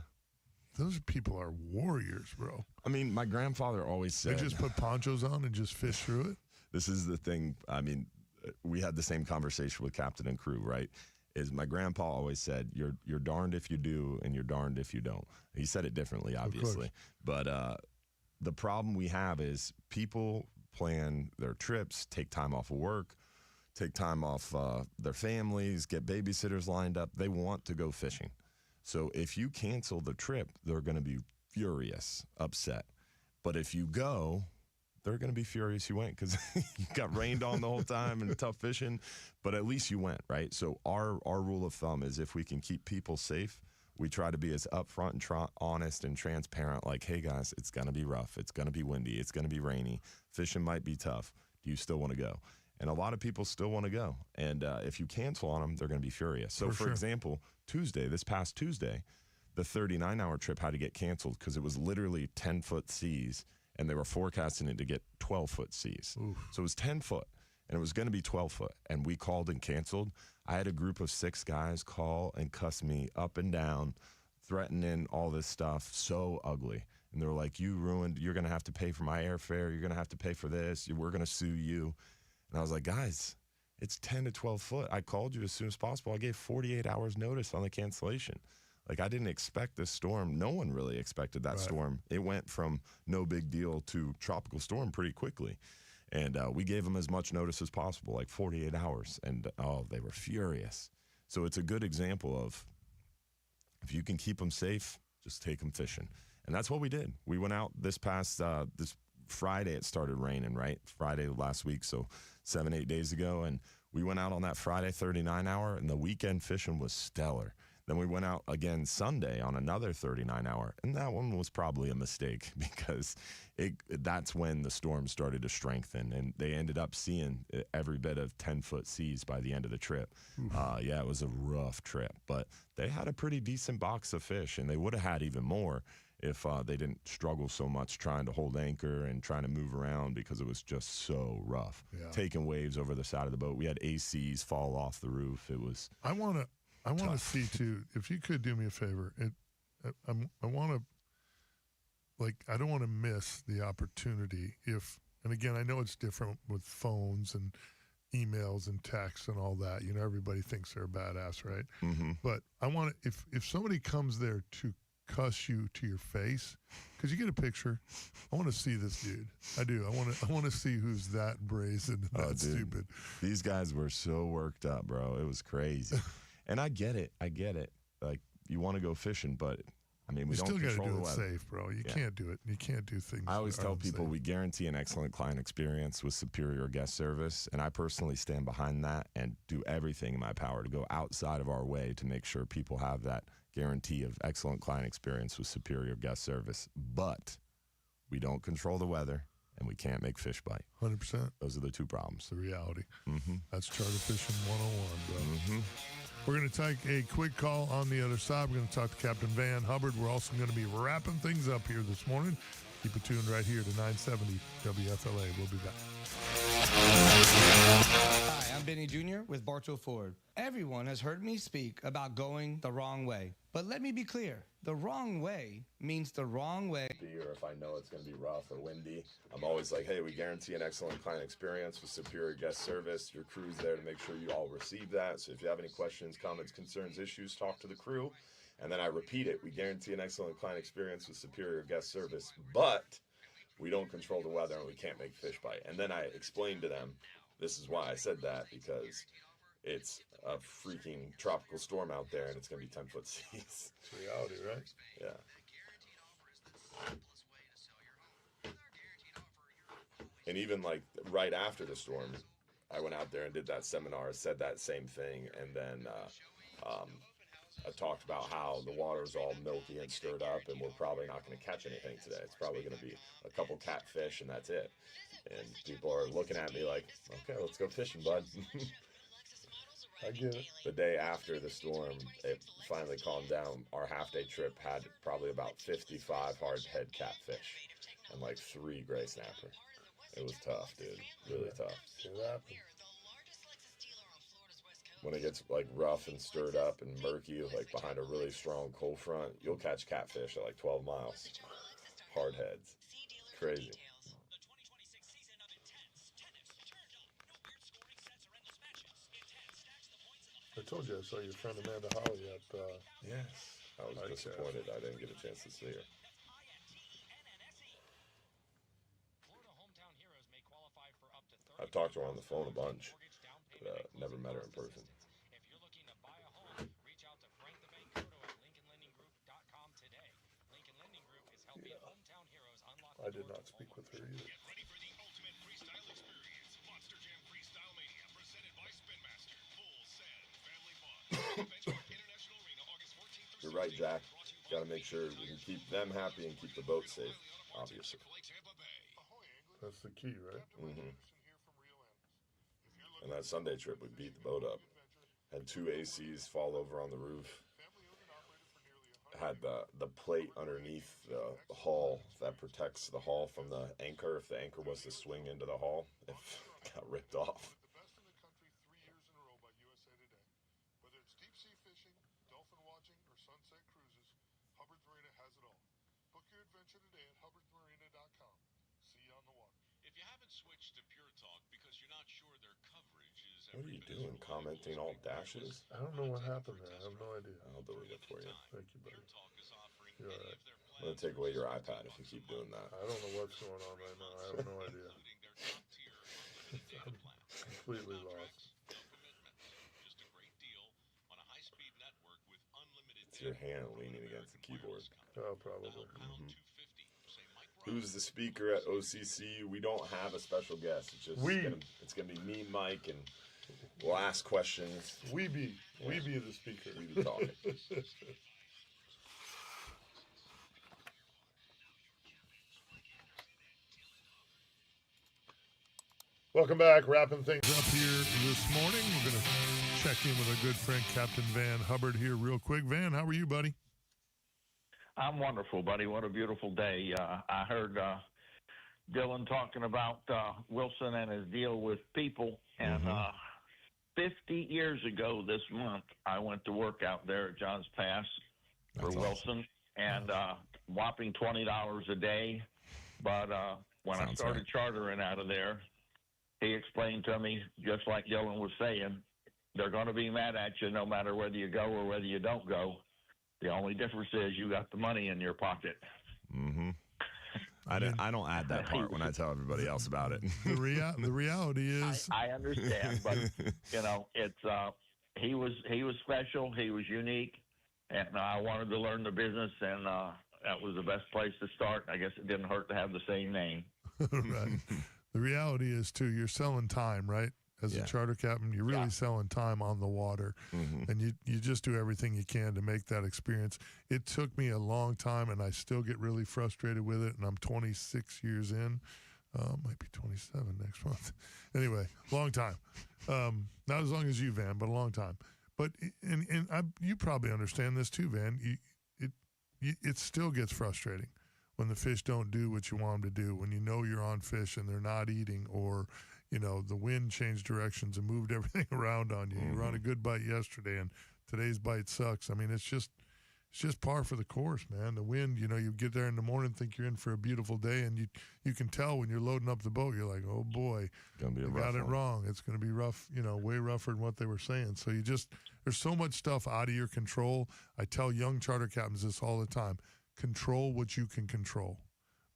Those people are warriors, bro. I mean, my grandfather always said... They just put ponchos on and just fish through it? This is the thing. I mean, we had the same conversation with captain and crew, right? Is my grandpa always said, you're darned if you do and you're darned if you don't. He said it differently, obviously. But the problem we have is people plan their trips, take time off of work, take time off their families, get babysitters lined up. They want to go fishing. So if you cancel the trip, they're going to be furious, upset. But if you go, they're going to be furious you went because you got rained on the whole time and tough fishing. But at least you went, right? So our rule of thumb is if we can keep people safe, we try to be as upfront and honest and transparent. Like, hey, guys, it's going to be rough. It's going to be windy. It's going to be rainy. Fishing might be tough. Do you still want to go? And a lot of people still want to go. And if you cancel on them, they're going to be furious. So, for example, this past Tuesday, the 39-hour trip had to get canceled because it was literally 10-foot seas, and they were forecasting it to get 12-foot seas. Oof. So it was 10 foot, and it was going to be 12-foot. And we called and canceled. I had a group of 6 guys call and cuss me up and down, threatening all this stuff, so ugly. And they were like, you're going to have to pay for my airfare. You're going to have to pay for this. We're going to sue you. And I was like, guys, it's 10 to 12 foot. I called you as soon as possible. I gave 48 hours notice on the cancellation. Like, I didn't expect this storm. No one really expected that storm. It went from no big deal to tropical storm pretty quickly. And we gave them as much notice as possible, like 48 hours. And, they were furious. So it's a good example of if you can keep them safe, just take them fishing. And that's what we did. We went out this past this Friday. It started raining, right? Friday last week, so 7-8 days ago. And we went out on that Friday 39-hour, and the weekend fishing was stellar. Then we went out again Sunday on another 39-hour, and that one was probably a mistake because that's when the storm started to strengthen, and they ended up seeing every bit of 10-foot seas by the end of the trip. It was a rough trip, but they had a pretty decent box of fish, and they would have had even more if they didn't struggle so much trying to hold anchor and trying to move around because it was just so rough. Yeah. Taking waves over the side of the boat. We had ACs fall off the roof. It was I want to see, too, if you could do me a favor. I want to, I don't want to miss the opportunity and again, I know it's different with phones and emails and texts and all that. You know, everybody thinks they're a badass, right? Mm-hmm. But I want to, if somebody comes there to cuss you to your face, because you get a picture, I want to see this dude. I do. I want to see who's that brazen and that stupid. These guys were so worked up, bro. It was crazy. And I get it. Like, you want to go fishing, but I mean, we You don't still got to control do the it weather. safe, bro. You Yeah. can't do it. You can't do things. I always that tell aren't people safe. we guarantee an excellent client experience with superior guest service, and I personally stand behind that and do everything in my power to go outside of our way to make sure people have that guarantee of excellent client experience with superior guest service. But we don't control the weather, and we can't make fish bite. 100%. Those are the two problems. The reality. Mm-hmm. That's charter fishing 101, bro. Mm-hmm. We're going to take a quick call on the other side. We're going to talk to Captain Van Hubbard. We're also going to be wrapping things up here this morning. Keep it tuned right here to 970 WFLA. We'll be back. Hi, I'm Benny Jr. with Bartow Ford. Everyone has heard me speak about going the wrong way. But let me be clear. The wrong way means the wrong way. Or if I know it's going to be rough or windy, I'm always like, hey, we guarantee an excellent client experience with superior guest service. Your crew's there to make sure you all receive that. So if you have any questions, comments, concerns, issues, talk to the crew. And then I repeat it. We guarantee an excellent client experience with superior guest service, but we don't control the weather and we can't make fish bite. And then I explained to them, this is why I said that, because it's a freaking tropical storm out there and it's going to be 10-foot seas. It's reality, right? Yeah. And even like right after the storm, I went out there and did that seminar, said that same thing, and then I talked about how the water's all milky and stirred up, and we're probably not going to catch anything today. It's probably going to be a couple catfish, and that's it. And people are looking at me like, okay, let's go fishing, bud. I get it. The day after the storm, it finally calmed down. Our half-day trip had probably about 55 hard-head catfish and like 3 gray snapper. It was tough, dude. Really tough. It happened. When it gets like rough and stirred up and murky, like behind a really strong cold front, you'll catch catfish at like 12 miles. Hard heads. Crazy. I told you I saw your friend Amanda Holly at... Yes. I was disappointed I didn't get a chance to see her. I've talked to her on the phone a bunch, but never met her in person. I did not speak with her either. You're right, Jack. Got to make sure we can keep them happy and keep the boat safe, obviously. That's the key, right? Mm-hmm. And that Sunday trip, we beat the boat up. Had 2 ACs fall over on the roof. Had the plate underneath the hull that protects the hull from the anchor. If the anchor was to swing into the hull, it got ripped off. Whether it's deep sea fishing, dolphin watching, or sunset cruises, Hubbard's Marina has it all. Book your adventure today at hubbardsmarina.com. See you on the water. If you haven't switched to Pure Talk because you're not sure their coverage is What are you doing? Commenting all dashes? I don't know what happened there. I have no idea. I'll delete it for you. Thank you, buddy. You're all right. I'm going to take away your iPad if you keep doing that. I don't know what's going on right now. I have no idea. I'm completely lost. It's your hand leaning against the keyboard. Oh, probably. Mm-hmm. Who's the speaker at OCC? We don't have a special guest. It's just it's gonna be me, Mike, and we'll ask questions. We be the speaker. We be talking. Welcome back. Wrapping things up here this morning. We're going to check in with our good friend Captain Van Hubbard here real quick. Van, how are you, buddy? I'm wonderful, buddy. What a beautiful day. I heard Dylan talking about Wilson and his deal with people. And 50 years ago this month, I went to work out there at Johns Pass for Wilson. And whopping $20 a day. But when I started chartering out of there, he explained to me, just like Dylan was saying, they're going to be mad at you no matter whether you go or whether you don't go. The only difference is you got the money in your pocket. Mm-hmm. I don't add that part when I tell everybody else about it. The reality is, I understand, but you know, it's he was special. He was unique. and I wanted to learn the business, and that was the best place to start. I guess it didn't hurt to have the same name. Right. The reality is, too, you're selling time, right? As a charter captain, you're really selling time on the water, and you just do everything you can to make that experience. It took me a long time, and I still get really frustrated with it, and I'm 26 years in. Might be 27 next month. Anyway, long time. Not as long as you, Van, but a long time. But you probably understand this too, Van. It still gets frustrating when the fish don't do what you want them to do, when you know you're on fish and they're not eating, or the wind changed directions and moved everything around on you. You were on a good bite yesterday, and today's bite sucks. I mean, it's just par for the course, man. The wind, you get there in the morning, think you're in for a beautiful day, and you can tell when you're loading up the boat, you're like, oh boy, got it wrong. It's going to be rough, way rougher than what they were saying. So there's so much stuff out of your control. I tell young charter captains this all the time. Control what you can control.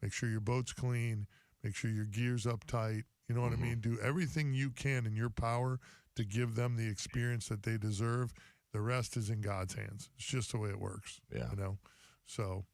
Make sure your boat's clean. Make sure your gear's up tight. You know what I mean? Do everything you can in your power to give them the experience that they deserve. The rest is in God's hands. It's just the way it works. Yeah. So.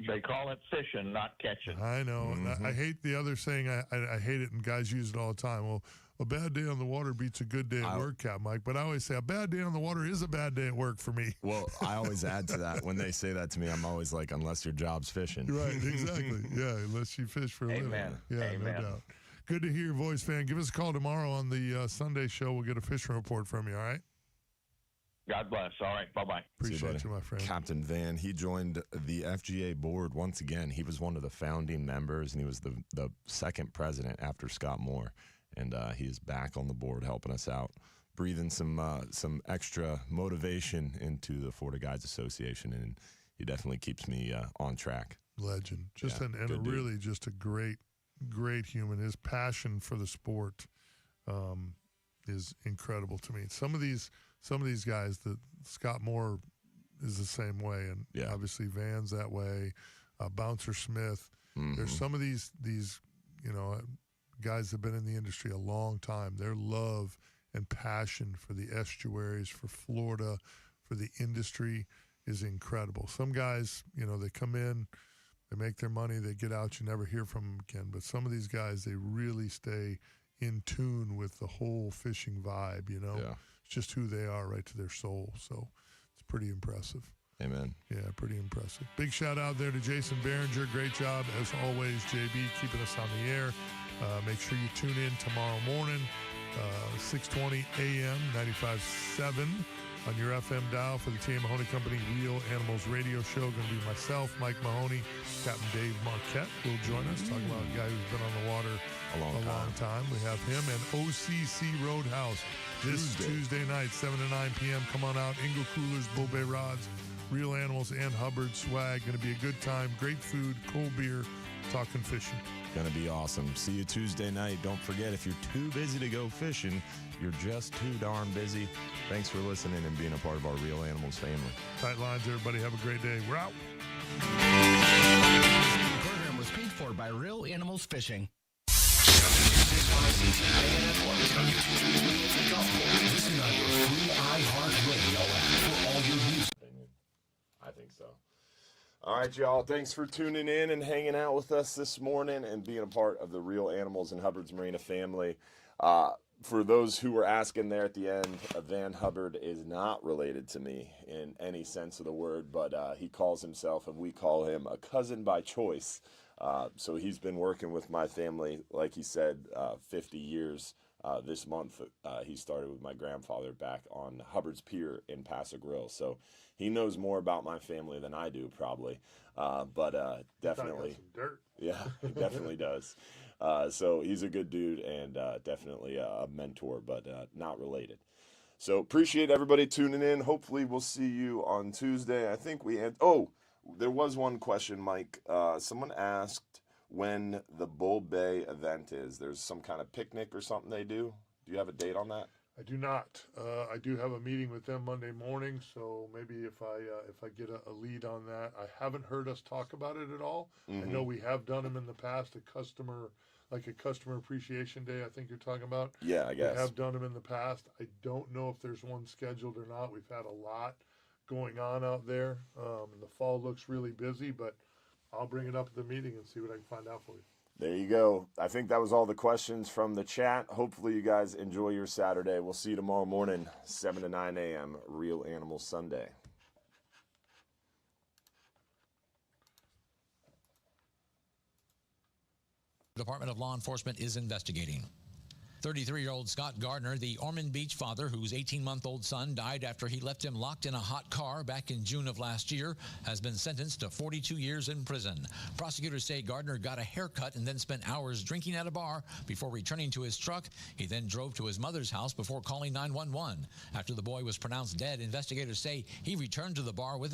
They call it fishing, not catching. I know. I hate the other saying. I hate it, and guys use it all the time. Well, a bad day on the water beats a good day at work, Capt Mike. But I always say a bad day on the water is a bad day at work for me. Well, I always add to that. When they say that to me, I'm always like, unless your job's fishing. Right, exactly. Yeah, unless you fish for a living. Yeah, Amen. No doubt. Good to hear your voice, Van. Give us a call tomorrow on the Sunday show. We'll get a fishing report from you, all right? God bless. All right, bye-bye. Appreciate you, my friend. Captain Van, he joined the FGA board once again. He was one of the founding members, and he was the second president after Scott Moore. And he is back on the board helping us out, breathing some extra motivation into the Florida Guides Association, and he definitely keeps me on track. Legend. Really just a great human. His passion for the sport is incredible to me. Some of these guys, that Scott Moore is the same way, and obviously Van's that way. Bouncer Smith. There's some of these guys that have been in the industry a long time. Their love and passion for the estuaries, for Florida, for the industry is incredible. Some guys, they come in, they make their money, they get out, you never hear from them again. But some of these guys, they really stay in tune with the whole fishing vibe, It's just who they are right to their soul. So it's pretty impressive. Amen. Yeah, pretty impressive. Big shout out there to Jason Behringer. Great job, as always, JB, keeping us on the air. Make sure you tune in tomorrow morning, 6:20 a.m., 95.7 on your FM dial for the T.A. Mahoney Company Real Animals Radio Show. Going to be myself, Mike Mahoney, Captain Dave Marquette will join us, talking about a guy who's been on the water a long time. We have him and OCC Roadhouse this Tuesday night, 7 to 9 p.m. Come on out. Ingle Coolers, Bull Bay Rods, Real Animals, and Hubbard swag. Going to be a good time. Great food, cold beer, talking fishing. Going to be awesome. See you Tuesday night. Don't forget, if you're too busy to go fishing, you're just too darn busy. Thanks for listening and being a part of our Real Animals family. Tight lines, everybody. Have a great day. We're out. The program was paid for by Real Animals Fishing. Listen on your free iHeartRadio app for all your music. I think so. All right, y'all. Thanks for tuning in and hanging out with us this morning and being a part of the Real Animals and Hubbard's Marina family. For those who were asking there at the end, Van Hubbard is not related to me in any sense of the word, but he calls himself, and we call him, a cousin by choice. So he's been working with my family, like he said, 50 years. This month, he started with my grandfather back on Hubbard's Pier in Paso Grill. So he knows more about my family than I do, probably. But definitely. Some dirt. Yeah, he definitely does. So he's a good dude and definitely a mentor, but not related. So appreciate everybody tuning in. Hopefully we'll see you on Tuesday. I think there was one question, Mike. Someone asked when the Bull Bay event is. There's some kind of picnic or something they do. Do you have a date on that? I do not. I do have a meeting with them Monday morning, so maybe if I get a lead on that. I haven't heard us talk about it at all. I know we have done them in the past, a customer appreciation day, I think you're talking about. Yeah, I guess. We have done them in the past. I don't know if there's one scheduled or not. We've had a lot. going on out there. And the fall looks really busy, but I'll bring it up at the meeting and see what I can find out for you. There you go. I think that was all the questions from the chat. Hopefully you guys enjoy your Saturday. We'll see you tomorrow morning, 7 to 9 a.m., Real Animal Sunday. The Department of Law Enforcement is investigating. 33-year-old Scott Gardner, the Ormond Beach father whose 18-month-old son died after he left him locked in a hot car back in June of last year, has been sentenced to 42 years in prison. Prosecutors say Gardner got a haircut and then spent hours drinking at a bar before returning to his truck. He then drove to his mother's house before calling 911. After the boy was pronounced dead, investigators say he returned to the bar with